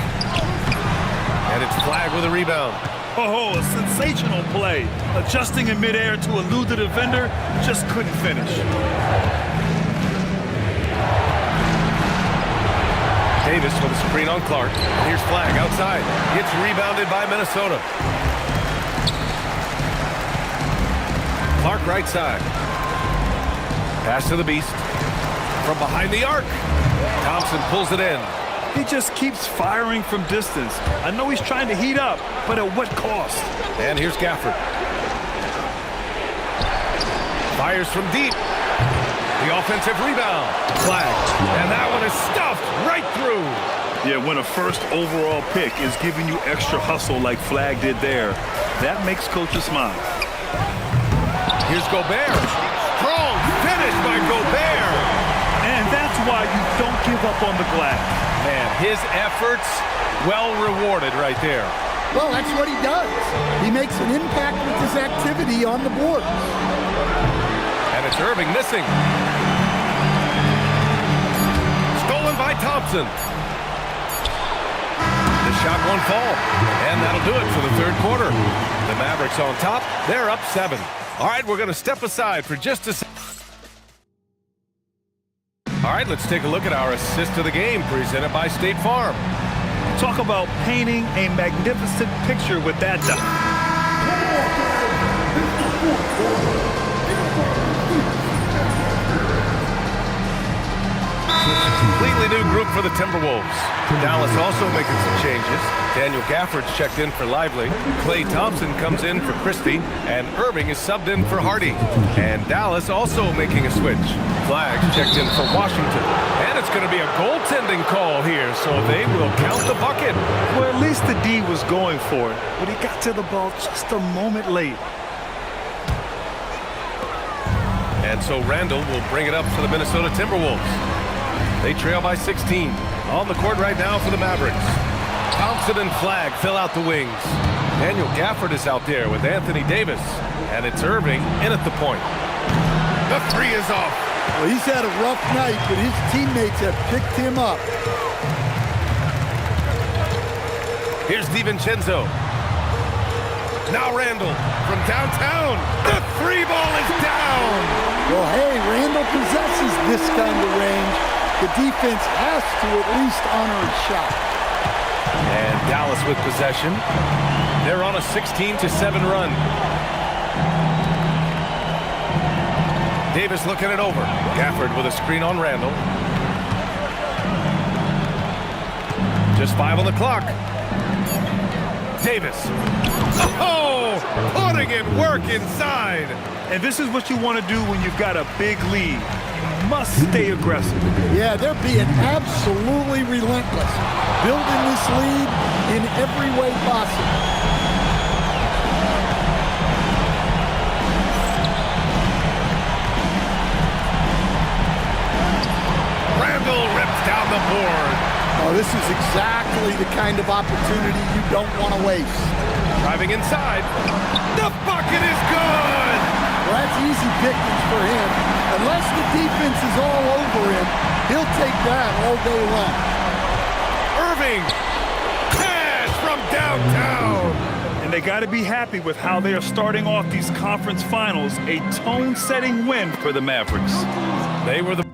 And it's Flag with a rebound. Oh, a sensational play. Adjusting in midair to elude the defender, just couldn't finish. Davis with a screen on Clark. Here's Flag outside. It's rebounded by Minnesota. Clark right side. Pass to the Beast. From behind the arc. Thompson pulls it in. He just keeps firing from distance. I know he's trying to heat up, but at what cost? And here's Gafford. Fires from deep. The offensive rebound. Flag. And that one is stuffed right through. Yeah, when a first overall pick is giving you extra hustle like Flag did there, that makes coaches smile. Here's Gobert. Strong finish by Gobert. And that's why you don't give up on the glass. Man, his efforts well rewarded right there. Well, that's what he does. He makes an impact with his activity on the board. And it's Irving missing. Stolen by Thompson. The shot won't fall. And that'll do it for the third quarter. The Mavericks on top. They're up 7. All right, we're going to step aside for just a second. All right, let's take a look at our assist of the game presented by State Farm. Talk about painting a magnificent picture with that dot. Completely new group for the Timberwolves. Dallas also making some changes. Daniel Gafford's checked in for Lively. Klay Thompson comes in for Christie. And Irving is subbed in for Hardy. And Dallas also making a switch. Flags checked in for Washington. And it's going to be a goaltending call here, so they will count the bucket. Well, at least the D was going for it, but he got to the ball just a moment late. And so Randall will bring it up for the Minnesota Timberwolves. They trail by 16. On the court right now for the Mavericks. Thompson and Flag fill out the wings. Daniel Gafford is out there with Anthony Davis. And it's Irving in at the point. The three is off. Well, he's had a rough night, but his teammates have picked him up. Here's DiVincenzo. Now Randall from downtown. The three ball is down. Well, hey, Randall possesses this kind of range. The defense has to at least honor his shot. And Dallas with possession. They're on a 16-7 run. Davis looking it over. Gafford with a screen on Randall. Just 5 on the clock. Davis. Oh, putting in work inside. And this is what you want to do when you've got a big lead. You must stay aggressive. Yeah, they're being absolutely relentless. Building this lead in every way possible. Randall rips down the board. Oh, this is exactly the kind of opportunity you don't want to waste. Driving inside. The bucket is good. Well, that's easy pickings for him. Unless the defense is all over him, he'll take that all day long. Irving. Cash from downtown. And they got to be happy with how they are starting off these conference finals. A tone-setting win for the Mavericks. They were the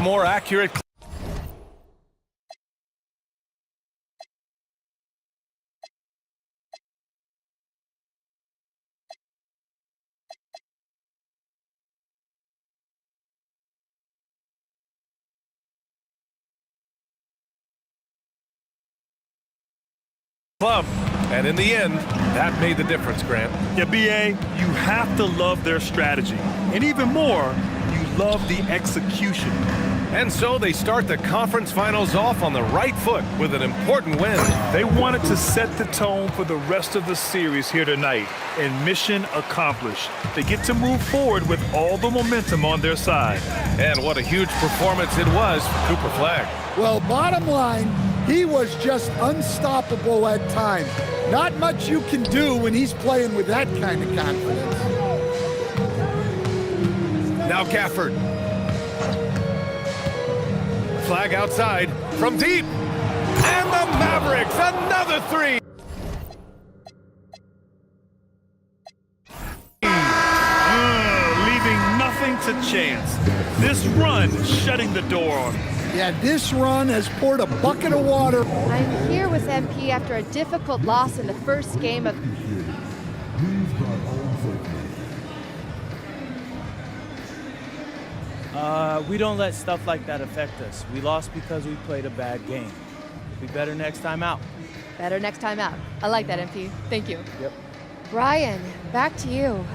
more accurate. Club. And in the end, that made the difference, Grant. Yeah, B.A., you have to love their strategy. And even more, you love the execution. And so they start the conference finals off on the right foot with an important win. They wanted to set the tone for the rest of the series here tonight, and mission accomplished. They get to move forward with all the momentum on their side. And what a huge performance it was for Cooper Flag. Well, bottom line, he was just unstoppable at times. Not much you can do when he's playing with that kind of confidence. Now Gafford. Flag outside from deep. And the Mavericks, another three. Leaving nothing to chance. This run shutting the door on him. Yeah, this run has poured a bucket of water. I'm here with MP after a difficult loss in the first game of... We don't let stuff like that affect us. We lost because we played a bad game. Be better next time out. Better next time out. I like that, MP. Thank you. Yep. Brian, back to you.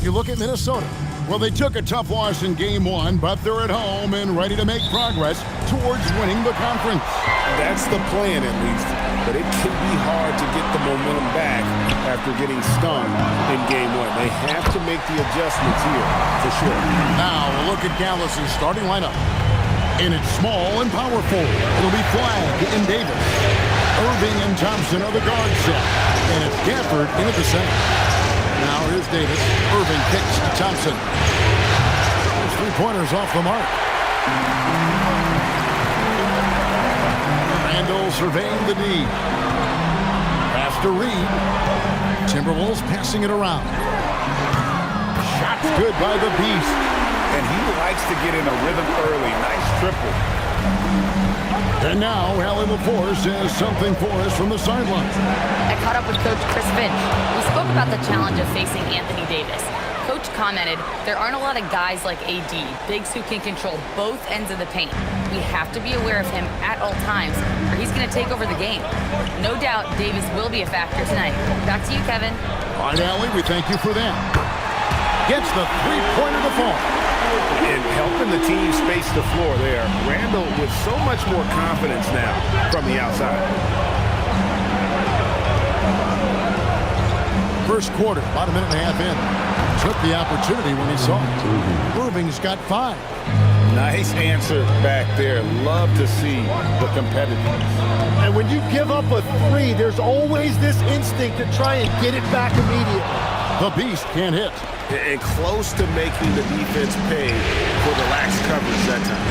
You look at Minnesota. Well, they took a tough loss in Game 1, but they're at home and ready to make progress towards winning the conference. That's the plan, at least. But it can be hard to get the momentum back after getting stung in Game 1. They have to make the adjustments here, for sure. Now, a look at Dallas' starting lineup. And it's small and powerful. It'll be Flagg and Davis. Irving and Thompson are the guard set. And it's Gafford into the center. Now here's Davis. Irving kicks to Thompson. There's three-pointers off the mark. Randall surveying the D. Pass to Reed. Timberwolves passing it around. Shot's good by the Beast. And he likes to get in a rhythm early. Nice triple. And now, Allie LaForce has something for us from the sideline. I caught up with Coach Chris Finch. We spoke about the challenge of facing Anthony Davis. Coach commented, there aren't a lot of guys like AD, bigs who can control both ends of the paint. We have to be aware of him at all times, or he's going to take over the game. No doubt, Davis will be a factor tonight. Back to you, Kevin. All right, Allie, we thank you for that. Gets the three-pointer to fall. And helping the team space the floor there. Randall with so much more confidence now from the outside. First quarter, about a minute and a half in. Took the opportunity when he saw it. Irving's got 5. Nice answer back there. Love to see the competitiveness. And when you give up a 3, there's always this instinct to try and get it back immediately. The Beast can't hit. And close to making the defense pay for the lax coverage that time.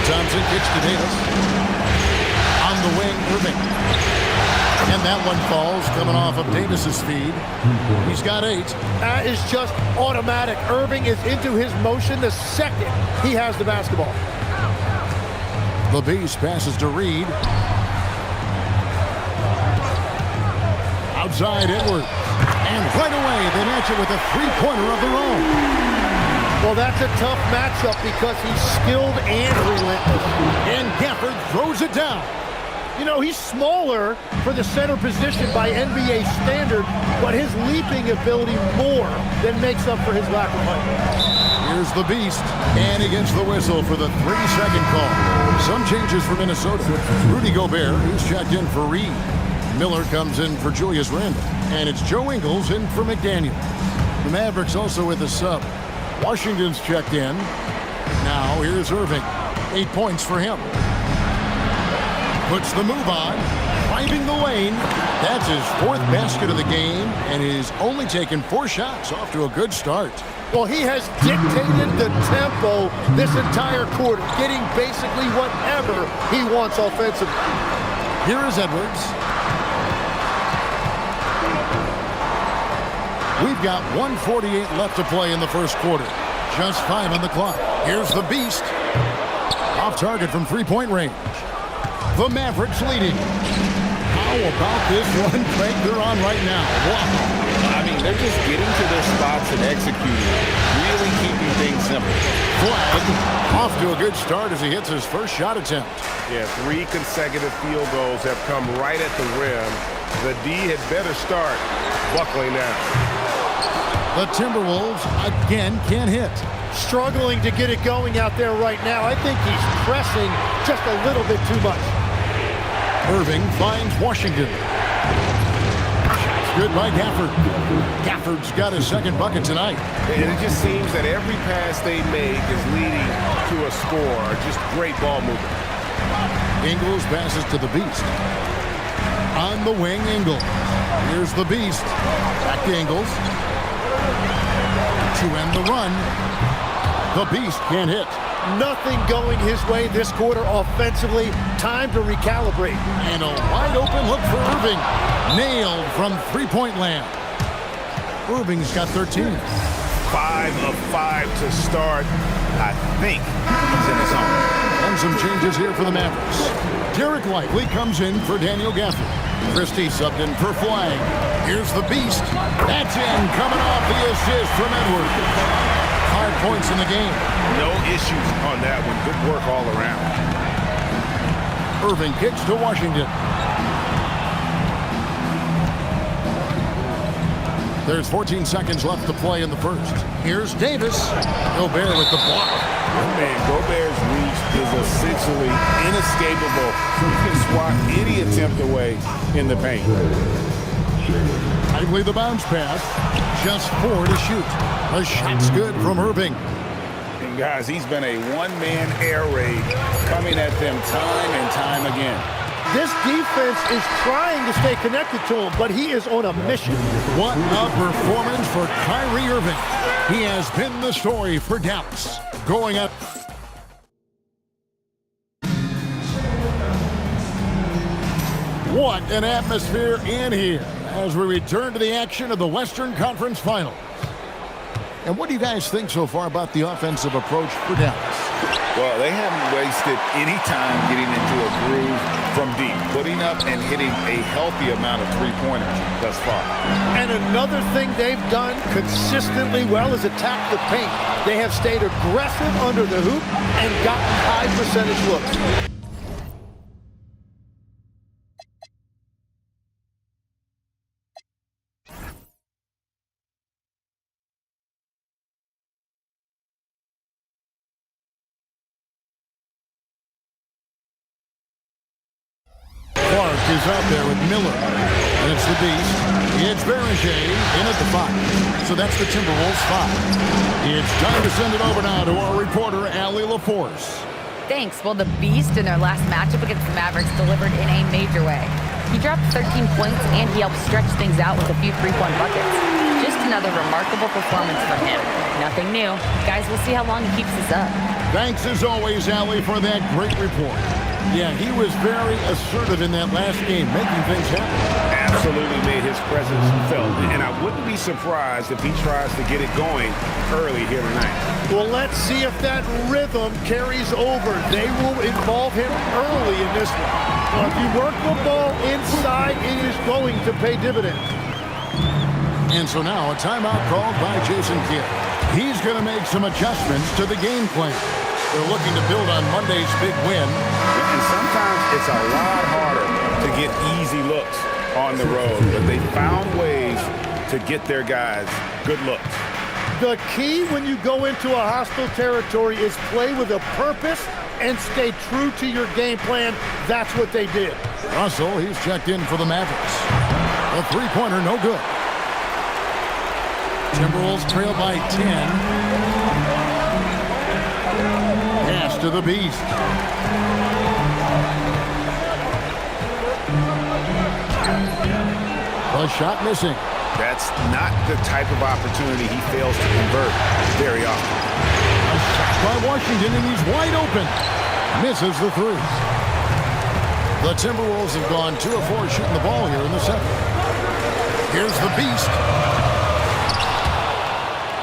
Thompson kicks to Davis. On the wing, Irving. And that one falls, coming off of Davis's feed. He's got 8. That is just automatic. Irving is into his motion the second he has the basketball. The Beast passes to Reed. Outside Edwards. And right away, they match it with a three-pointer of their own. Well, that's a tough matchup because he's skilled and relentless. And Gafford throws it down. You know, he's smaller for the center position by NBA standard, but his leaping ability more than makes up for his lack of height. Here's the Beast, and he gets the whistle for the 3-second call. Some changes for Minnesota. Rudy Gobert, he's checked in for Reed. Miller comes in for Julius Randle. And it's Joe Ingles in for McDaniel. The Mavericks also with a sub. Washington's checked in. Now here's Irving. 8 points for him. Puts the move on. Driving the lane. That's his 4th basket of the game. And he's only taken 4 shots. Off to a good start. Well, he has dictated the tempo this entire quarter, getting basically whatever he wants offensively. Here is Edwards. We've got 1:48 left to play in the first quarter. Just 5 on the clock. Here's the Beast. Off target from 3-point range. The Mavericks leading. How about this run break they're on right now? Wow. I mean, they're just getting to their spots and executing. Really keeping things simple. Flag. Off to a good start as he hits his first shot attempt. Yeah, 3 consecutive field goals have come right at the rim. The D had better start buckling down. The Timberwolves again can't hit. Struggling to get it going out there right now. I think he's pressing just a little bit too much. Irving finds Washington. Good by Gafford. Gafford's got his 2nd bucket tonight. And it just seems that every pass they make is leading to a score. Just great ball movement. Ingles passes to the Beast. On the wing, Ingles. Here's the Beast. Back to Ingles. To end the run. The Beast can't hit. Nothing going his way this quarter offensively. Time to recalibrate. And a wide open look for Irving. Nailed from 3-point land. Irving's got 13. 5 of 5 to start. I think he's in his zone. And some changes here for the Mavericks. Derek Lively comes in for Daniel Gafford. Christie subbed in for Flag. Here's the Beast. That's in, coming off the assist from Edwards. 5 points in the game. No issues on that one. Good work all around. Irving kicks to Washington. There's 14 seconds left to play in the first. Here's Davis. Gobert with the block. Man, Gobert's reach is essentially inescapable. He can swat any attempt away in the paint. Lively the bounce pass. Just 4 to shoot. The shot's good from Irving. And guys, he's been a one-man air raid coming at them time and time again. This defense is trying to stay connected to him, but he is on a mission. What a performance for Kyrie Irving. He has been the story for Dallas. Going up. What an atmosphere in here as we return to the action of the Western Conference Finals. And what do you guys think so far about the offensive approach for Dallas? Well, they haven't wasted any time getting into a groove from deep, putting up and hitting a healthy amount of three-pointers thus far. And another thing they've done consistently well is attack the paint. They have stayed aggressive under the hoop and gotten high percentage looks. Is out there with Miller. And it's the Beast. It's Berger in at the 5. So that's the Timberwolves 5. It's time to send it over now to our reporter, Allie LaForce. Thanks. Well, the Beast in their last matchup against the Mavericks delivered in a major way. He dropped 13 points and he helped stretch things out with a few 3-point buckets. Just another remarkable performance from him. Nothing new. Guys, we'll see how long he keeps this up. Thanks as always, Allie, for that great report. Yeah, he was very assertive in that last game, making things happen. Absolutely made his presence felt. And I wouldn't be surprised if he tries to get it going early here tonight. Well, let's see if that rhythm carries over. They will involve him early in this one. Well, if you work the ball inside, it is going to pay dividends. And so now a timeout called by Jason Kidd. He's going to make some adjustments to the game plan. They're looking to build on Monday's big win. And sometimes it's a lot harder to get easy looks on the road, but they found ways to get their guys good looks. The key when you go into a hostile territory is play with a purpose and stay true to your game plan. That's what they did. Russell, he's checked in for the Mavericks. A three-pointer, no good. Timberwolves trail by 10. Pass to the Beast. A shot missing. That's not the type of opportunity he fails to convert very often. A shot by Washington, and he's wide open. Misses the three. The Timberwolves have gone 2 of 4 shooting the ball here in the second. Here's the Beast.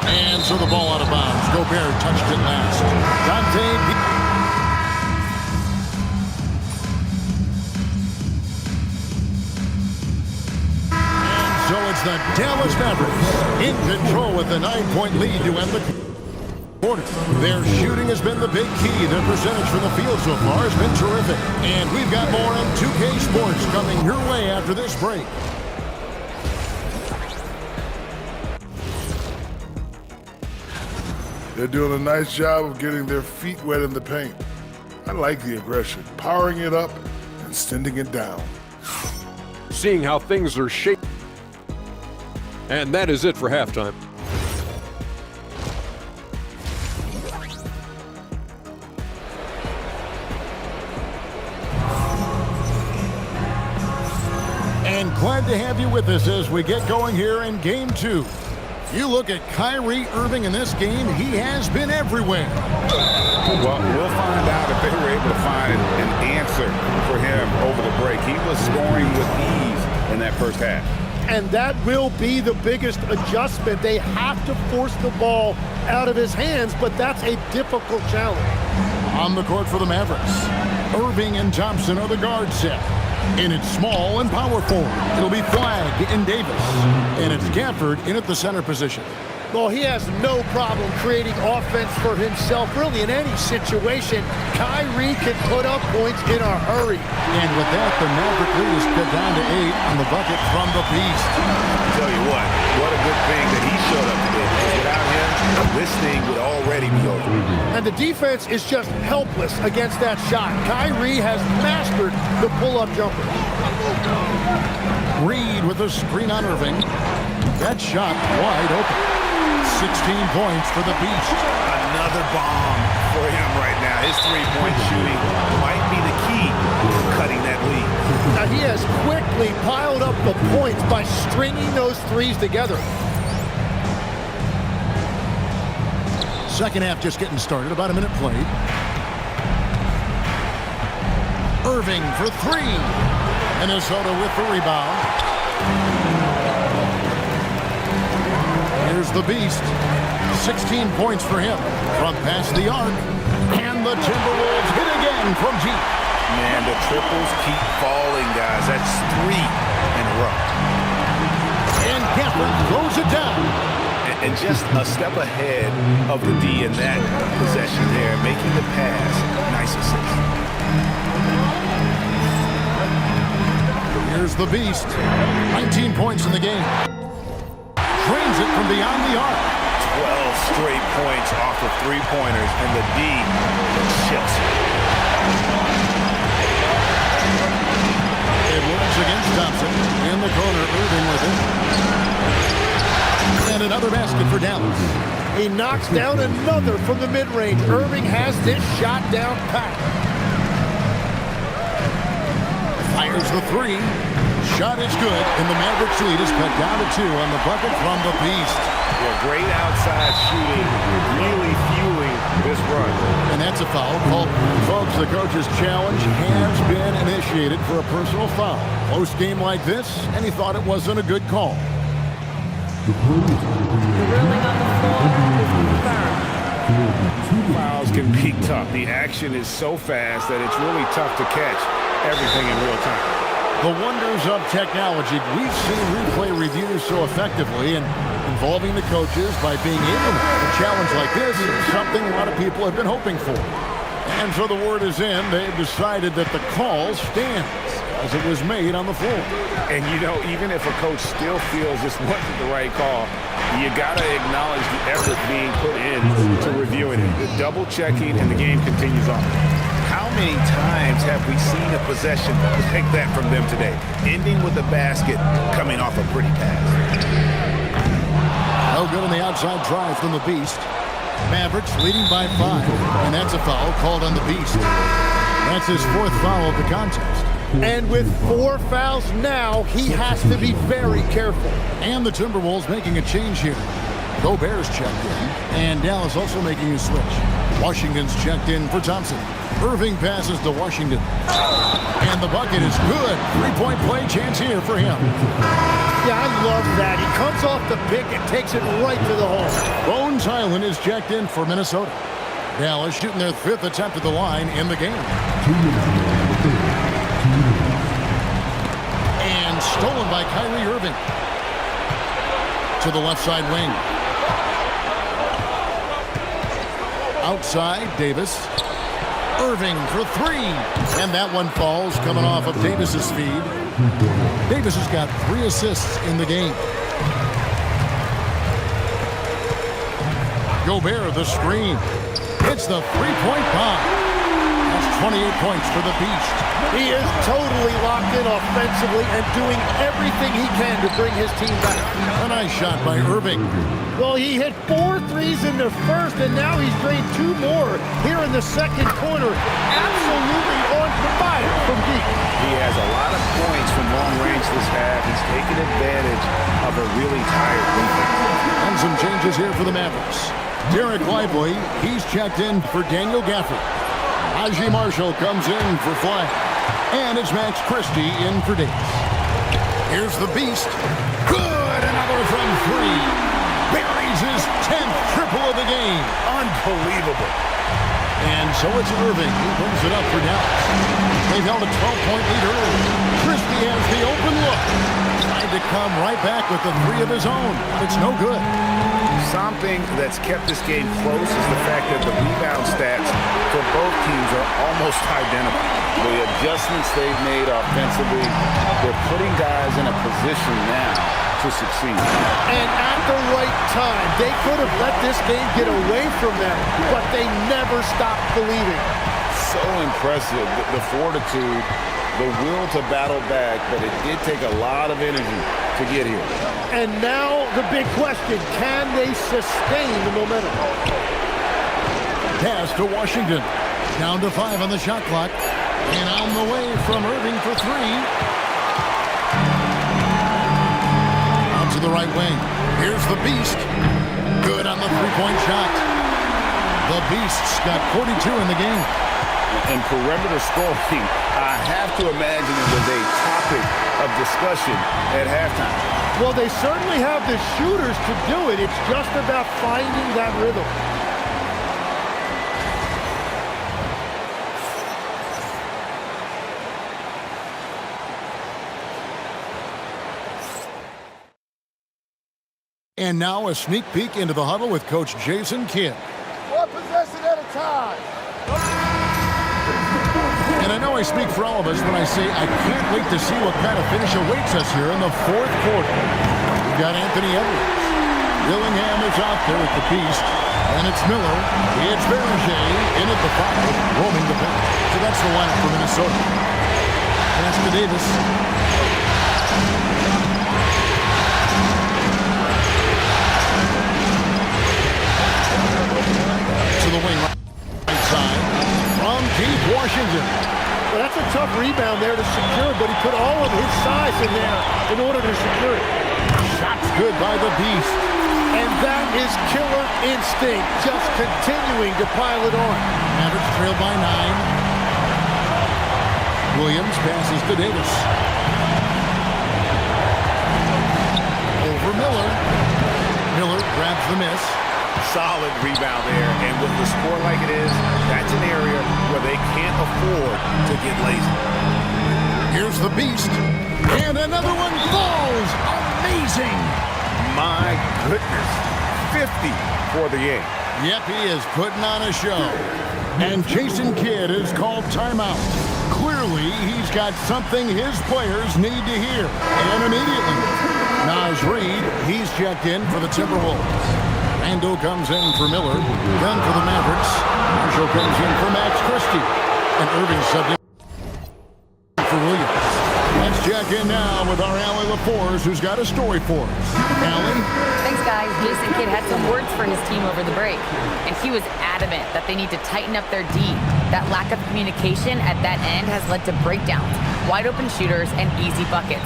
And so the ball out of bounds. Gobert touched it last. Dante. So it's the Dallas Mavericks in control with the 9-point lead to end the quarter. Their shooting has been the big key. Their percentage from the field so far has been terrific. And we've got more on 2K Sports coming your way after this break. They're doing a nice job of getting their feet wet in the paint. I like the aggression, powering it up and sending it down. Seeing how things are shaping. And that is it for halftime. And glad to have you with us as we get going here in Game 2. You look at Kyrie Irving in this game, he has been everywhere. Well, we'll find out if they were able to find an answer for him over the break. He was scoring with ease in that first half. And that will be the biggest adjustment. They have to force the ball out of his hands, but that's a difficult challenge. On the court for the Mavericks, Irving and Thompson are the guard set. And it's small and power forward. It'll be Flagg and Davis. And it's Gafford in at the center position. Well, he has no problem creating offense for himself, really, in any situation. Kyrie can put up points in a hurry. And with that, the Maverick lead is cut down to 8 on the bucket from the Beast. I'll tell you what a good thing that he showed up today. Because without him, this thing would already be over. And the defense is just helpless against that shot. Kyrie has mastered the pull-up jumper. Reed with a screen on Irving. That shot wide open. 16 points for the Beast. Another bomb for him right now. His three-point shooting might be the key to cutting that lead. Now he has quickly piled up the points by stringing those threes together. Second half just getting started, about a minute played. Irving for 3. Minnesota with the rebound. Here's the Beast. 16 points for him from past the arc. And the Timberwolves hit again from deep. Man, the triples keep falling, guys. That's 3 in a row. And Gafford throws it down. And just a step ahead of the D in that possession there, making the pass. Nice assist. Here's the Beast. 19 points in the game. Drains it from beyond the arc. 12 straight points off of three-pointers, and the D chips. It works against Thompson. In the corner, Irving with it. And another basket for Dallas. He knocks down another from the mid-range. Irving has this shot down pat. Fires the 3. Shot is good, and the Mavericks lead is cut down to 2 on the bucket from the Beast. Well, great outside shooting, really fueling this run. And that's a foul called. Folks, the coach's challenge has been initiated for a personal foul. Close game like this, and he thought it wasn't a good call. Fouls can be tough. The action is so fast that it's really tough to catch everything in real time. The wonders of technology. We've seen replay reviews so effectively, and involving the coaches by being able to a challenge like this is something a lot of people have been hoping for. And so the word is in. They've decided that the call stands as it was made on the floor. And, you know, even if a coach still feels this wasn't the right call, You got to acknowledge the effort being put in to reviewing it. The double checking, and the game continues on. How many times have we seen a possession like that from them today? Ending with a basket, coming off a pretty pass. No good on the outside drive from the Beast. Mavericks leading by 5, and that's a foul called on the Beast. That's his 4th foul of the contest. And with 4 fouls now, he has to be very careful. And the Timberwolves making a change here. Gobert's checked in, and Dallas also making a switch. Washington's checked in for Thompson. Irving passes to Washington. And the bucket is good. 3-point play chance here for him. Yeah, I love that. He comes off the pick and takes it right to the hole. Bones Highland is checked in for Minnesota. Dallas shooting their 5th attempt at the line in the game. And stolen by Kyrie Irving. To the left side wing. Outside, Davis. Irving for 3. And that one falls, coming off of Davis's feed. Davis has got 3 assists in the game. Gobert, the screen. Hits the 3-point bomb. That's 28 points for the Beast. He is totally locked in offensively and doing everything he can to bring his team back. A nice shot by Irving. Well, he hit 4 threes in the first, and now he's drained 2 more here in the second quarter. Absolutely on fire from deep. He has a lot of points from long range this half. He's taking advantage of a really tired defense. And some changes here for the Mavericks. Derek Lively, he's checked in for Daniel Gafford. Najee Marshall comes in for Flash. And it's Max Christie in for Davis. Here's the Beast. Good, another from 3. Buries his 10th triple of the game. Unbelievable. And so it's Irving who brings it up for Dallas. They've held a 12-point lead early. Christie has the open look. Tried to come right back with the 3 of his own. It's no good. Something that's kept this game close is the fact that the rebound stats for both teams are almost identical. The adjustments they've made offensively, they're putting guys in a position now to succeed. And at the right time, they could have let this game get away from them, but they never stopped believing. So impressive, the fortitude, the will to battle back, but it did take a lot of energy to get here. And now the big question, can they sustain the momentum? Pass to Washington. Down to 5 on the shot clock. And on the way from Irving for 3. Out to the right wing. Here's the Beast. Good on the 3-point shot. The Beast's got 42 in the game. And perimeter scoring, I have to imagine it was a topic of discussion at halftime. Well, they certainly have the shooters to do it. It's just about finding that rhythm. And now a sneak peek into the huddle with Coach Jason Kidd. One possession at a time. And I know I speak for all of us when I say I can't wait to see what kind of finish awaits us here in the 4th quarter. We've got Anthony Edwards. Dillingham is out there with the Beast. And it's Miller. It's Berger in at the 5, roaming the bench. So that's the lineup for Minnesota. Pass to Davis. To the wing right side. From deep Washington. Well, that's a tough rebound there to secure, but he put all of his size in there in order to secure it. Shots good by the Beast. And that is killer instinct, just continuing to pile it on. Mavericks trail by 9. Williams passes to Davis. Over Miller. Miller grabs the miss. Solid rebound there, and with the score like it is, that's an area where they can't afford to get lazy. Here's the Beast, and another one falls. Amazing! My goodness, 50 for the game. Yep, he is putting on a show. And Jason Kidd is called timeout. Clearly, he's got something his players need to hear, and immediately. Naz Reid, he's checked in for the Timberwolves. Randall comes in for Miller. Then for the Mavericks, Marshall comes in for Max Christie. And Irving subbed in for Williams. Let's check in now with our Allie LaForce, who's got a story for us. Allie? Thanks, guys. Jason Kidd had some words for his team over the break, and he was adamant that they need to tighten up their D. That lack of communication at that end has led to breakdowns, wide open shooters, and easy buckets.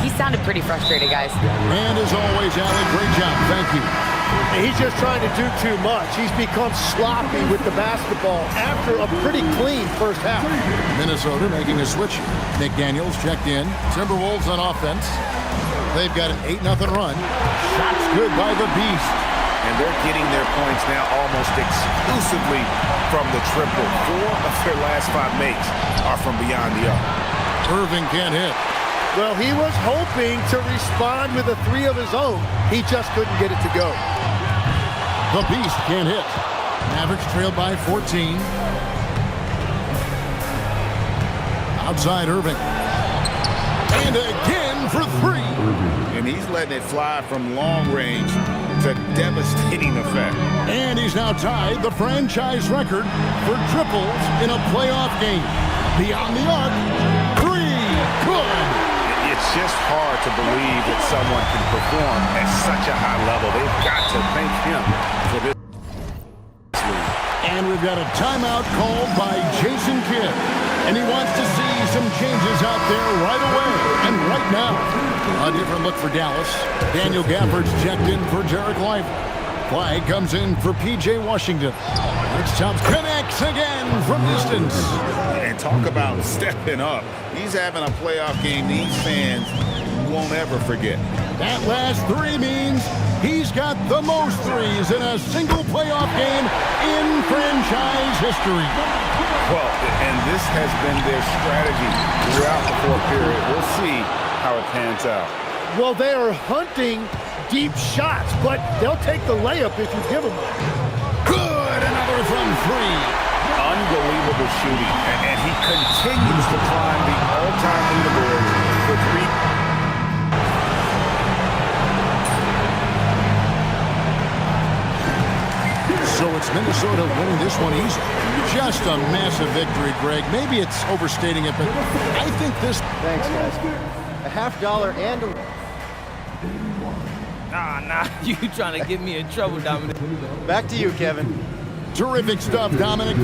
He sounded pretty frustrated, guys. And as always, Allie, great job. Thank you. He's just trying to do too much. He's become sloppy with the basketball after a pretty clean first half. Minnesota making a switch. McDaniels checked in. Timberwolves on offense. They've got an 8-0 run. Shots good by the Beast. And they're getting their points now almost exclusively from the triple. 4 of their last 5 makes are from beyond the arc. Irving can't hit. Well, he was hoping to respond with a 3 of his own. He just couldn't get it to go. The Beast can't hit. Mavericks trailed by 14. Outside Irving. And again for 3. And he's letting it fly from long range to devastating effect. And he's now tied the franchise record for triples in a playoff game. Beyond the arc, 3. Good. It's just hard to believe that someone can perform at such a high level. They've got to thank him for this. And we've got a timeout called by Jason Kidd. And he wants to see some changes out there right away and right now. A different look for Dallas. Daniel Gafford's checked in for Derek Lively. Flag comes in for P.J. Washington. Next Chops connects again from distance. And talk about stepping up. He's having a playoff game these fans won't ever forget. That last 3 means he's got the most threes in a single playoff game in franchise history. Well, and this has been their strategy throughout the 4th period. We'll see how it pans out. Well, they are hunting deep shots, but they'll take the layup if you give them one. Good, another from 3. Unbelievable shooting, and he continues to climb the all-time leaderboard for 3. So it's Minnesota winning this one easy. Just a massive victory, Greg. Maybe it's overstating it, but I think this... Thanks, guys. A $50 and a... Nah, you trying to get me in trouble, Dominic. Back to you, Kevin. Terrific stuff, Dominic.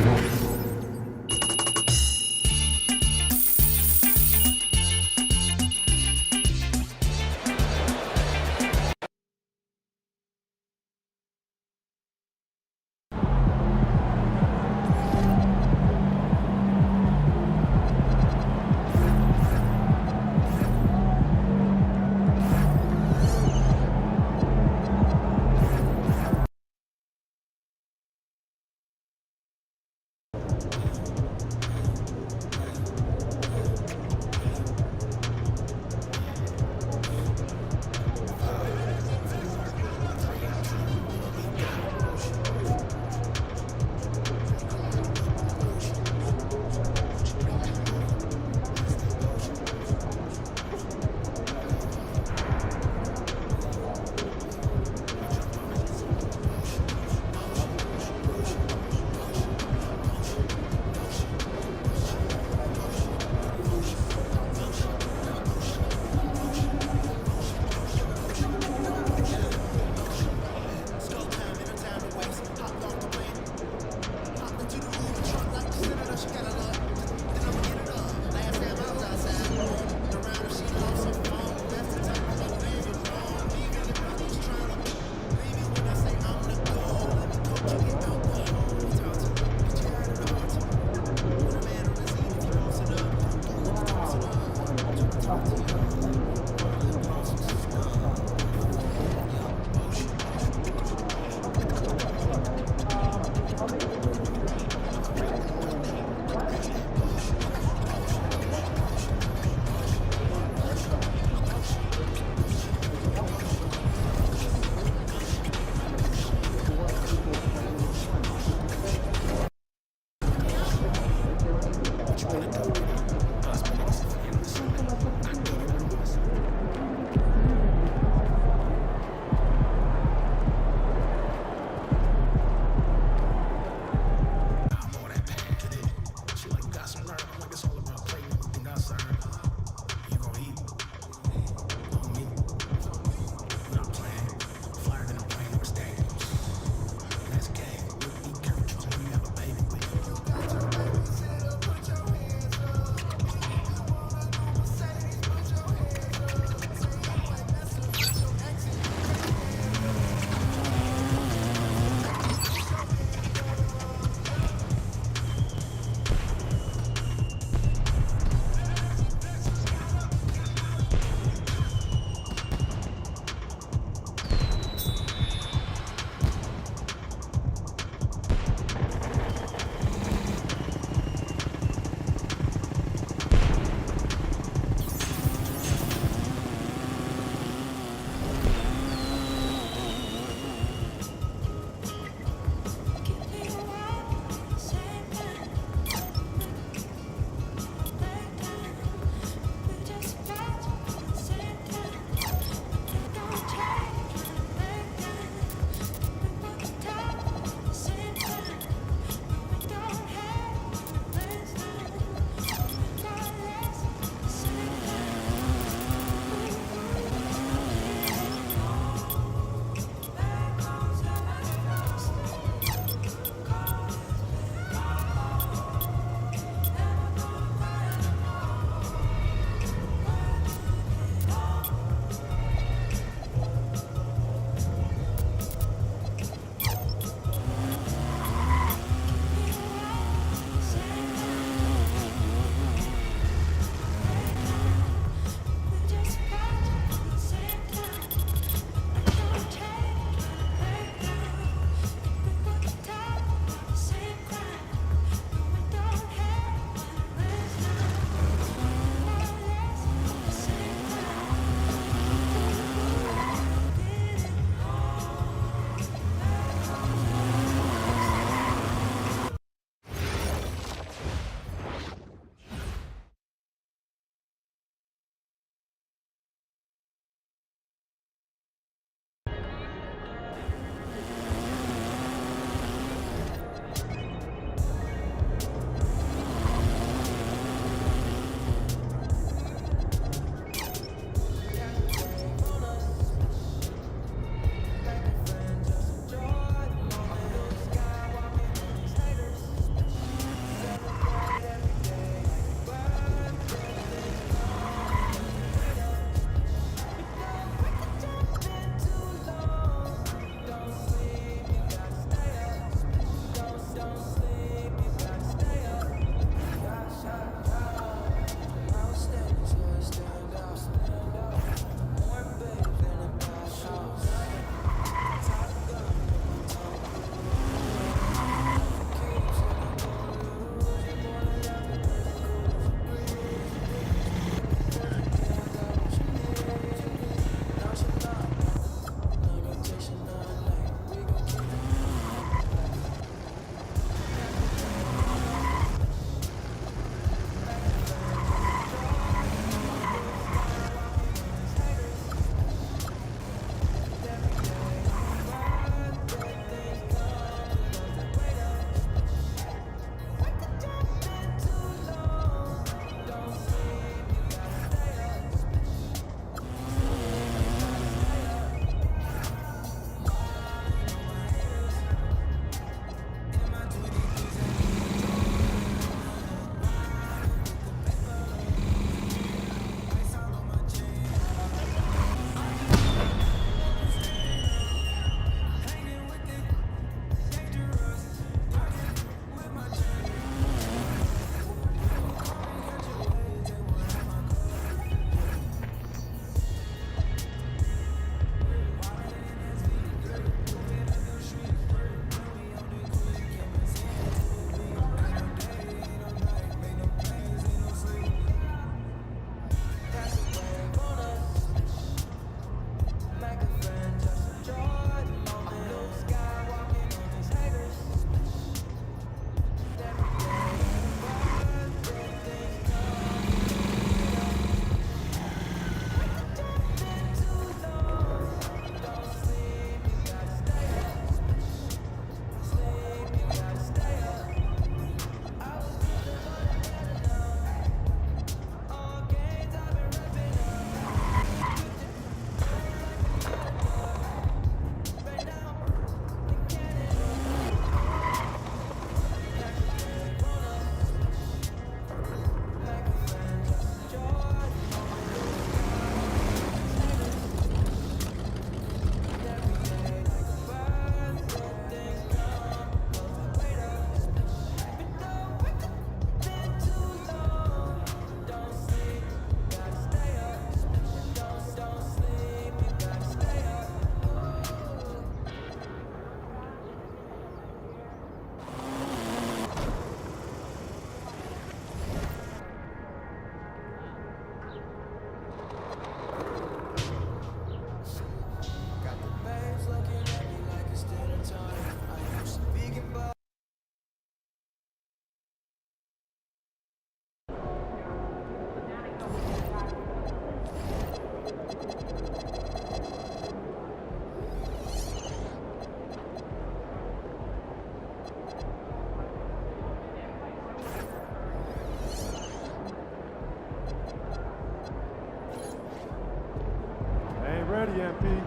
ready, MP.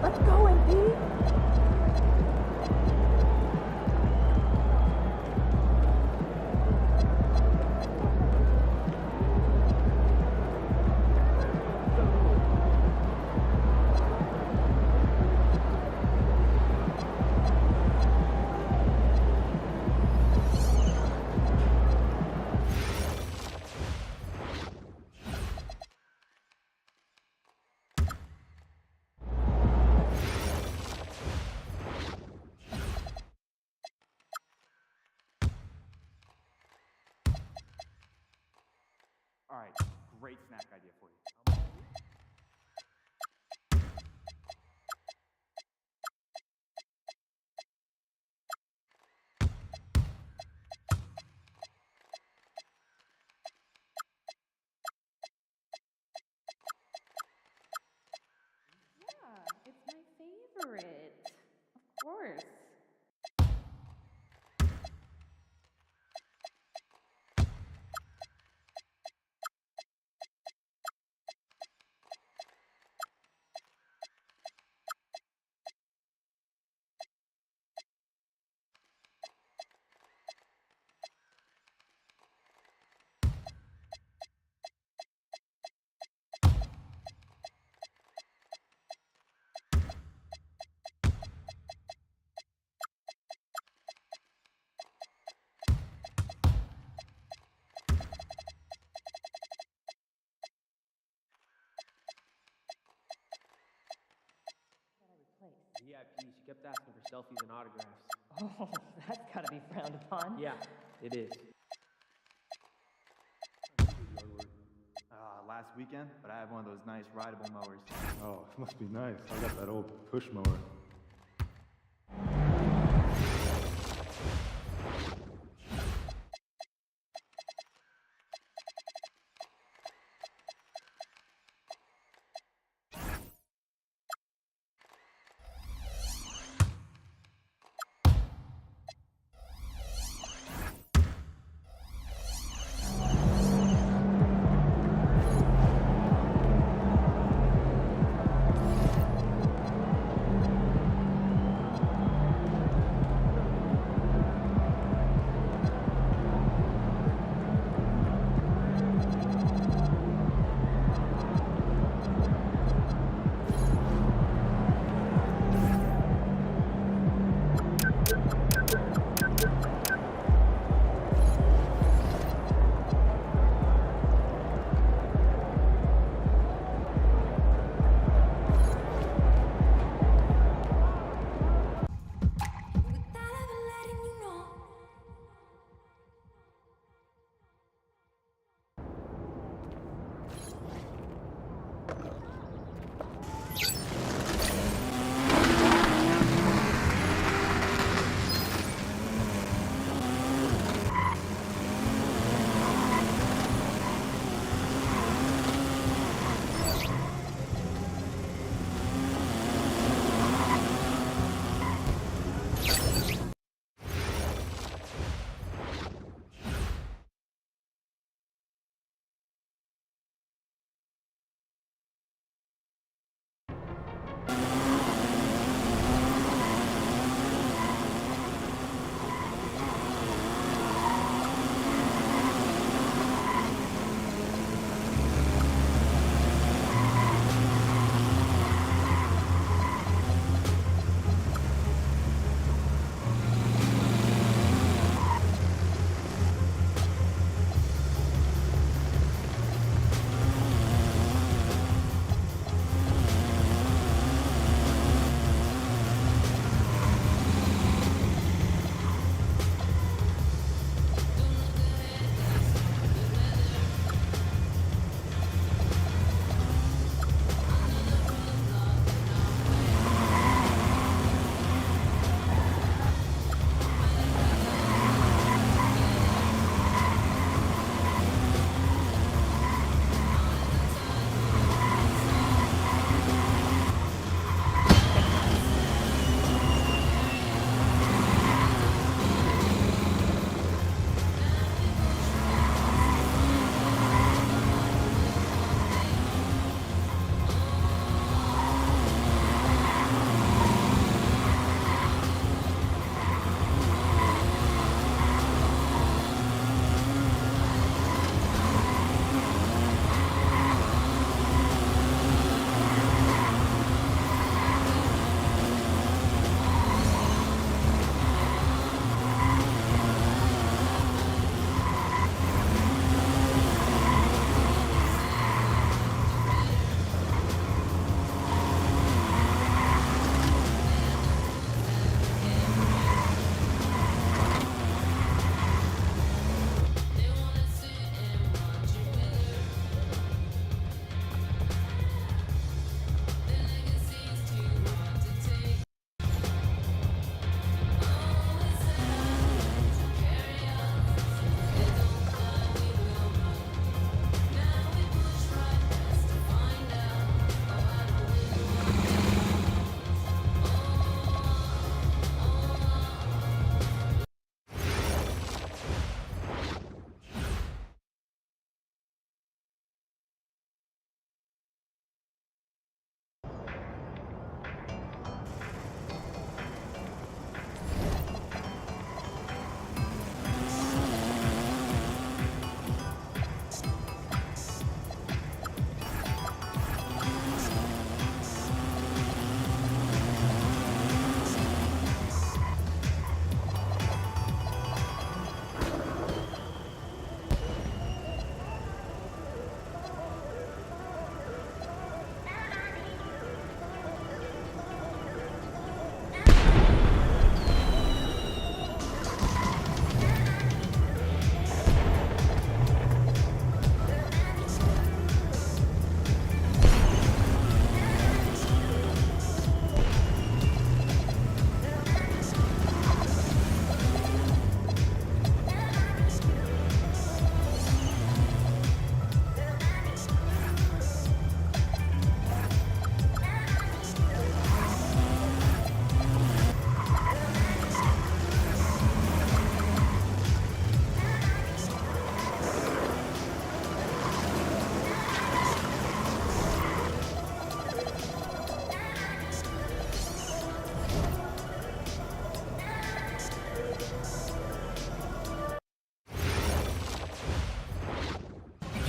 Let's go, MP. All right, great snack idea for you. Yeah, it's my favorite. Of course. VIPs, she kept asking for selfies and autographs. Oh, that's gotta be frowned upon. Yeah, it is. Last weekend, but I have one of those nice rideable mowers. Oh, it must be nice. I got that old push mower.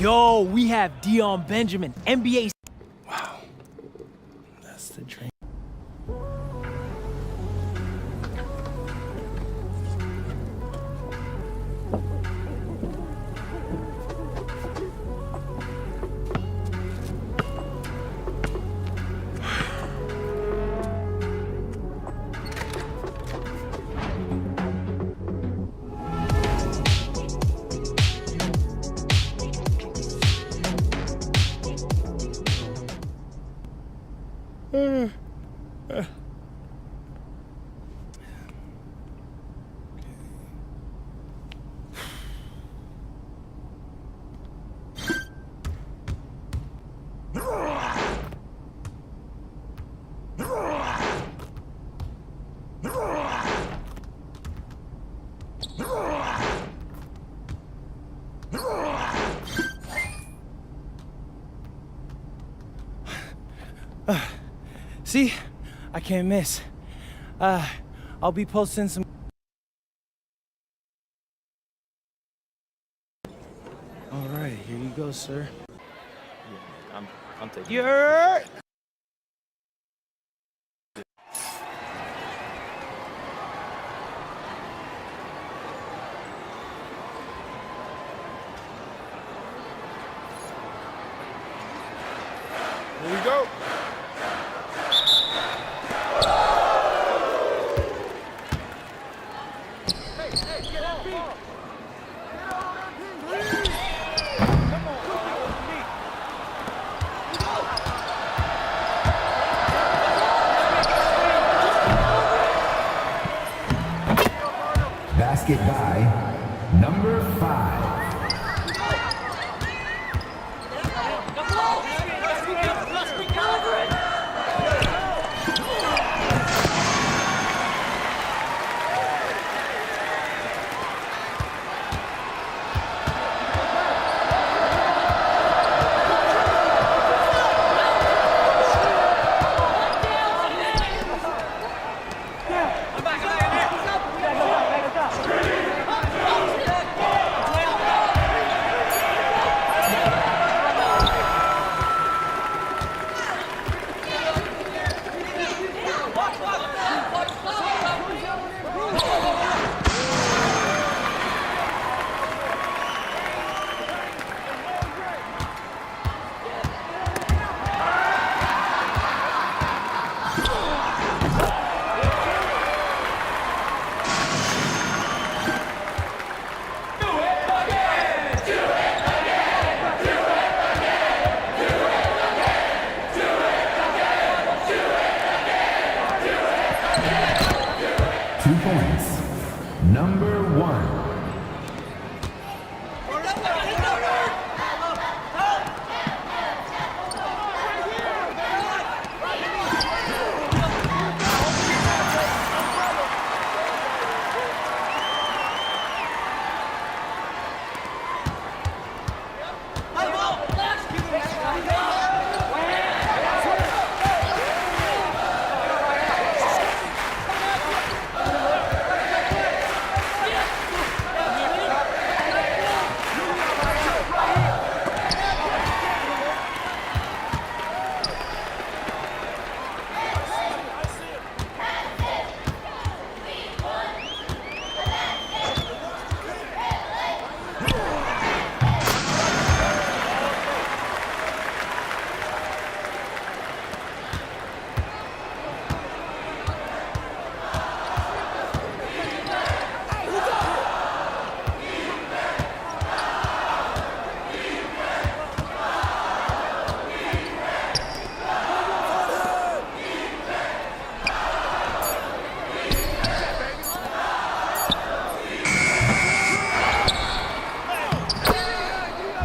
Yo, we have Dion Benjamin, NBA. Wow, that's the dream. See, I can't miss. I'll be posting some. All right, here you go, sir. Yeah, I'm taking. You're. Here we go. Basket by number 5. Number 1.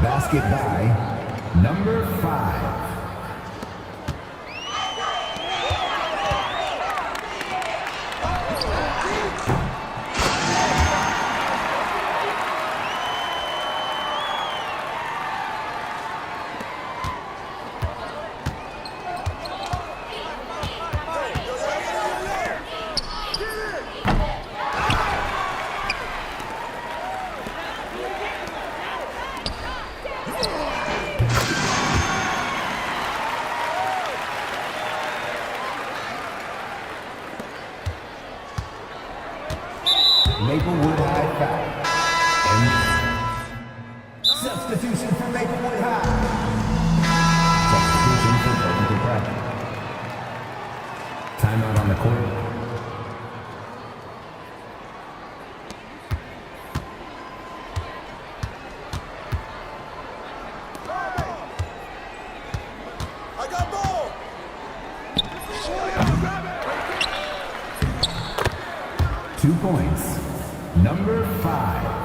Basket by number 5. Maplewood High foul. And substitution for Maplewood High. Substitution for Burlington Private. Timeout on the court. I got ball. 2 points. Number 5.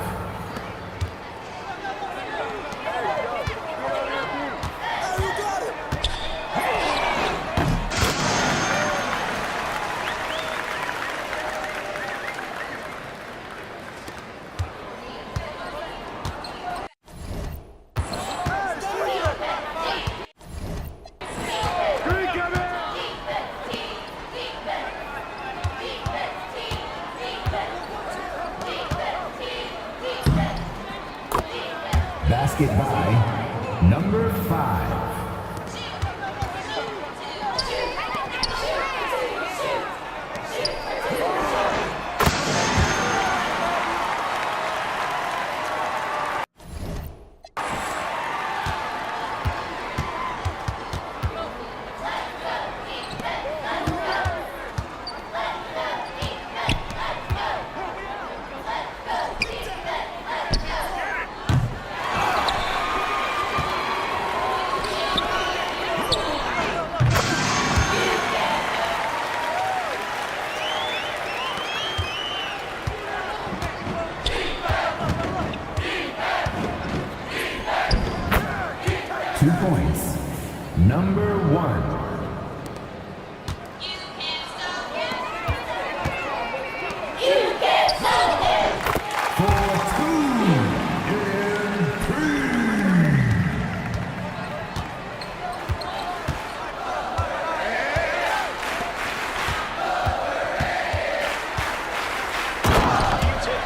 Basket by number 5. Points. Number 1.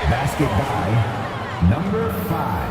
Basket by number 5.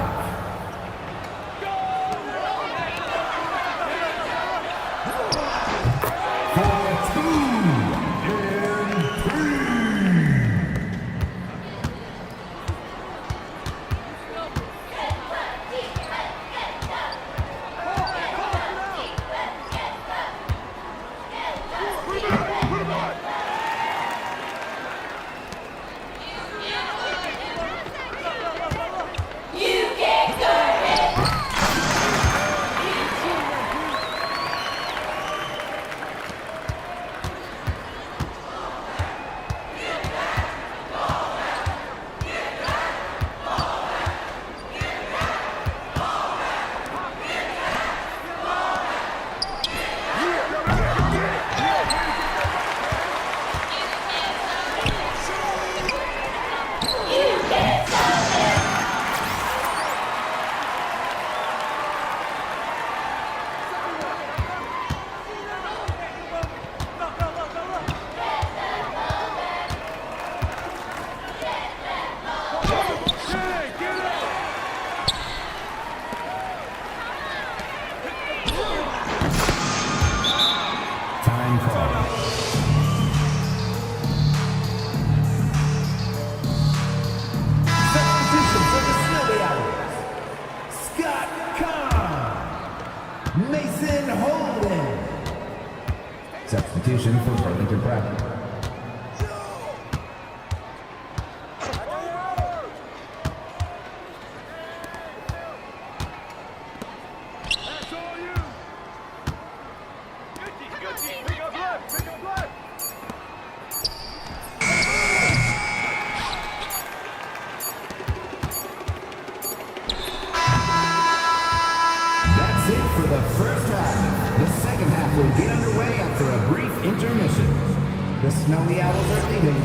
Substitution for Burlington Private. That's it for the first half. The second half will get underway after a brief intermission. The Smelly Owls are leading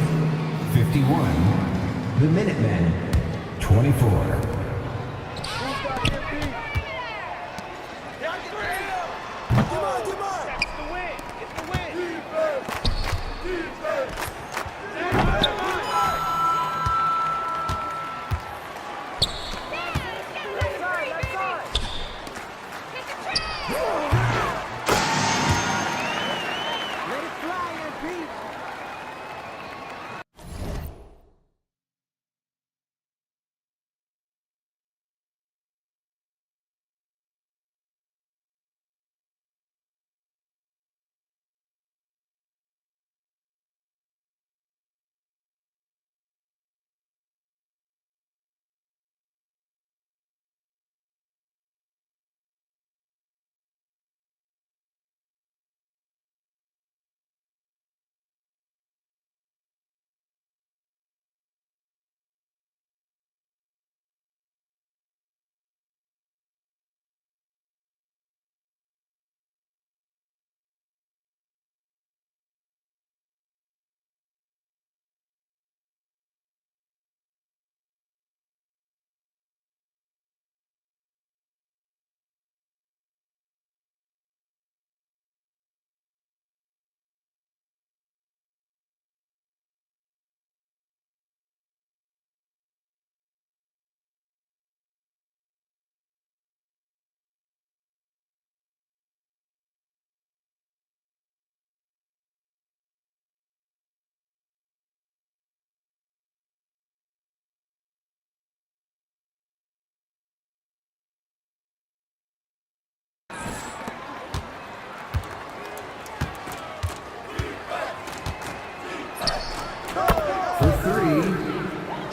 51. The Minutemen 24.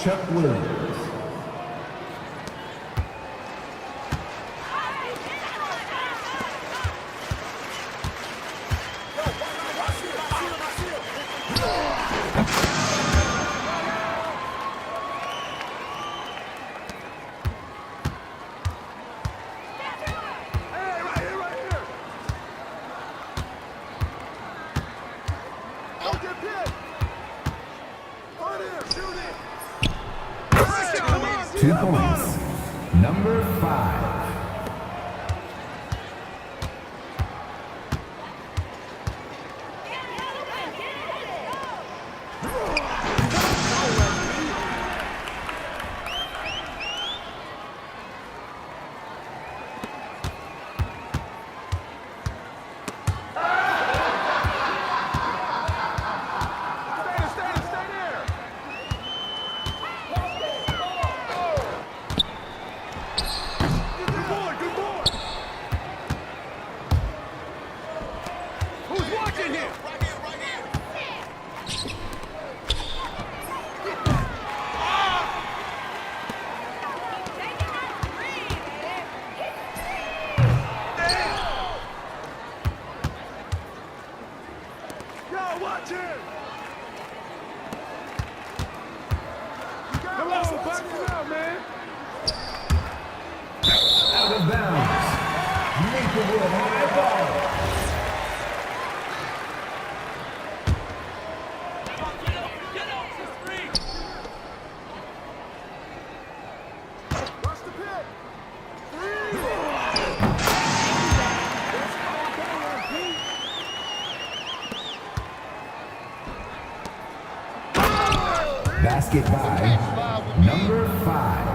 Chuck Williams. Number 5. Out of bounds. Maplewood high ball. Basket by number 5.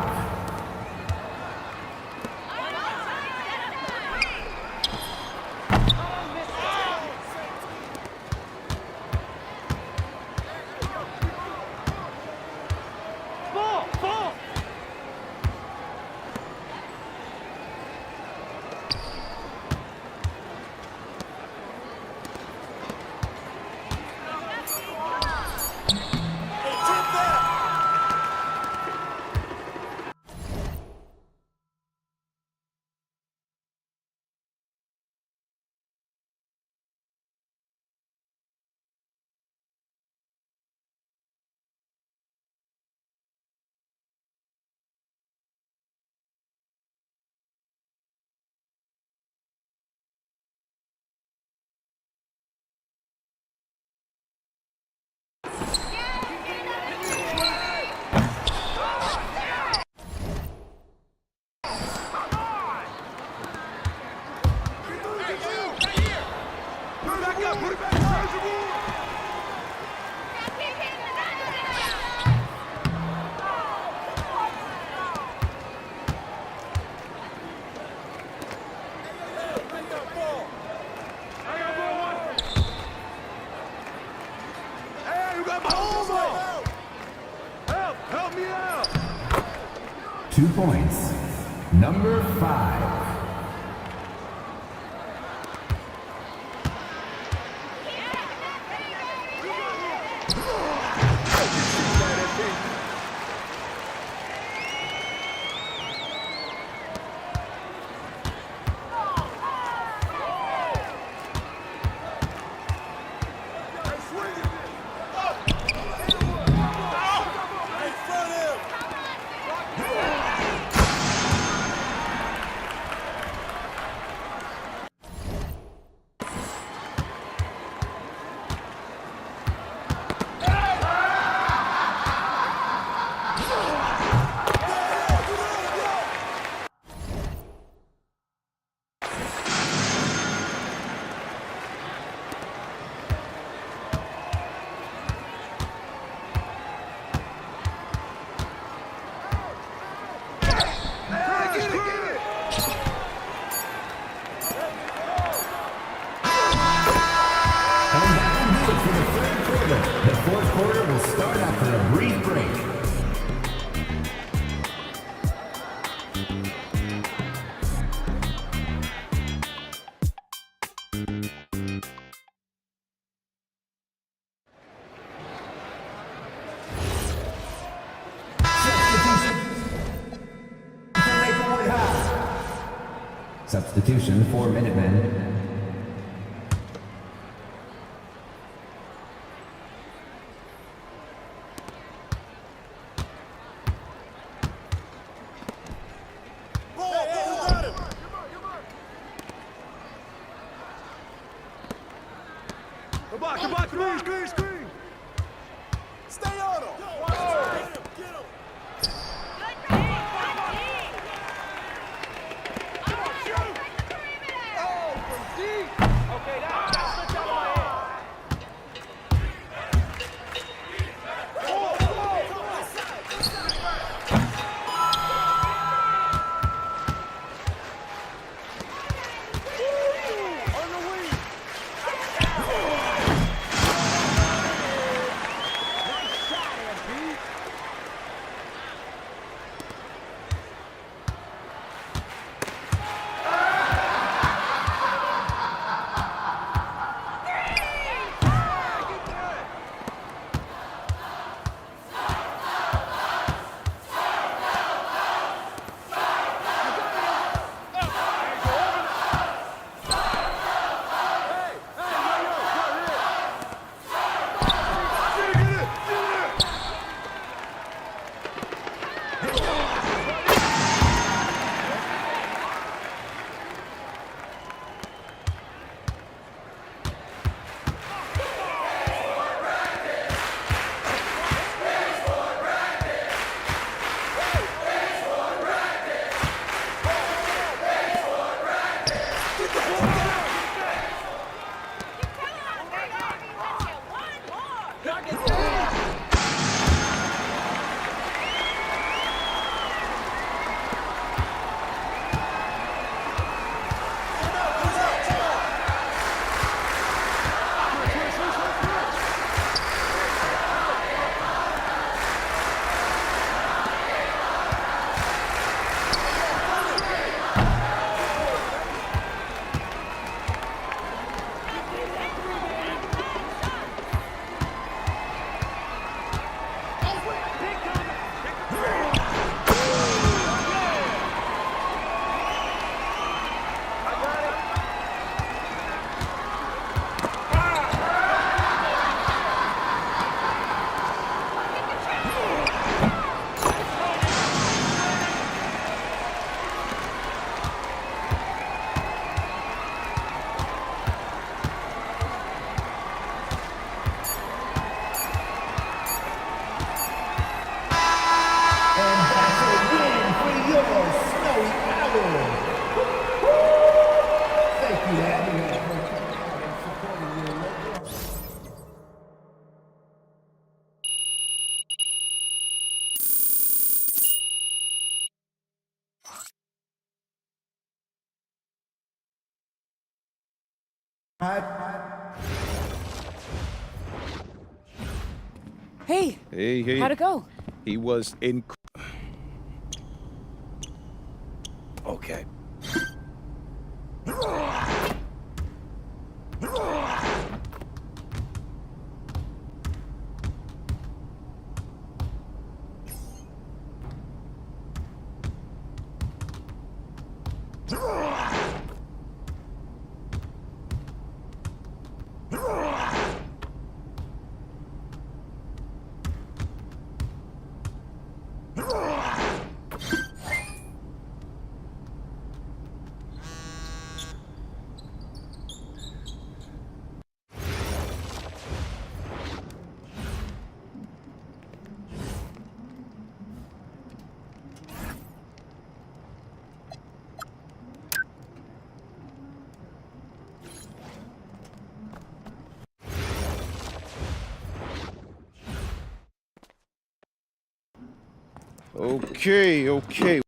Help me out! 2 points. Number 5. The fourth quarter will start after a brief break. Substitution for Minutemen. Screen. Stay on him. Get him. Hey. Hey. How'd it go? He was Okay. Okay.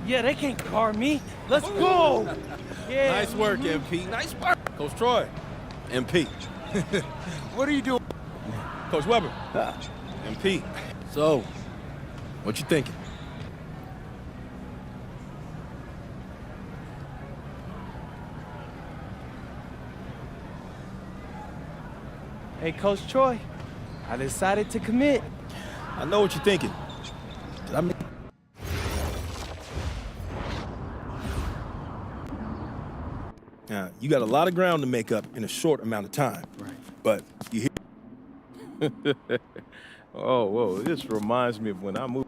Yeah, they can't guard me. Let's go. Yeah. Nice work, MP. Nice work. Coach Troy. MP. What are you doing? Coach Weber. MP. So, what you thinking? Hey, Coach Troy, I decided to commit. I know what you're thinking. Did I make... You got a lot of ground to make up in a short amount of time. Right. But you hear... Oh, whoa, this reminds me of when I moved.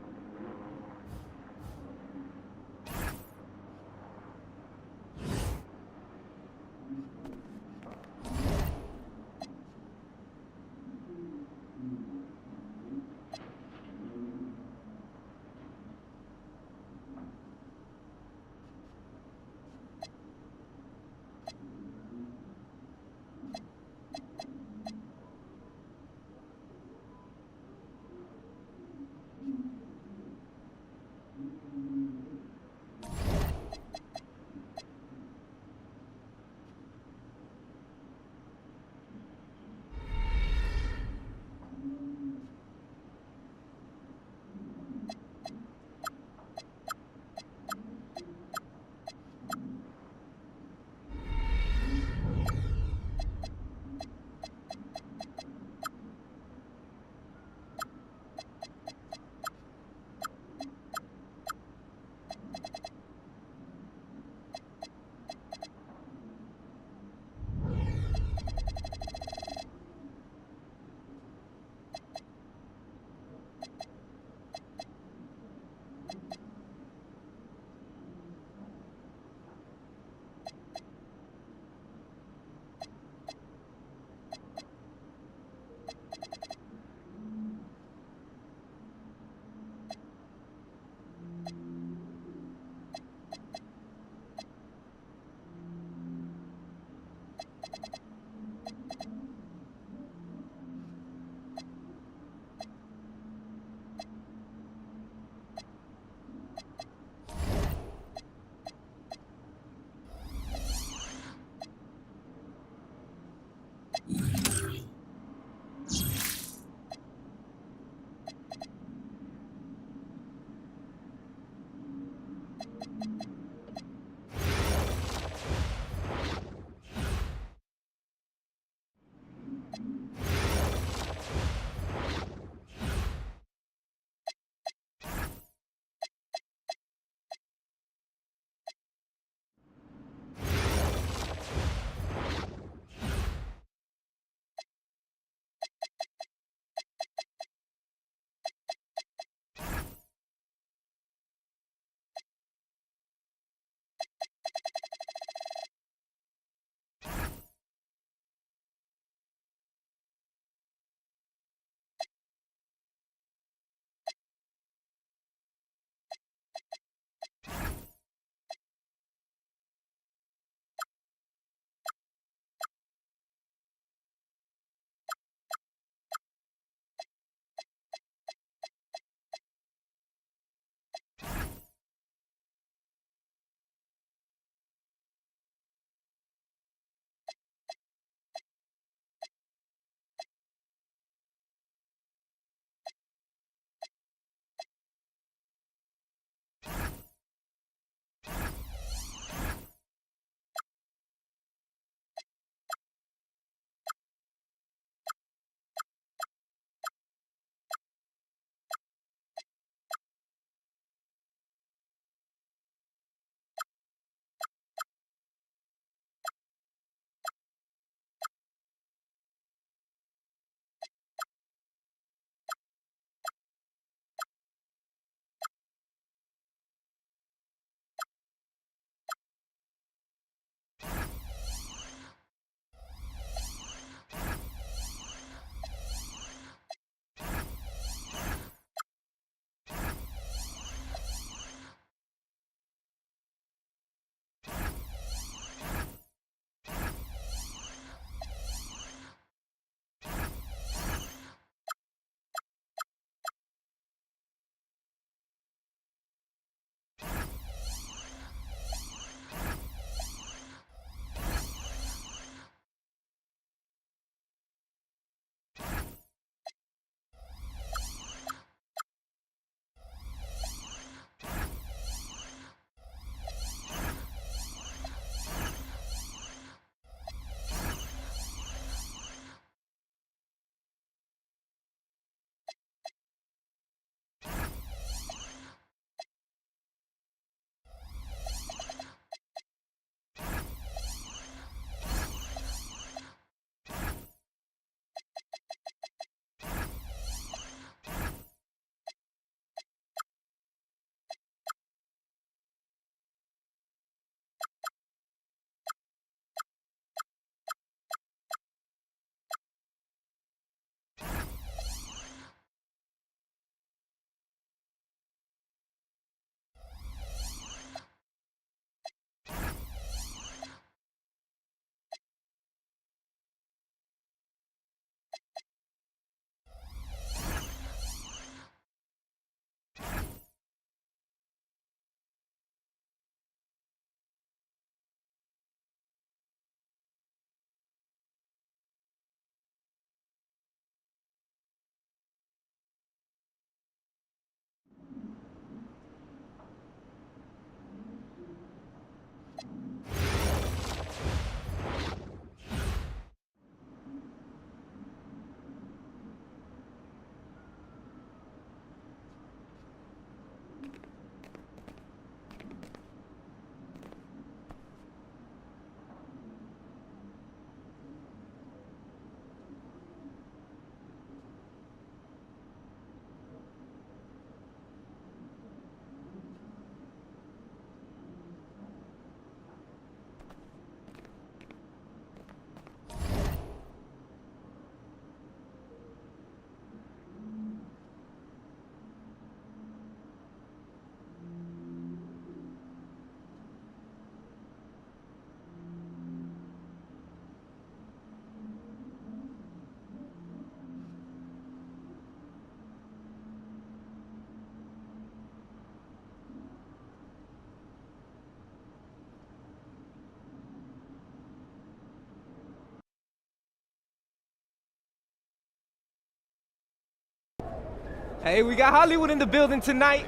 Hey, we got Hollywood in the building tonight.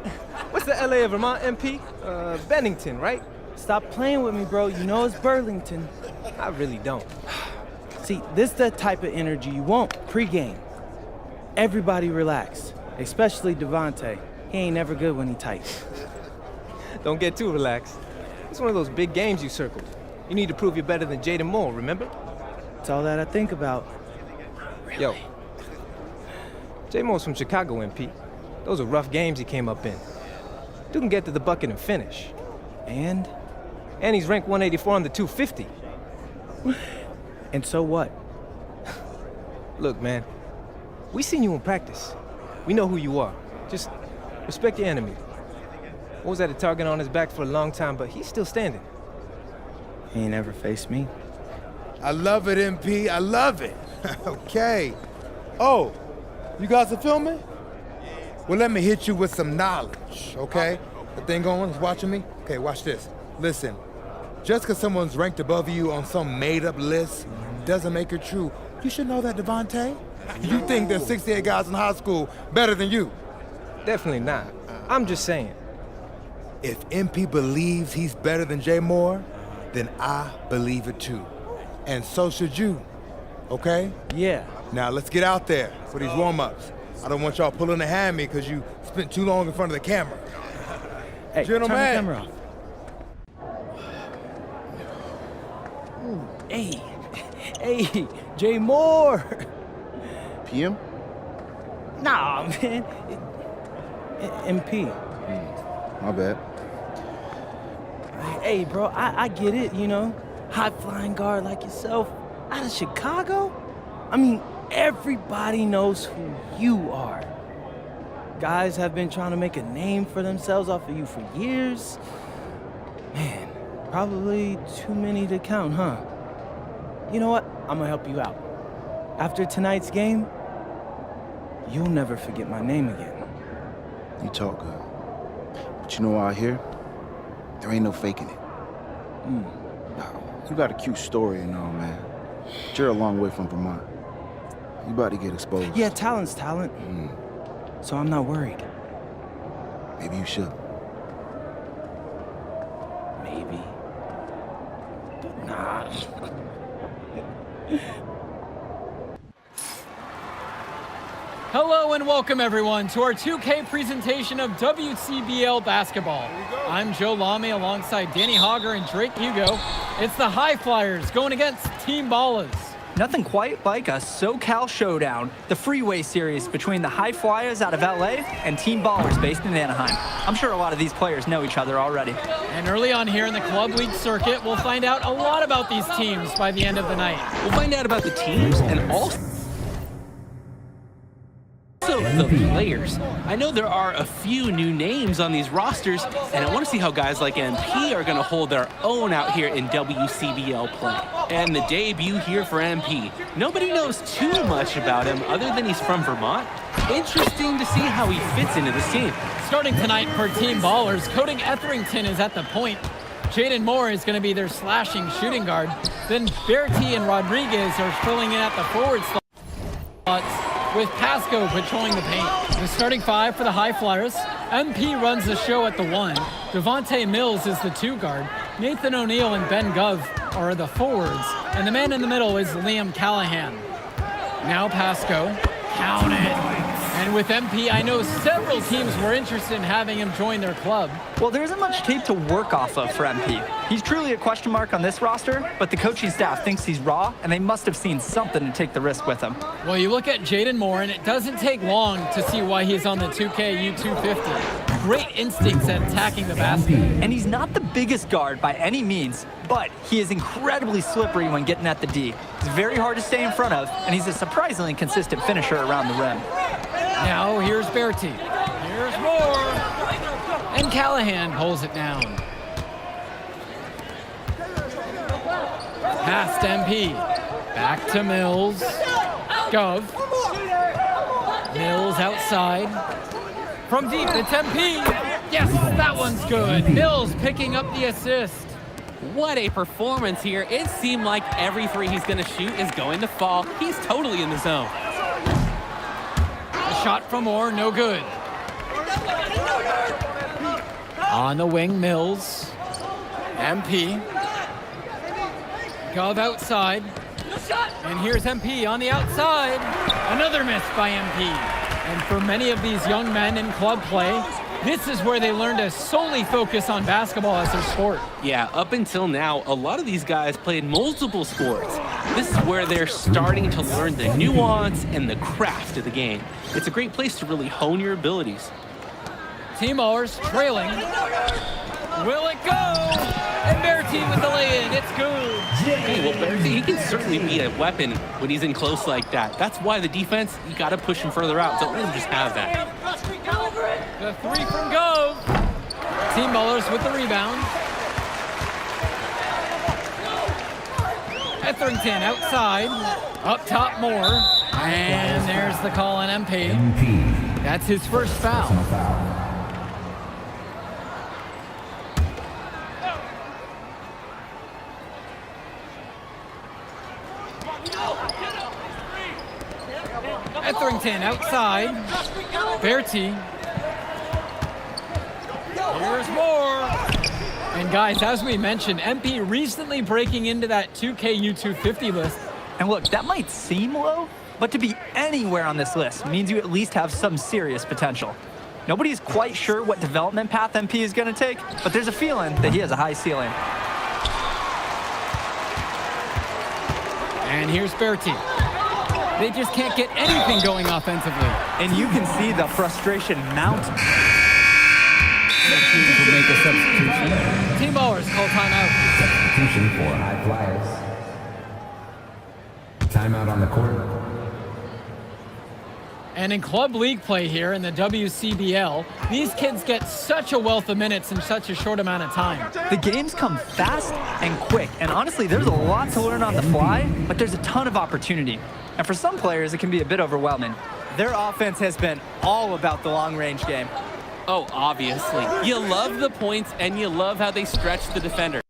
What's the LA of Vermont, MP? Bennington, right? Stop playing with me, bro. You know it's Burlington. I really don't. See, this is the type of energy you want pre-game. Everybody relax, especially Devontae. He ain't never good when he tight. Don't get too relaxed. It's one of those big games you circled. You need to prove you're better than Jaden Moore, remember? It's all that I think about. Really? Yo, J Moore's from Chicago, MP. Those are rough games he came up in. Dude can get to the bucket and finish. And he's ranked 184 on the 250. And so what? Look, man, we seen you in practice. We know who you are. Just respect your enemy. What was that, a target on his back for a long time, but he's still standing. He ain't ever faced me. I love it, MP. I love it. Okay. Oh, you guys are filming? Well, let me hit you with some knowledge, okay? The thing going is watching me? Okay, watch this. Listen, just because someone's ranked above you on some made-up list doesn't make it true. You should know that, Devontae. You think there's 68 guys in high school better than you? Definitely not. I'm just saying. If MP believes he's better than Jay Moore, then I believe it too. And so should you, okay? Yeah. Now let's get out there for these warm-ups. I don't want y'all pulling a hammy because you spent too long in front of the camera. Hey, gentlemen. turn the camera off. Hey, Jay Moore. PM? Nah, man. MP. My bad. Hey, bro, I get it, you know. High-flying guard like yourself out of Chicago? I mean, everybody knows who you are. Guys have been trying to make a name for themselves off of you for years. Man, probably too many to count, huh? You know what? I'm gonna help you out. After tonight's game, you'll never forget my name again. You talk good. But you know what I hear? There ain't no faking it. You got a cute story and all, man. But you're a long way from Vermont. You about to get exposed. Yeah, talent's talent. So I'm not worried. Maybe you should. Maybe. Nah. Hello and welcome everyone to our 2K presentation of WCBL basketball. I'm Joe Lamy alongside Danny Hogger and Drake Hugo. It's the High Flyers going against Team Ballas. Nothing quite like a SoCal showdown, the freeway series between the High Flyers out of LA and Team Ballers based in Anaheim. I'm sure a lot of these players know each other already. And early on here in the club league circuit, we'll find out a lot about these teams by the end of the night. We'll find out about the teams and also the players. I know there are a few new names on these rosters, and I want to see how guys like MP are going to hold their own out here in WCBL play. And the debut here for MP. Nobody knows too much about him other than he's from Vermont. Interesting to see how he fits into this team. Starting tonight for Team Ballers, Cody Etherington is at the point. Jaden Moore is going to be their slashing shooting guard. Then Bertie and Rodriguez are filling in at the forward slots, with Pasco patrolling the paint. The starting five for the High Flyers. MP runs the show at the 1. Devontae Mills is the 2 guard. Nathan O'Neill and Ben Gov are the forwards. And the man in the middle is Liam Callahan. Now Pasco. Count it. And with MP, I know several teams were interested in having him join their club. Well, there isn't much tape to work off of for MP. He's truly a question mark on this roster, but the coaching staff thinks he's raw, and they must have seen something to take the risk with him. Well, you look at Jaden Moore, and it doesn't take long to see why he's on the 2K U250. Great instincts at attacking the basket. And he's not the biggest guard by any means, but he is incredibly slippery when getting at the D. He's very hard to stay in front of, and he's a surprisingly consistent finisher around the rim. Now here's Bertie. Here's Moore. And Callahan pulls it down. Past MP. Back to Mills. Gov. Mills outside. From deep, it's MP. Yes, that one's good. Mills picking up the assist. What a performance here. It seemed like every three he's going to shoot is going to fall. He's totally in the zone. shot from Moore, no good. On the wing, Mills. MP. Gov outside. And here's MP on the outside. Another miss by MP. And for many of these young men in club play, this is where they learn to solely focus on basketball as their sport. Yeah, up until now, a lot of these guys played multiple sports. This is where they're starting to learn the nuance and the craft of the game. It's a great place to really hone your abilities. Team Ballers trailing. Will it go? And Bertie with the lay-in. It's good. Hey, well, Bertie, he can certainly be a weapon when he's in close like that. That's why the defense, you got to push him further out. Don't let him just have that. The three from Gove. Team Ballers with the rebound. Etherington outside. Up top Moore. And there's the call on MP. That's his first foul. Etherington outside. Bertie. Here's Moore. And guys, as we mentioned, MP recently breaking into that 2K U250 list. And look, that might seem low, but to be anywhere on this list means you at least have some serious potential. Nobody's quite sure what development path MP is going to take, but there's a feeling that he has a high ceiling. And here's Bertie. They just can't get anything going offensively. And you can see the frustration mount. Will make a substitution. Team Ballers call timeout. Substitution for High Flyers. Timeout on the court. And in club league play here in the WCBL, these kids get such a wealth of minutes in such a short amount of time. The games come fast and quick, and honestly, there's a lot to learn on the fly, but there's a ton of opportunity. And for some players, it can be a bit overwhelming. Their offense has been all about the long-range game. Oh, obviously. You love the points, and you love how they stretch the defender.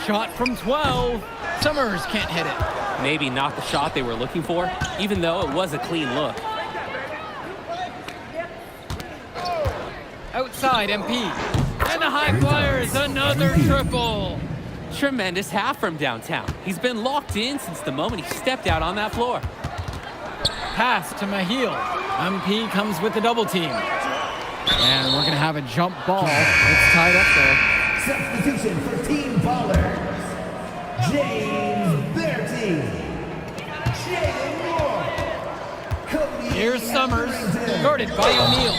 Shot from 12. Summers can't hit it. Maybe not the shot they were looking for, even though it was a clean look. Outside, MP. And the High Flyers, another triple. Tremendous half from downtown. He's been locked in since the moment he stepped out on that floor. Pass to Mahil. MP comes with the double team. And we're going to have a jump ball. It's tied up there. Substitution for Team Ballers. James Bertie. Jalen Moore. Here's Summers, guarded by O'Neal.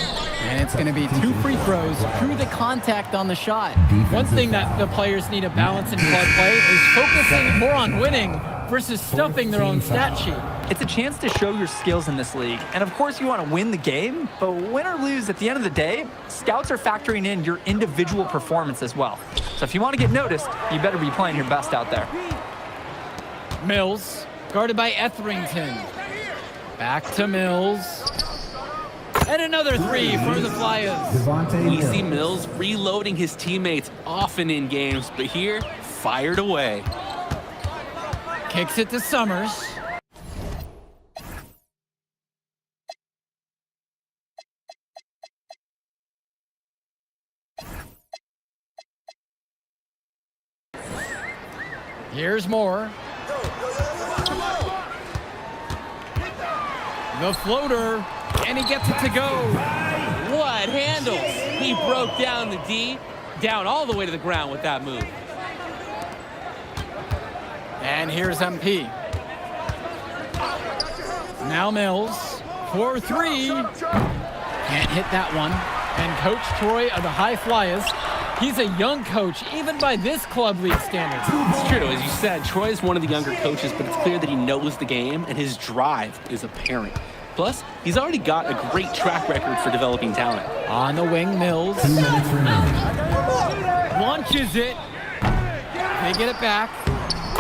And it's going to be 2 free throws through the contact on the shot. One thing that the players need to balance in club play is focusing more on winning versus stuffing their own stat sheet. It's a chance to show your skills in this league. And of course you want to win the game, but win or lose, at the end of the day, scouts are factoring in your individual performance as well. So if you want to get noticed, you better be playing your best out there. Mills, guarded by Etherington. Back to Mills. And another 3 for the Flyers. We see Mills reloading his teammates often in games, but here, fired away. Kicks it to Summers. Here's Moore. The floater, and he gets it to go. What handles? He broke down the D, down all the way to the ground with that move. And here's MP. Now Mills, 4-3. Can't hit that one. And Coach Troy of the High Flyers, he's a young coach, even by this club league standards. It's true, as you said, Troy is one of the younger coaches, but it's clear that he knows the game and his drive is apparent. Plus, he's already got a great track record for developing talent. On the wing, Mills. Launches it. They get it back.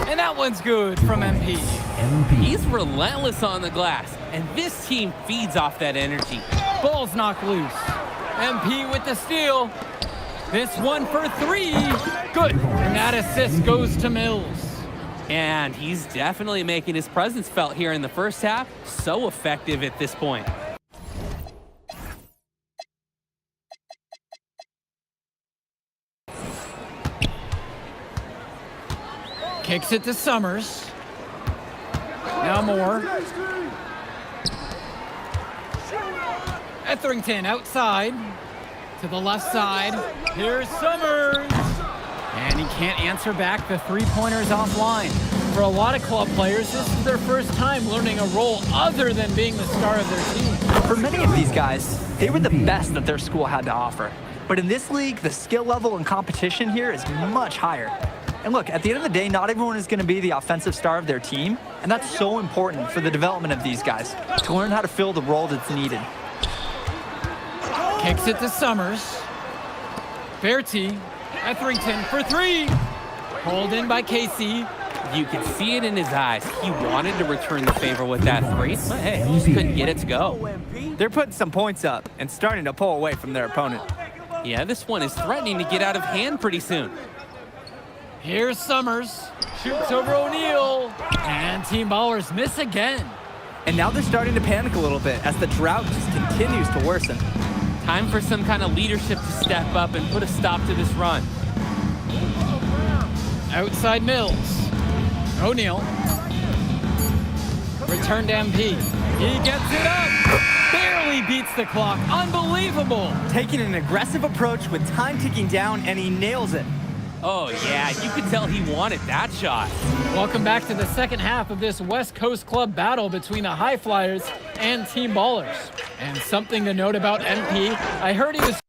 And that one's good from MP. He's relentless on the glass, and this team feeds off that energy. Ball's knocked loose. MP with the steal. This one for 3. Good. And that assist goes to Mills. And he's definitely making his presence felt here in the first half. So effective at this point. Kicks it to Summers. Now Moore. Etherington outside. To the left side. Here's Summers. And he can't answer back. The three-pointer's offline. For a lot of club players, this is their first time learning a role other than being the star of their team. For many of these guys, they were the best that their school had to offer. But in this league, the skill level and competition here is much higher. And look, at the end of the day, not everyone is going to be the offensive star of their team, and that's so important for the development of these guys, to learn how to fill the role that's needed. Kicks it to Summers. Bertie, Etherington for three. Pulled in by Casey. You could see it in his eyes. He wanted to return the favor with that three, but hey, he just couldn't get it to go. They're putting some points up and starting to pull away from their opponent. Yeah, this one is threatening to get out of hand pretty soon. Here's Summers. Shoots over O'Neal. And Team Ballers miss again. And now they're starting to panic a little bit as the drought just continues to worsen. Time for some kind of leadership to step up and put a stop to this run. Outside Mills. O'Neal. Return to MP. He gets it up. Barely beats the clock. Unbelievable. Taking an aggressive approach with time ticking down, and he nails it. Oh, yeah, you could tell he wanted that shot. Welcome back to the second half of this West Coast Club battle between the High Flyers and Team Ballers. And something to note about MP, I heard he was